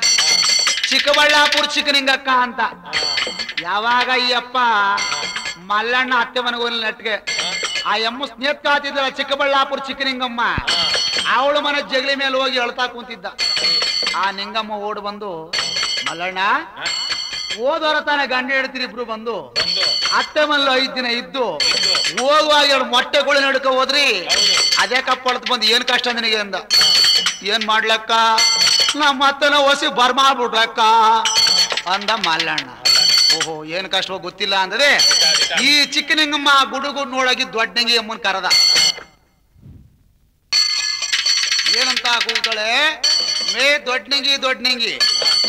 ಚಿಕ್ಕಬಳ್ಳಾಪುರ ಚಿಕ್ಕನಿಂಗಕ್ಕ ಅಂತ ಯಾವಾಗ ಈ ಅಪ್ಪ ಮಲ್ಲಣ್ಣ ಅತ್ತೆ ಮನೆಗೆ ಹೋಗ್ಲಿ ನೆಟ್ಗೆ ಆ ಅಮ್ಮ ಸ್ನೇಹಿತಗಾತಿದ್ಲ ಚಿಕ್ಕಬಳ್ಳಾಪುರ ಚಿಕ್ಕನಿಂಗಮ್ಮ ಅವಳು ಮನೆ ಜಗಲಿ ಮೇಲೆ ಹೋಗಿ ಅಳ್ತಾ ಕುಂತಿದ್ದ ಆ ನಿಂಗಮ್ಮ ಓಡ್ ಬಂದು ಮಲ್ಲಣ್ಣ ಓದೋರ ತಾನೆ ಗಂಡ ಹೇಳ್ತೀರಿ ಇಬ್ರು ಬಂದು ಅತ್ತೆ ಮನೇಲಿ 5 ದಿನ ಇದ್ದು ಹೋಗುವಾಗ 2 ಮೊಟ್ಟೆಗಳು ನಡ್ಕೊ ಹೋದ್ರಿ ಅದೇ ಕಪ್ಪಳತ್ ಬಂದು ಏನ್ ಕಷ್ಟ ನಿನಗೆ ಅಂದ ಏನ್ ಮಾಡ್ಲಕ್ಕ ನಮ್ಮ ಅತ್ತನ ಹೊಸಿ ಬರ್ಮಾಡ್ಬಿಡ್ಲಕ್ಕ ಅಂದ ಮಲ್ಲಣ್ಣ ಓಹೋ ಏನ್ ಕಷ್ಟ ಗೊತ್ತಿಲ್ಲ ಅಂದ್ರೆ ಈ ಚಿಕ್ಕನಿಂಗಮ್ಮ ಗುಡುಗು ನೋಡಾಗಿ ದೊಡ್ಡಂಗಿ ಅಮ್ಮನ್ ಕರೆದ ಏನಂತ ಕೂತಾಳೆ ಮೇ ದೊಡ್ಡಂಗಿ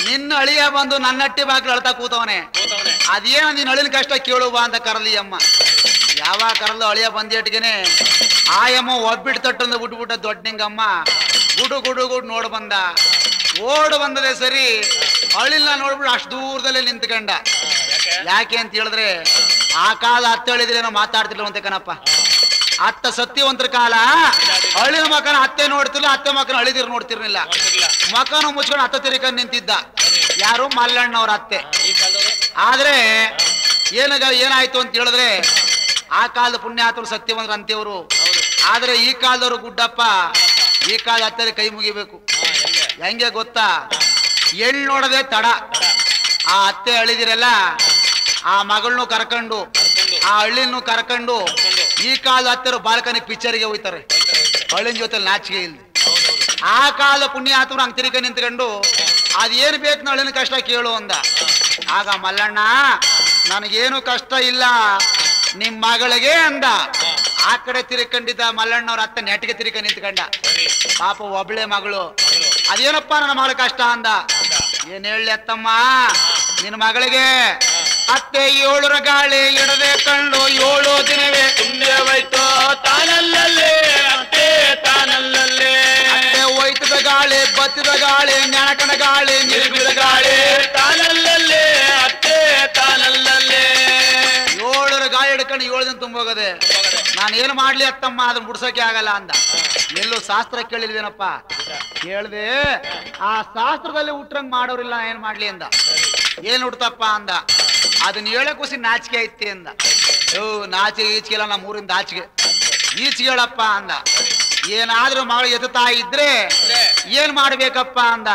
ನಿನ್ನ ಅಳಿಯ ಬಂದು ನನ್ನ ಹಟ್ಟಿ ಬಾಗ್ಲು ಅಳ್ತಾ ಕೂತವನೆ ಅದೇನ ನೀನ್ ಅಳಿನ ಕಷ್ಟ ಕೇಳುವ ಅಂತ ಕರಲಿ ಅಮ್ಮ ಯಾವಾಗ ಕರಲು ಅಳಿಯ ಬಂದೇಟ್ಗೆನೆ ಆಯಮ್ಮ ಒಬ್ಬಿಟ್ಟು ತಟ್ಟಂದು ಬಿಟ್ಬಿಟ್ಟ ದೊಡ್ಡಂಗಮ್ಮ ಗುಡು ನೋಡ್ ಬಂದ ಓಡ್ ಬಂದದೆ ಸರಿ ಅಳಿಲ್ಲ ನೋಡ್ಬಿಟ್ಟು ಅಷ್ಟು ದೂರದಲ್ಲೇ ನಿಂತ್ಕಂಡ ಯಾಕೆ ಅಂತ ಹೇಳಿದ್ರೆ ಆ ಕಾಲ ಅತ್ತೆ ಹೇಳಿದ್ರೆ ಏನೋ ಮಾತಾಡ್ತಿರ್ಲವಂತೆ ಕಣಪ್ಪ ಅತ್ತ ಸತ್ಯವಂತರ ಕಾಲ ಅಳಿನ ಮಕನ ಅತ್ತೆ ನೋಡ್ತಿರ್ಲಿಲ್ಲ ಅತ್ತೆ ಮಕನ ಅಳಿದಿರ್ ನೋಡ್ತಿರ್ಲಿಲ್ಲ ಮಕನ ಮುಚ್ಕೊಂಡು ಅತ್ತ ತಿರ್ಕೊಂಡು ನಿಂತಿದ್ದ ಯಾರು ಮಲ್ಲಣ್ಣ ಅವ್ರ ಅತ್ತೆ ಆದ್ರೆ ಏನಾಯ್ತು ಅಂತ ಹೇಳಿದ್ರೆ ಆ ಕಾಲದ ಪುಣ್ಯಾತರು ಸತ್ಯವಂತರ ಅಂತೆಯವರು ಆದ್ರೆ ಈ ಕಾಲದವರು ಗುಡ್ಡಪ್ಪ ಈ ಕಾಲ ಅತ್ತೆ ಕೈ ಮುಗಿಬೇಕು ಹೆಂಗೆ ಗೊತ್ತಾ ಎಳ್ ನೋಡದೆ ತಡ ಆ ಅತ್ತೆ ಅಳಿದಿರಲ್ಲ ಆ ಮಗಳನ್ನೂ ಕರ್ಕೊಂಡು ಆ ಹಳ್ಳಿನೂ ಕರ್ಕೊಂಡು ಈ ಕಾಲದ ಹತ್ತಿರ ಬಾಲ್ಕನಿ ಪಿಕ್ಚರ್ಗೆ ಹೋಗ್ತಾರೆ ಹಳ್ಳಿನ ಜೊತೆ ನಾಚಿಕೆ ಇಲ್ಲ ಆ ಕಾಲದ ಪುಣ್ಯಾತ್ಮರು ಹಂಗ್ ತಿರುಗ ನಿಂತ್ಕೊಂಡು ಅದೇನು ಬೇಕು ಹಳ್ಳಿನ ಕಷ್ಟ ಕೇಳು ಅಂದ ಆಗ ಮಲ್ಲಣ್ಣ ನನಗೇನು ಕಷ್ಟ ಇಲ್ಲ ನಿಮ್ ಮಗಳಿಗೆ ಅಂದ ಆ ಕಡೆ ತಿರ್ಕೊಂಡಿದ್ದ ಮಲ್ಲಣ್ಣವ್ರ ಅತ್ತ ನೆಟ್ಟಿಗೆ ತಿರ್ಕ ನಿಂತ್ಕೊಂಡ ಪಾಪ ಒಬ್ಳೆ ಮಗಳು ಅದೇನಪ್ಪ ನನ್ನ ಮಗಳ ಕಷ್ಟ ಅಂದ ಏನ್ ಹೇಳಿ ಅತ್ತಮ್ಮ ನಿನ್ನ ಮಗಳಿಗೆ ಅತ್ತೆ 7 ಗಾಳಿ ಇಡದೆ ಕಂಡು 7 ದಿನವೇ ಪುಣ್ಯವಾಯ್ತು ತಾನಲ್ಲೇ ಅತ್ತೆ ತಾನಲ್ಲೇ ಅತ್ತೆ ಹೋಯ್ತದ ಗಾಳಿ ಬತ್ತಿದ ಗಾಳಿ ನೆನಕನ ಗಾಳಿ ನಿರ್ಬಿದ ಗಾಳಿ ತಾನಲ್ಲೇ ಅತ್ತೆ ತಾನಲ್ಲೇ 7 ಗಾಳಿ ಹಿಡ್ಕೊಂಡು 7 ದಿನ ತುಂಬೋಗದೆ ನಾನು ಏನು ಮಾಡ್ಲಿ ಅತ್ತಮ್ಮ ಅದನ್ನ ಬಿಡ್ಸೋಕೆ ಆಗಲ್ಲ ಅಂದ ಎಲ್ಲೂ ಶಾಸ್ತ್ರ ಕೇಳಿಲ್ವೇನಪ್ಪ ಕೇಳ್ದೆ ಆ ಶಾಸ್ತ್ರದಲ್ಲಿ ಹುಟ್ರಂಗ್ ಮಾಡೋರಿಲ್ಲ ಏನ್ ಮಾಡ್ಲಿ ಅಂದ ಏನ್ ಹುಡ್ತಪ್ಪ ಅಂದ ಅದನ್ನ ಹೇಳಕ್ಕೋಸಿ ನಾಚಿಕೆ ಐತಿ ಅಂದ ನಾಚಿಕೆ ಈಚಿಗೆಲ್ಲ ನಮ್ಮ ಊರಿಂದ ಆಚಿಗೆ ಈಚಿಗೆ ಹೇಳಪ್ಪ ಅಂದ ಏನಾದ್ರೂ ಮಗಳು ಎತ್ತುತ್ತಾ ಇದ್ರೆ ಏನ್ ಮಾಡ್ಬೇಕಪ್ಪ ಅಂದ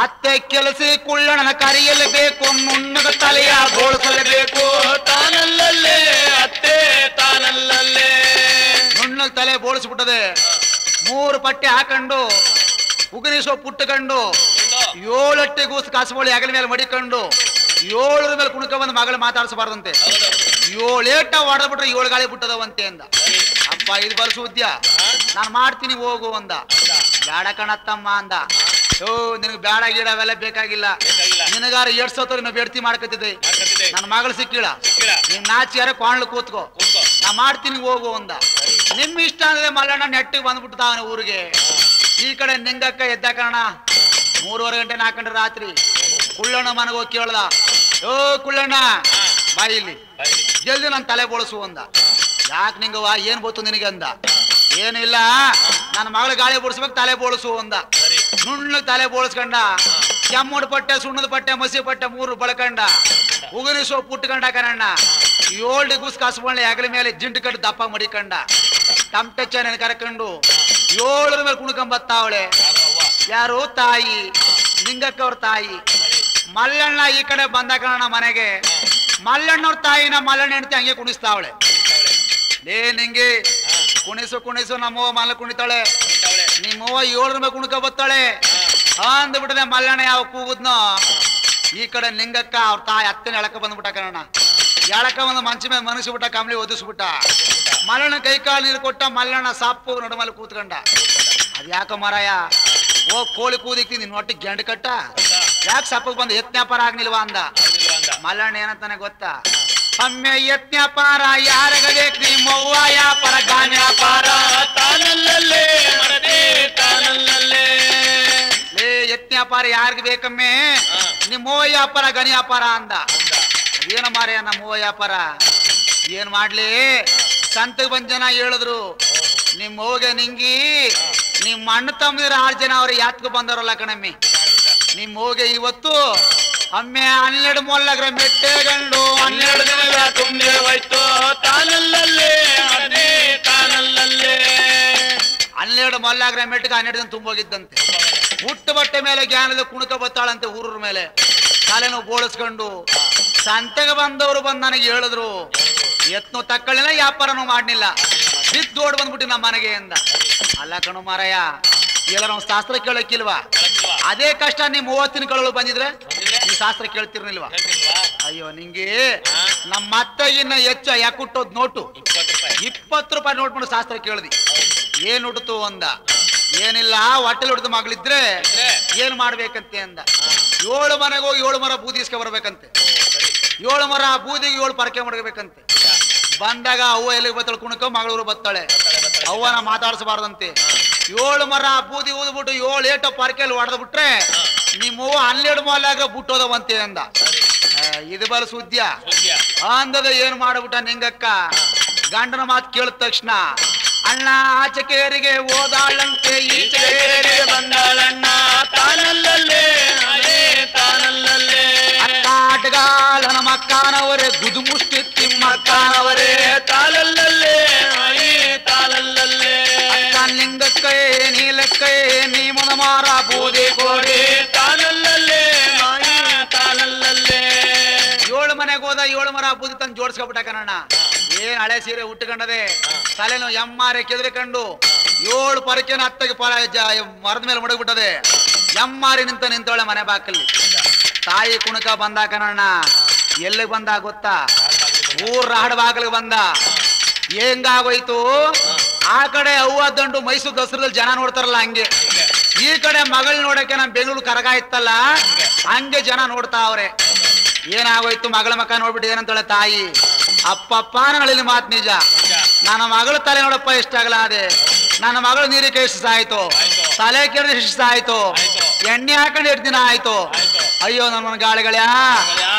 ಅತ್ತೆ ಕೆಲಸ ಕುಳ್ಳಣನ ಕರೆಯಲೇಬೇಕು ನುಣ್ಣಗ ತಲೆಯ ಬೋಳಿಸಲೇಬೇಕು ತಾನಲ್ಲೇ ಅತ್ತೆ ತಾನಲ್ಲೇ ನುಣ್ಣಗ ತಲೆ ಬೋಳಿಸ್ಬಿಟ್ಟದೆ 3 ಪಟ್ಟೆ ಹಾಕೊಂಡು ಉಗುರಿಸೋ ಪುಟ್ಟಕೊಂಡು 7 ಅಟ್ಟೆ ಗೂಸು ಕಾಸುಬಳಿ ಹೆಗಲ ಮೇಲೆ ಮಡಿಕೊಂಡು 7 ಮೇಲೆ ಕುಣಕ ಬಂದು ಮಗಳು ಮಾತಾಡ್ಸಬಾರ್ದಂತೆ 7 ಏಟ ಹೊಡೆದ್ಬಿಟ್ರೆ 7 ಗಾಳಿ ಬಿಟ್ಟದವಂತೆ ಅಂದ ಅಪ್ಪ ಇದು ಬರ್ಸುದ್ಯ ನಾನು ಮಾಡ್ತೀನಿ ಹೋಗು ಅಂದ ಬೇಡ ಕಣತ್ತಮ್ಮ ಅಂದ ನಿನಗೆ ಬೇಡ ಗೀಡ ಅವೆಲ್ಲ ಬೇಕಾಗಿಲ್ಲ ನಿನಗಾರ 2 ಸತ್ತು ಇನ್ನು ಬೇಡ್ತಿ ಮಾಡ್ಕತ್ತಿದ್ದೆ ನನ್ನ ಮಗಳು ಸಿಕ್ಕಿಳ ನೀನ್ ನಾಚಿಯಾರ ಕೊಂಡ್ಲು ಕೂತ್ಕೋ ನಾ ಮಾಡ್ತೀನಿ ಹೋಗು ಅಂದ ನಿಮ್ ಇಷ್ಟ ಅಂದ್ರೆ ಮಲ್ಲಣ್ಣ ನೆಟ್ಟಿಗೆ ಬಂದ್ಬಿಡ್ತಾವನ ಊರಿಗೆ ಈ ಕಡೆ ನಿಂಗಕ್ಕ ಎದ್ದ ಕಾರಣ 3:30 ಗಂಟೆ 4 ಗಂಟೆ ರಾತ್ರಿ ಕುಳ್ಳಣ್ಣ ಮನೆಗೆ ಹೋಗಿ ಕೇಳ್ದ ಕುಳ್ಳಣ್ಣ ಬಾ ಇಲ್ಲಿ ಜಲ್ದಿ ನನ್ ತಲೆ ಬೋಳಿಸು ಅಂದ ಯಾಕೆ ನಿಂಗವ್ವ ಏನ್ ಗೊತ್ತು ನಿನಗೆ ಅಂದ ಏನಿಲ್ಲ ನನ್ನ ಮಗಳ ಗಾಳಿ ಬೋಡಿಸ್ಬೇಕು ತಲೆ ಬೋಳಿಸು ಅಂದ ನುಣ್ಣಗ್ ತಲೆ ಬೋಳಿಸ್ಕೊಂಡ ಕೆಮ್ಮುಡ್ ಪಟ್ಟೆ ಸುಣ್ಣದ ಪಟ್ಟೆ ಮಸಿ ಪಟ್ಟೆ 3 ಬಳಕಂಡ ಉಗುರಿಸೋ ಪುಟ್ಕಂಡ ಕಣಣ್ಣ 7 ಡಿಗುಸ್ ಕಾಸ್ಕೊಳ್ಳಿ ಹೆಗಲ ಮೇಲೆ ಜಿಂಡು ಕಟ್ಟು ದಪ್ಪ ಮಡಿಕಂಡ ಟಮಟೆ ನೆನ ಕರ್ಕೊಂಡು 7 ಮೇಲೆ ಕುಣ್ಕೊಂಬತ್ತಾವಳೆ ಯಾರು ತಾಯಿ ನಿಂಗಕ್ಕ ಅವ್ರ ತಾಯಿ ಮಲ್ಲಣ್ಣ ಈ ಕಡೆ ಬಂದ ಕಾರಣ ಮನೆಗೆ ಮಲ್ಲಣ್ಣವ್ರ ತಾಯಿನ ಮಲ್ಲಣ್ಣ ಹೆಂಡತಿ ಹಂಗೆ ಕುಣಿಸ್ತಾವಳೆ ನಿಂಗೆ ಕುಣಿಸು ನಮ್ಮವ್ವ ಮಲ್ಲ ಕುಣಿತಾಳೆ ನಿಮ್ಮವ್ವ 7 ಮೇಲೆ ಕುಣ್ಕ ಬತ್ತಾಳೆ ಅಂದ್ಬಿಟ್ಟದೆ ಮಲ್ಲಣ್ಣ ಯಾವ ಕೂಗುದ್ನೋ ಈ ಕಡೆ ನಿಂಗಕ್ಕ ಅವ್ರ ತಾಯಿ ಅತ್ತನ ಎಳಕ ಬಂದ್ಬಿಟ್ಟ ಕಾರಣ ಎಳಕ ಬಂದು ಮಂಚ ಮೇಲೆ ಮನಸ್ಬಿಟ್ಟ ಕಂಬಳಿ ಒದಿಸ್ಬಿಟ್ಟ ಮಲ್ಲಣ್ಣ ಕೈ ಕಾಲು ನೀರು ಕೊಟ್ಟ ಮಲ್ಲಣ್ಣ ಸಾಪು ನಡುಮಲ್ಲಿ ಕೂತ್ಕೊಂಡ ಅದ್ ಯಾಕ ಮಾರಾಯ ಕೋಳಿ ಕೂದಿಕ್ತಿ ನಿನ್ ಒಟ್ಟಿಗೆ ಗೆಂಡ್ ಕಟ್ಟ ಯಾಕೆ ಸಪ್ಪಗ್ ಬಂದು ಯತ್ನ್ಯಾಪಾರ ಆಗ್ನಿಲ್ವಾ ಅಂದ ಮಲ್ಲಣ್ಣ ಏನಂತಾನೆ ಗೊತ್ತಾ ಒಮ್ಮೆ ಯತ್ನ್ಯಾಪಾರ ಯಾರಗ ಬೇಕ್ರಿ ಮೌವ ವ್ಯಾಪಾರ ಗಾನ್ಯಾಪಾರ ತಾನಲ್ಲೇ ಮರದೇ ತಾನಲ್ಲೇ ಮಾಡ್ಬೇಕಮ್ಮೆ ನಿಮ್ಮ ವ್ಯಾಪಾರ ಗಣಿ ವ್ಯಾಪಾರ ಅಂದ. ಏನ ಮಾರ್ಯ ನಮ್ಮ ವ್ಯಾಪಾರ ಏನ್ ಮಾಡ್ಲಿ? ಸಂತಗ್ ಬಂದ್ ಜನ ಹೇಳಿದ್ರು ನಿಮ್ಮ ಹೋಗೆ ನಿಂಗಿ ನಿಮ್ಮ ಅಣ್ಣ ತಮ್ಮದಿರ 6 ಜನ ಅವ್ರ ಯಾತ್ಕ ಬಂದವರಲ್ಲ ಕಣಮ್ಮಿ. ನಿಮ್ಮ ಹೋಗೆ ಇವತ್ತು ಅಮ್ಮೆ 12 ಮೊಲ್ಲಗ್ರ ಮೆಟ್ಟೆ ಗಂಡು 12 ದಿನದ ತುಂಬೆ ಹೋಯ್ತು ತಾನಲ್ಲೇ ಅದೇ ತಾನಲ್ಲೇ. 12 ಮೊಲ್ಲಗ್ರ ಮೆಟ್ಟಿಗೆ 12 ದಿನ ತುಂಬೋಗಿದ್ದಂತೆ. ಹುಟ್ಟು ಬಟ್ಟೆ ಮೇಲೆ ಜ್ಞಾನದ ಕುಣಕ ಬತ್ತಾಳಂತೆ ಊರೂರ ಮೇಲೆ ತಲೆನೋ ಬೋಳಿಸ್ಕೊಂಡು. ಸಂತೆಗೆ ಬಂದವರು ಬಂದು ನನಗೆ ಹೇಳಿದ್ರು ಎತ್ನು ತಕ್ಕಳಿಲ್ಲ ವ್ಯಾಪಾರನೂ ಮಾಡ್ಲಿಲ್ಲ ಬಿದ್ದೋಡ್ ಬಂದ್ಬಿಟ್ಟು ನಮ್ಮ ಮನೆಗೆ ಎಂದ. ಅಲ್ಲ ಕಣು ಮಾರಯ್ಯ ಎಲ್ಲ ನಾವು ಶಾಸ್ತ್ರ ಕೇಳಕ್ಕಿಲ್ವಾ? ಅದೇ ಕಷ್ಟ ನೀವು 30 ಕಳಲು ಬಂದಿದ್ರೆ ನೀವು ಶಾಸ್ತ್ರ ಕೇಳ್ತಿರ್ನಿಲ್ವಾ? ಅಯ್ಯೋ ನಿಂಗೆ ನಮ್ಮ ಅತ್ತಗಿನ್ನ ಹೆಚ್ಚು ಯಾಕೆ ಹುಟ್ಟೋದ್ ನೋಟು 20 ರೂಪಾಯಿ ನೋಟ್ ಮಾಡಿ ಶಾಸ್ತ್ರ ಕೇಳ್ದಿ. ಏನ್ ಹುಡ್ತು ಅಂದ. ಏನಿಲ್ಲ ಹೊಟ್ಟೆಲ್ ಹುಡ್ದು ಮಗಳಿದ್ರೆ ಏನ್ ಮಾಡ್ಬೇಕಂತೆ ಅಂದ. 7 ಮನೆಗೆ ಹೋಗಿ 7 ಮರ ಬೂದಿಸ್ಕೆ ಬರ್ಬೇಕಂತೆ. 7 ಮರ ಬೂದಿಗೆ 7 ಪರಕೆ ಮಾಡ್ಬೇಕಂತೆ. ಬಂದಾಗ ಅವ್ವ ಎಲ್ಲಿಗೆ ಬತ್ತಾಳೆ ಕುಣಕ ಮಗಳೂರು ಬತ್ತಾಳೆ. ಅವ್ವನ ಮಾತಾಡ್ಸಬಾರ್ದಂತೆ. 7 ಮರ ಬೂದಿ ಊದ್ಬಿಟ್ಟು 7 ಏಟ ಪರಕೆಯಲ್ಲಿ ಹೊಡೆದ್ ಬಿಟ್ರೆ ನಿಮ್ಮ 12 ಮೊಲಾಗ ಬಿಟ್ಟೋದವಂತೆ ಅಂದ. ಇದು ಬಲ ಸುದ್ಯ ಅಂದದ ಏನ್ ಮಾಡ್ಬಿಟ್ಟ ನಿಂಗಕ್ಕ. ಗಂಡನ ಮಾತು ಕೇಳಿದ ತಕ್ಷಣ ಅಣ್ಣ ಆಚಕೇರಿಗೆ ಓದಾಳಂತೆ ಈಚಕೇರಿಗೆ ಬಂದಾಳಣ್ಣ ತಾನಲ್ಲೇ ಅದೇ ತಾನಲ್ಲೇ. ಅಕ್ಕ ಆಟಗಾಲನ ಮಕ್ಕನವರೇ ಗುದುಮುಷ್ಟಿ ತಿಮ್ಮಕ್ಕನವರೇ ತಾನಲ್ಲೇ ಅದೇ ತಾನಲ್ಲೇ. ಅಕ್ಕ ಲಿಂಗಕ್ಕೇ ನೀಲಕ್ಕೇ ನೀ ಮುನಮಾರ ಬೂದಿ ಕೋಡಿ ತಾನಲ್ಲೇ ತಾನಲ್ಲೇ. 7 ಮನೆಗೆ ಹೋದ 7 ಮರ ಬೂದಿ ತಂದು ಜೋಡಿಸ್ಕೊಬಿಟ್ಟ ಕಣಣ್ಣ. ಏನ್ ಹಳೆ ಸೀರೆ ಉಟ್ಕೊಂಡದೆ ತಲೆನೋ ಎಮ್ಮಾರೆ ಕೆದರಿಕೊಂಡು 7 ಪರಕೆನ ಹತ್ತಗೆ ಮರದ ಮೇಲೆ ಮಡಗ್ಬಿಟ್ಟದೆ. ಎಮ್ಮಾರಿ ನಿಂತವಳೆ ಮನೆ ಬಾಕಲ್ಲಿ. ತಾಯಿ ಕುಣಕ ಬಂದ ಕಣಣ್ಣ. ಎಲ್ಲಿಗೆ ಬಂದ ಗೊತ್ತಾ? ಊರ್ ರಾಡ್ ಬಾಗಿಲಿಗೆ ಬಂದ. ಹೆಂಗಾಗೋಯ್ತು ಆ ಕಡೆ ಅವ್ವ ದಂಡು ಮೈಸೂರು ದಸರಲ್ಲಿ ಜನ ನೋಡ್ತಾರಲ್ಲ ಹಂಗೆ, ಈ ಕಡೆ ಮಗಳ್ ನೋಡಕ್ಕೆ ನಮ್ ಬೆಂಗಳೂರು ಕರಗ ಇತ್ತಲ್ಲ ಹಂಗೆ ಜನ ನೋಡ್ತಾ ಅವ್ರೆ. ಏನಾಗೋಯ್ತು ಮಗಳ ಮಕ್ಕ ನೋಡ್ಬಿಟ್ಟು ಏನಂತಾಳೆ ತಾಯಿ, ಅಪ್ಪಪ್ಪ ನನ್ನ ಮಾತು ನಿಜ, ನನ್ನ ಮಗಳು ತಲೆ ನೋಡಪ್ಪ ಇಷ್ಟ ಆಗಲ್ಲ ಅದೇ, ನನ್ನ ಮಗಳು ನೀರಿಗೆ ಎಷ್ಟು ಸಾಯ್ತು, ತಲೆ ಕೆರೆದ ಎಷ್ಟು ಸಾಯ್ತು, ಎಣ್ಣೆ ಹಾಕೊಂಡು 2 ದಿನ ಆಯ್ತು. ಅಯ್ಯೋ ನನ್ನ ಗಾಳಿಗಳ್ಯಾ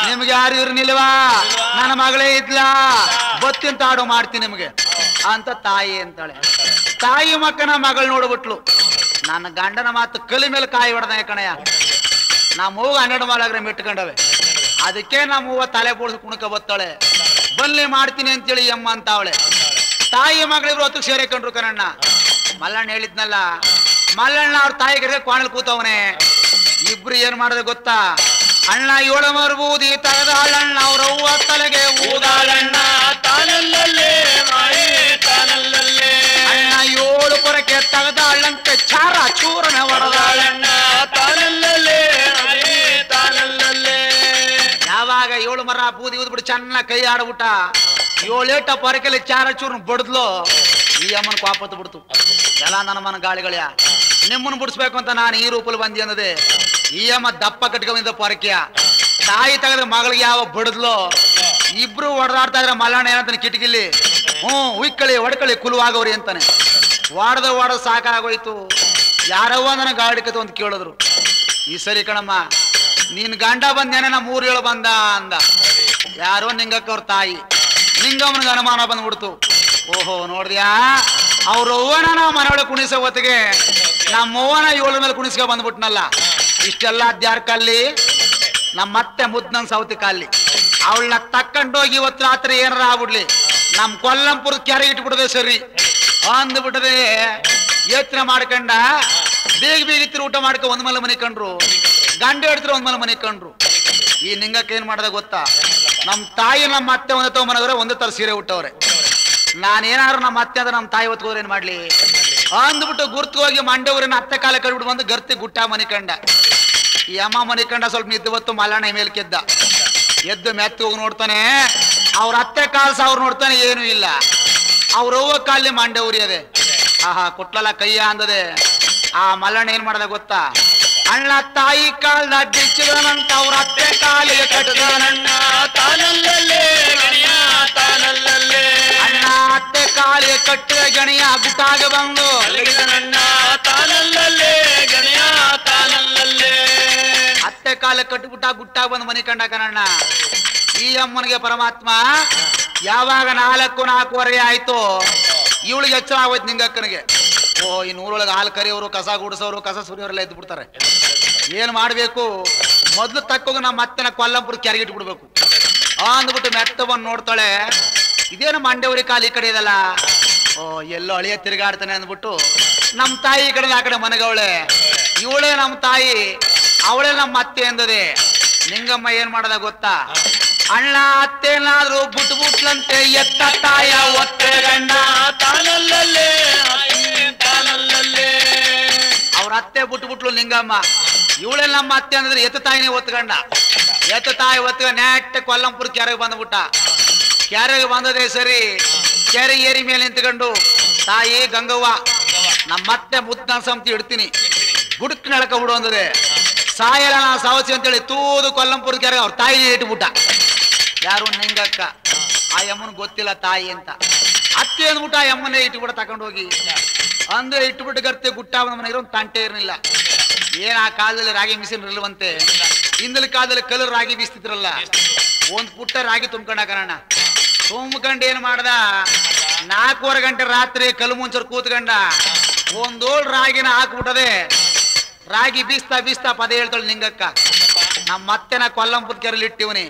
ನಿಮ್ಗೆ ಯಾರು ಇರ್ನಿಲ್ವಾ, ನನ್ನ ಮಗಳೇ ಇದ್ಲಾ, ಬತ್ತಿಂತ ಆಡು ಮಾಡ್ತೀನಿ ನಿಮ್ಗೆ ಅಂತ ತಾಯಿ ಅಂತಾಳೆ. ತಾಯಿ ಮಕ್ಕನ ಮಗಳು ನೋಡ್ಬಿಟ್ಲು. ನನ್ನ ಗಂಡನ ಮಾತು ಕಲಿ ಮೇಲೆ ಕಾಯಿ ಹೊಡೆದ ಕಣಯ್ಯ. ನಮ್ಮವ್ವ 12 ಮಾಲಾಗ್ರೆ ಮೆಟ್ಕೊಂಡವೆ. ಅದಕ್ಕೆ ನಮ್ಮವ್ವ ತಲೆ ಬೋಳ್ಸಿ ಕುಣಕ ಬತ್ತಾಳೆ. ಬನ್ನಿ ಮಾಡ್ತೀನಿ ಅಂತೇಳಿ ಅಮ್ಮ ಅಂತ ಅವಳೆ. ತಾಯಿ ಮಗಳಿಬ್ರು ಹೊತ್ತಿಗೆ ಸೇರಿಕೊಂಡ್ರು ಕಣಣ್ಣ. ಮಲ್ಲಣ್ಣ ಹೇಳಿದ್ನಲ್ಲ, ಮಲ್ಲಣ್ಣ ಅವ್ರ ತಾಯಿಗೆ ಕೋಣಲ್ ಕೂತವನೆ. ಇಬ್ರು ಏನ್ ಮಾಡಿದ್ರೆ ಗೊತ್ತಾ, ಅಣ್ಣ 7 ಮರಬೂದಿ ತಗದಾಳಣ್ಣ ಅವ್ರವ್ವ ತಲೆಗೆ ಊದಾಳಣ್ಣ ತಾನಲ್ಲೇ ತಾನಲ್ಲೇ. ಅಣ್ಣ 7 ಪೊರಕೆ ತಗದಾಳಂತೆ ಚಾರ ಚೂರನೆ ಹೊಡೆದಾಳಣ್ಣ ತಾನಲ್ಲೇ ತಾನಲ್ಲೇ. ಯಾವಾಗ 7 ಮರ ಬೂದಿ ಊದ್ಬಿಟ್ಟು ಚೆನ್ನಾಗಿ ಕೈ ಆಡ್ಬಿಟ್ಟ, 7 ಏಟ ಪೊರಕೆಲಿ ಚಾರ ಚೂರ್ನ ಬಡ್ದ್ಲು. ಈ ಅಮ್ಮನ ಪಾಪತ್ತು ಬಿಡ್ತು. ಎಲ್ಲ ನನ್ನ ಮನ ಗಾಳಿಗಳ್ಯ ನಿಮ್ಮನ್ನು ಬಿಡಿಸ್ಬೇಕು ಅಂತ ನಾನು ಈ ರೂಪಲ್ಲಿ ಬಂದಿ ಅನ್ನೋದೆ. ಈ ಅಮ್ಮ ದಪ್ಪ ಕಟ್ಕೊಂಡಿದ್ದ ಪೊರಕೆಯ ತಾಯಿ ತೆಗೆದ್ರೆ ಮಗಳಿಗೆ ಯಾವ ಬಡದ್ಲು. ಇಬ್ರು ಹೊಡೆದಾಡ್ತಾ ಇದ್ರೆ ಮಲ್ಲಣ್ಣ ಏನಂತಾನೆ ಕಿಟಕಿಲಿ, ಉಯ್ಕಳಿ ಹೊಡ್ಕಳಿ ಕುಲುವಾಗವ್ರಿ ಅಂತಾನೆ. ಹೊಡೆದ ಸಾಕಾಗೋಯ್ತು. ಯಾರವ್ವ ನನ್ನ ಗಾಡಿ ಕತ್ತು ಅಂತ ಕೇಳಿದ್ರು. ಈ ಸರಿ ಕಣಮ್ಮ, ನೀನ್ ಗಂಡ ಬಂದೇನೆ ನಮ್ಮ 3 7 ಬಂದ ಅಂದ. ಯಾರೋ ನಿಂಗಕ್ಕವ್ರ ತಾಯಿ. ನಿಂಗಮ್ಮನಿಗೆ ಅನುಮಾನ ಬಂದ್ಬಿಡ್ತು. ಓಹೋ ನೋಡ್ದ್ಯಾ, ಅವ್ರ ಅವ್ವನ ನಾವು ಮನೆಯೊಳಗೆ ಕುಣಿಸೋ ಹೊತ್ತಿಗೆ ನಮ್ಮವ್ವನ 7 ಮೇಲೆ ಕುಣಿಸ್ಕೊ ಬಂದ್ಬಿಟ್ನಲ್ಲ. ಇಷ್ಟೆಲ್ಲ ಅದ್ಯಾರ್ಕಲ್ಲಿ ನಮ್ಮತ್ತೆ ಮುದ್ನನ್ ಸೌತಿ ಕಾಲಿ. ಅವಳನ್ನ ತಕ್ಕಂಡೋಗಿ ಇವತ್ತು ರಾತ್ರಿ ಏನಾರ ಆಗ್ಬಿಡ್ಲಿ, ನಮ್ ಕೊಲ್ಲಂಪುರದ ಕೆರೆ ಇಟ್ಬಿಡದೆ ಸರಿ ಅಂದ್ಬಿಟ್ಟದೆ. ಯೋಚನೆ ಮಾಡ್ಕೊಂಡ ಬೇಗ ಇತ್ತಿರು ಊಟ ಮಾಡ್ಕೊ 1 ಮಲೆ ಮನೆ ಕಂಡ್ರು, ಗಂಡ ಹಿಡಿದ್ರು 1 ಮಲೆ ಮನೆ ಕಂಡ್ರು. ಈ ನಿಂಗಕ್ಕೆ ಏನ್ ಮಾಡ್ದ ಗೊತ್ತಾ, ನಮ್ ತಾಯಿ ನಮ್ಮ ಅತ್ತೆ ಒಂದೇ ತಗೊಂಬನವ್ರೆ, ಒಂದೇ ತರ ಸೀರೆ ಉಟ್ಟವ್ರೆ. ನಾನೇನಾದ್ರು ನಮ್ಮ ಅತ್ತೆ ಅಂದ್ರೆ ನಮ್ಮ ತಾಯಿ ಹೊತ್ಕೋದ್ರೆ ಏನ್ ಮಾಡ್ಲಿ ಅಂದ್ಬಿಟ್ಟು ಗುರ್ತು ಹೋಗಿ ಮಂಡೆ ಊರಿನ ಅತ್ತೆ ಕಾಲ ಕಡ್ಬಿಟ್ಟು ಬಂದು ಗರ್ತಿ ಗುಟ್ಟ ಮನೆ ಕಂಡ. ಈ ಅಮ್ಮ ಮನೆ ಕಂಡ ಸ್ವಲ್ಪ ನಿದ್ದು ಹೊತ್ತು ಮಲ್ಲಣ್ಣ ಮೇಲೆ ಕೆದ್ದ. ಎದ್ದು ಮೆತ್ತ ಹೋಗಿ ನೋಡ್ತಾನೆ, ಅವ್ರ ಅತ್ತೆ ಕಾಲ್ಸ ಅವ್ರು ನೋಡ್ತಾನೆ ಏನು ಇಲ್ಲ. ಅವ್ರ ಅವ್ವ ಕಾಲಿ ಮಂಡೆ ಉರಿಯದೆ. ಆಹಾ ಕೊಟ್ಲಲ್ಲ ಕೈಯ ಅಂದದೆ. ಆ ಮಲ್ಲಣ್ಣ ಏನ್ ಮಾಡ್ದ ಗೊತ್ತಾ, ಅಣ್ಣ ತಾಯಿ ಕಾಲ್ದ ಅಡ್ಡಿಚ್ಚಿದನಂತ ಅವ್ರ ಅತ್ತೆ ಕಾಲಿಗೆ ಕಟ್ಟದನಣ್ಣ ತಾನಲ್ಲೇ ತಾನಲ್ಲೇ. ಅಣ್ಣ ಅತ್ತೆ ಕಾಲಿಗೆ ಕಟ್ಟಿದ ಗಣಿಯ ಗುಟ್ಟಾಗ ಬಂದು ನನ್ನ ತಾನಲ್ಲೇ ಗಣಿಯ ತಾನಲ್ಲೇ. ಕಾಲ ಕಟ್ಟಿಬಿಟ್ಟ ಗುಟ್ಟಾಗ ಬಂದು ಮನೆ ಕಂಡ ಕಣಣ್ಣ. ಈ ಅಮ್ಮನಿಗೆ ಪರಮಾತ್ಮ ಯಾವಾಗ 4:04 ಆಯ್ತು ಇವಳಿಗೆ ಎಚ್ಚರ ಆಗೋಯ್ತು ನಿಂಗಕ್ಕನಿಗೆ. ಓ ಈ ನೂರೊಳಗೆ ಹಾಲು ಕರಿಯೋರು, ಕಸ ಗುಡಿಸೋರು, ಕಸ ಸುರಿಯೋರೆಲ್ಲ ಎದ್ದು ಬಿಡ್ತಾರೆ. ಏನ್ ಮಾಡ್ಬೇಕು, ಮೊದ್ಲು ತಕ್ಕೋಗ ನಮ್ಮ ಅತ್ತೆನ ಕೊಲ್ಲಂಪುರ ಕೆರೆಗಿಟ್ಟು ಬಿಡ್ಬೇಕು ಅಂದ್ಬಿಟ್ಟು ಮೆತ್ತ ಬಂದು ನೋಡ್ತಾಳೆ. ಇದೇನು ಮಂಡ್ಯವರಿ ಕಾಲ ಈ ಕಡೆ ಇದಲ್ಲ, ಓ ಎಲ್ಲೋ ಅಳಿಯ ತಿರುಗಾಡ್ತಾನೆ ಅಂದ್ಬಿಟ್ಟು ನಮ್ಮ ತಾಯಿ ಈ ಕಡೆ ಆ ಕಡೆ ಮನೆಗವಳೆ. ಇವಳೇ ನಮ್ಮ ತಾಯಿ, ಅವಳೇ ನಮ್ಮ ಅತ್ತೆ ಎಂದದೆ. ನಿಂಗಮ್ಮ ಏನ್ ಮಾಡದ ಗೊತ್ತಾ, ಅಣ್ಣ ಅತ್ತೇನಾದ್ರು ಬಿಟ್ಲಂತೆ ಎತ್ತ ತಾಯ ಒತ್ತೆ ಗಂಡ ತಾನಲ್ಲೇ ತಾನಲ್ಲೇ. ಅವ್ರ ಅತ್ತೆ ಬಿಟ್ಲು ನಿಂಗಮ್ಮ. ಇವಳೇ ನಮ್ಮ ಅತ್ತೆ ಅಂದ್ರೆ ಎತ್ತ ತಾಯಿನೇ ಒತ್ಕಂಡ. ಎತ್ತ ತಾಯಿ ಒತ್ತ ನೆಟ್ಟ ಕೊಲ್ಲಂಪುರ ಕೆರೆಗೆ ಬಂದ್ಬಿಟ್ಟ. ಕೆರೆಗೆ ಬಂದದೇ ಸರಿ, ಕೆರೆ ಏರಿ ಮೇಲೆ ನಿಂತ್ಕೊಂಡು ತಾಯಿ ಗಂಗವ್ವ ನಮ್ಮತ್ತೆ ಮುದ್ದ ಸಂತಿ ಇಡ್ತೀನಿ ಗುಡುಕ್ ನಳಕ ಬಿಡು ಅಂದದೆ. ಸಾಯಲ್ಲ ನಾ ಸಾವಸಿ ಅಂತೇಳಿ ತೂದು ಕೊಲ್ಲಂಪುರ ಕೆರೆಗೆ ಅವ್ರ ತಾಯಿನೇ ಇಟ್ಬಿಟ್ಟ. ಯಾರು ನಿಂಗಕ್ಕ. ಆ ಯಮ್ಮನ್ ಗೊತ್ತಿಲ್ಲ ತಾಯಿ ಅಂತ. ಅತ್ತೆ ಅಂದ್ಬಿಟ್ಟು ಆ ಯಮ್ಮನೇ ಇಟ್ಬಿಟ್ಟ ತಕೊಂಡೋಗಿ. ಅಂದ್ರೆ ಇಟ್ಬಿಟ್ಟು ಗರ್ತೆ ಗುಟ್ಟ ಮನೆ ಇರೋ ತಂಟೆ ಇರಲಿಲ್ಲ. ಏನ್ ಆ ಕಾಲದಲ್ಲಿ ರಾಗಿ ಮಿಷಿನ್ ಇರಲ್ವಂತೆ. ಹಿಂದಿನ ಕಾಲದಲ್ಲಿ ಕಲರ್ ರಾಗಿ ಬೀಸ್ತಿದ್ರಲ್ಲ, ಒಂದ್ ಪುಟ್ಟ ರಾಗಿ ತುಂಬ್ಕೊಂಡ ಕಣ. ತುಂಬ್ಕೊಂಡು ಏನ್ ಮಾಡ್ದ, 4:15 ಗಂಟೆ ರಾತ್ರಿ ಕಲ್ಲು ಮುಂಚರ್ ಕೂತ್ಕೊಂಡ ಒಂದೋಳ್ ರಾಗಿನ ಹಾಕ್ಬಿಟ್ಟದೆ. ರಾಗಿ ಬೀಸ್ತಾ ಬೀಸ್ತಾ ಪದ ಹೇಳ್ತಾಳೆ ನಿಂಗಕ್ಕ, ನಮ್ಮ ಅತ್ತೆನ ಕೊಲ್ಲಂಪುರ ಕೆರೆಲಿ ಇಟ್ಟಿವನಿ.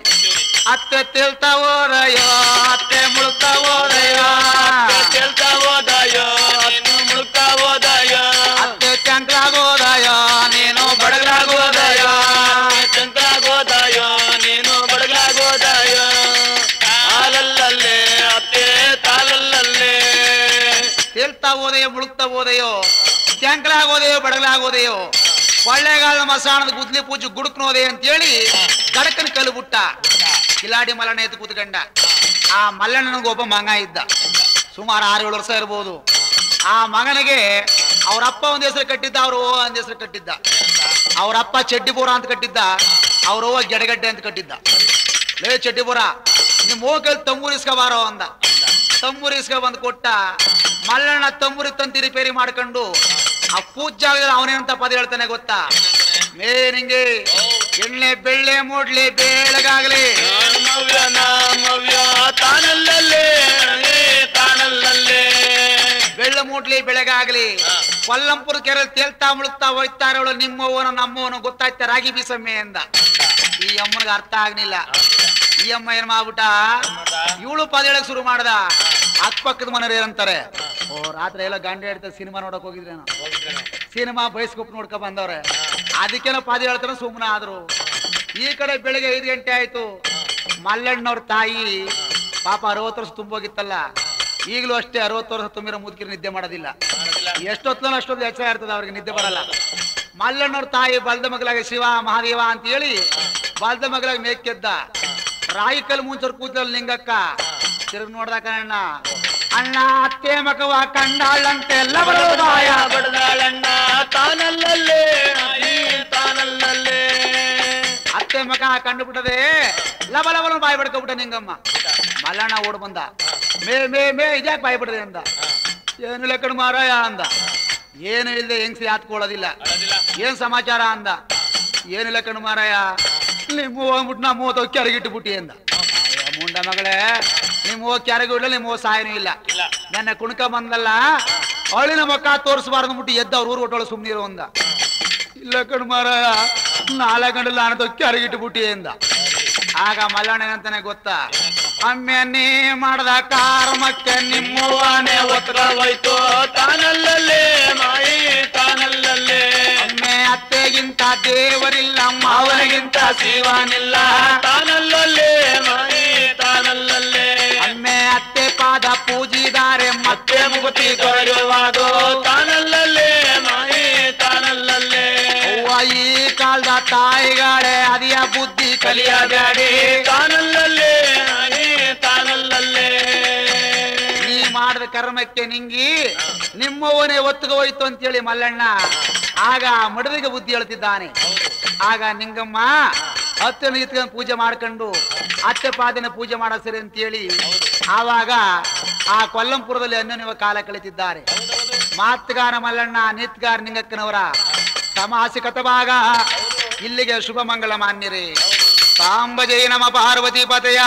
ಅತ್ತೆ ತೇಳ್ತಾ ಹೋದಯೋ, ಅತ್ತೆ ಮುಳುಗ್ತಾ ಹೋದಯೋ, ತೇಳ್ತಾ ಹೋದಯೋ, ಮುಳುಗ್ತಾ ಹೋದಯೋ, ಅತ್ತೆ ಚಂಕ್ಲಾಗೋದಯೋ, ನೀನು ಬಡಗಲಾಗೋದಯೋ, ಚಂಕ್ಲಾಗೋದಯೋ, ನೀನು ಬಡಗಲಾಗೋದಯೋ. ತಾಲಲ್ಲೇ ಅತ್ತೆ ತಾಲಲ್ಲೇ. ತೇಳ್ತಾ ಹೋದೆಯೋ, ಮುಳುಗ್ತಾ ಹೋದೆಯೋ, ಚಂಕ್ಲಾಗೋದೆಯೋ, ಬಡಗಲಾಗೋದೆಯೋ, ಕೊಳ್ಳೇಗಾಲದ ಮಸಾಣದ ಗುದ್ಲಿ ಪೂಜೆ ಗುಡುಕ್ನೋದೆ ಅಂತೇಳಿ ಗಡಕನ ಕಲ್ಲು ಬಿಟ್ಟ. ಕಿಲಾಡಿ ಮಲ್ಲಣ್ಣ ಎದ್ದು ಕೂತ್ಕೊಂಡ. ಆ ಮಲ್ಲಣ್ಣನಿಗೆ ಒಬ್ಬ ಮಗ ಇದ್ದ, ಸುಮಾರು 6-7 ವರ್ಷ ಇರ್ಬೋದು. ಆ ಮಗನಿಗೆ ಅವ್ರಪ್ಪ ಒಂದ್ ಹೆಸರು ಕಟ್ಟಿದ್ದ, ಅವ್ರ ಅವ್ವ ಒಂದ್ ಹೆಸರು ಕಟ್ಟಿದ್ದ. ಅವ್ರಪ್ಪ ಚಡ್ಡಿಪುರ ಅಂತ ಕಟ್ಟಿದ್ದ, ಅವ್ರ ಅವ್ವ ಗೆಡಗಡ್ಡೆ ಅಂತ ಕಟ್ಟಿದ್ದ. ಲೇ ಚಡ್ಡಿಪುರ, ನಿಮ್ ಹೋಗಲ್ ತಂಬೂರಿ ಇಸ್ಕಬಾರೋ ಅಂದ. ತಂಬೂರಿ ಇಸ್ಕ ಬಂದು ಕೊಟ್ಟ. ಮಲ್ಲಣ್ಣ ತಂಬೂರಿ ತಂತಿ ರಿಪೇರಿ ಮಾಡ್ಕೊಂಡು ಆ ಪೂಜಾಗದಲ್ಲಿ ಅವನೇನಂತ ಪದ ಹೇಳ್ತಾನೆ ಗೊತ್ತಾ, ಮೇ ನಿಂಗೆ ಎಣ್ಣೆ ಬೆಳ್ಳೆ ಮೂಡ್ಲಿ ಬೇಳಗಾಗ್ಲಿ, ತಾನಲ್ಲೇ ತಾನಲ್ಲೇ. ಬೆಳ್ಳ ಮೂಡ್ಲಿ ಬೆಳಗಾಗ್ಲಿ, ಕೊಲ್ಲಂಪುರ ಕೆರೆ ತೇಲ್ತಾ ಮುಳುಗ್ತಾ ಹೋಯ್ತಾರವಳು ನಿಮ್ಮವನು ನಮ್ಮವನು ಗೊತ್ತಾಯ್ತ ರಾಗಿ ಬೀಸಮ್ಮೆ ಅಂದ. ಈ ಅಮ್ಮನಿಗೆ ಅರ್ಥ ಆಗ್ಲಿಲ್ಲ. ಈ ಅಮ್ಮ ಏನ್ ಮಾಡ್ಬಿಟ್ಟ, ಇವಳು ಪದ ಹೇಳಕ್ ಶುರು ಮಾಡ್ದ. ಅಕ್ಕಪಕ್ಕದ ಮನೆಯವ್ರು ಏನಂತಾರೆ, ಓ ರಾತ್ರಿ ಎಲ್ಲ ಗಂಡ ಹೇಳ್ತಾರೆ ಸಿನಿಮಾ ನೋಡಕ್ ಹೋಗಿದ್ರೇನೋ, ಸಿನಿಮಾ ಬೈಸ್ಕೋಪ್ ನೋಡ್ಕೊ ಬಂದವ್ರೆ, ಅದಕ್ಕೇನೋ ಪದ ಹೇಳ್ತಾರ ಸುಮ್ಮನೆ ಆದ್ರು. ಈ ಕಡೆ ಬೆಳಿಗ್ಗೆ 5 ಗಂಟೆ ಆಯ್ತು. ಮಲ್ಲಣ್ಣವ್ರ ತಾಯಿ ಪಾಪ 60 ವರ್ಷ ತುಂಬೋಗಿತ್ತಲ್ಲ, ಈಗಲೂ ಅಷ್ಟೇ 60 ವರ್ಷ ತುಂಬಿರೋ ಮುದುಕಿರು ನಿದ್ದೆ ಮಾಡೋದಿಲ್ಲ. ಎಷ್ಟೊತ್ತಲ್ಲ ಅಷ್ಟೊಂದು ಎಚ್ಚರ ಇರ್ತದೆ, ಅವ್ರಿಗೆ ನಿದ್ದೆ ಬರಲ್ಲ. ಮಲ್ಲಣ್ಣವ್ರ ತಾಯಿ ಬಲ್ದ ಮಗಲಾಗ ಶಿವ ಮಹಾದೇವ ಅಂತ ಹೇಳಿ ಬಲ್ದ ಮಗಲಾಗ ಮೇಕೆದ್ದ. ರಾಯಿ ಕಲ್ ಮುಂಚರ್ ಕೂತಲ್ ನಿಂಗಕ್ಕ ತಿರುಗಿ ನೋಡ್ದ ಕಣ್ಣ. ಅಣ್ಣ ಅತ್ತೆ ಮಗವ ಕಂಡಾಳಂತೆ ಎಲ್ಲ ಬರೋದಾಯ ಬಡದಾಳಣ್ಣ ತಾನಲ್ಲೇ ತಾನಲ್ಲೇ. ಅತ್ತೆ ಮಗ ಕಂಡು ಬಿಟ್ಟದೆ, ಲಬ ಲಬಲ ಬಾಯಿ ಬಡ್ಕೊಬಿಟ್ಟ ನಿಂಗಮ್ಮ. ಮಲ್ಲಣ್ಣ ಓಡ್ ಬಂದ. ಮೇ ಮೇ ಮೇ ಇದ್ಯಾಕೆ ಬಾಯಿ ಬಿಡದೆ ಅಂದ. ಏನು ಲೆಕ್ಕಣ ಮಾರಾಯ ಅಂದ. ಏನು ಇಲ್ಲದೆ ಹೆಂಗ್ಸಿ ಹಾತ್ಕೊಳ್ಳೋದಿಲ್ಲ. ಏನ್ ಸಮಾಚಾರ ಅಂದ. ಏನು ಲೆಕ್ಕಣ ಮಾರಾಯ, ನಿಮ್ಮ ಹೋಗ್ಬಿಟ್ಟು ನಮ್ಮ ಹೋದ ಕೆರಗಿಟ್ಟು ಬಿಟ್ಟಿ ಅಂದ. ಮುಂಡ ಮಗಳೇ, ನಿಮ್ಮ ಹೋಗಿ ಕೆರಗೂ ಇಲ್ಲ, ನಿಮ್ಮ ಹೋಗಿ ಸಾಯನೂ ಇಲ್ಲ. ನನ್ನ ಕುಣಕ ಬಂದಲ್ಲ, ಅವಳಿನ ಮಕ್ಕ ತೋರಿಸಬಾರ್ದು ಬಿಟ್ಟು ಎದ್ದ ಅವ್ರ ಊರು ಒಟ್ಟೊಳ ಸುಮ್ಮನಿರು ಅಂದ. ಇಲ್ಲ ಕಣ್ ಮಾರಾಯ, 4 ಗಂಟೆ ನಾನು ಕೆರಗಿಟ್ಟು ಬಿಟ್ಟಿ ಅಂದ. ಆಗ ಮಲ್ಲಣ್ಣ ಏನಂತಾನೆ ಗೊತ್ತಾ, ಅಮ್ಮೆ ನೀ ಮಾಡ್ದ ಕಾರ್ಮಕ್ಕೆ ನಿಮ್ಮವ್ವನೇ ಒತ್ತರವಾಯ್ತು ತಾನಲ್ಲೇ ಮಾಯಿ ತಾನಲ್ಲೇ. ಒಮ್ಮೆ ಅತ್ತೆಗಿಂತ ದೇವರಿಲ್ಲ, ಮಾವನಿಗಿಂತ ಶಿವನಿಲ್ಲ ತಾನಲ್ಲೇ ಮಾಯಿ ತಾನಲ್ಲೇ. ಒಮ್ಮೆ ಅತ್ತೆ ಪಾದ ಪೂಜಿದಾರೆ ಮತ್ತೆ ಮುಗುತಿ ತೊರೆಯುವುದು ತಾನಲ್ಲೇ ಮಾಯಿ ತಾನಲ್ಲೇ. ಅವ್ವ ಈ ಕಾಲದ ತಾಯಿಗಳೇ ಅದಿಯ ಬುದ್ಧಿ ಕಲಿಯಬೇಡಿ ತಾನಲ್ಲೇ ಮಾಯಿ ತಾನಲ್ಲೇ. ನೀ ಮಾಡಿದ ಕರ್ಮಕ್ಕೆ ನಿಂಗಿ ನಿಮ್ಮವನೇ ಒತ್ತಿಗೆ ಹೋಯ್ತು ಅಂತೇಳಿ ಮಲ್ಲಣ್ಣ ಆಗ ಮಡದಿಗೆ ಬುದ್ಧಿ ಹೇಳ್ತಿದ್ದಾನೆ. ಆಗ ನಿಂಗಮ್ಮ ಅತ್ತೆನ ಇತ್ಕೊಂಡು ಪೂಜೆ ಮಾಡ್ಕೊಂಡು ಅತ್ತೆ ಪಾದನ ಪೂಜೆ ಮಾಡೋ ಸರಿ ಅಂತೇಳಿ ಆವಾಗ ಆ ಕೊಲ್ಲಂಪುರದಲ್ಲಿ ಅನ್ಯೋನ್ಯವ ಕಾಲ ಕಳಿತಿದ್ದಾರೆ. ಮಾತುಗಾರ ಮಲ್ಲಣ್ಣ, ನಿತ್ಗಾರ ನಿಂಗಕ್ಕನವರ ತಮಾಸಿಕತ ಭಾಗ ಇಲ್ಲಿಗೆ ಶುಭ ಮಂಗಳ ಮಾನ್ಯರೇ. ಸಾಂಬ ಜೈ ನಮ ಪಾರ್ವತಿ ಪತಯ.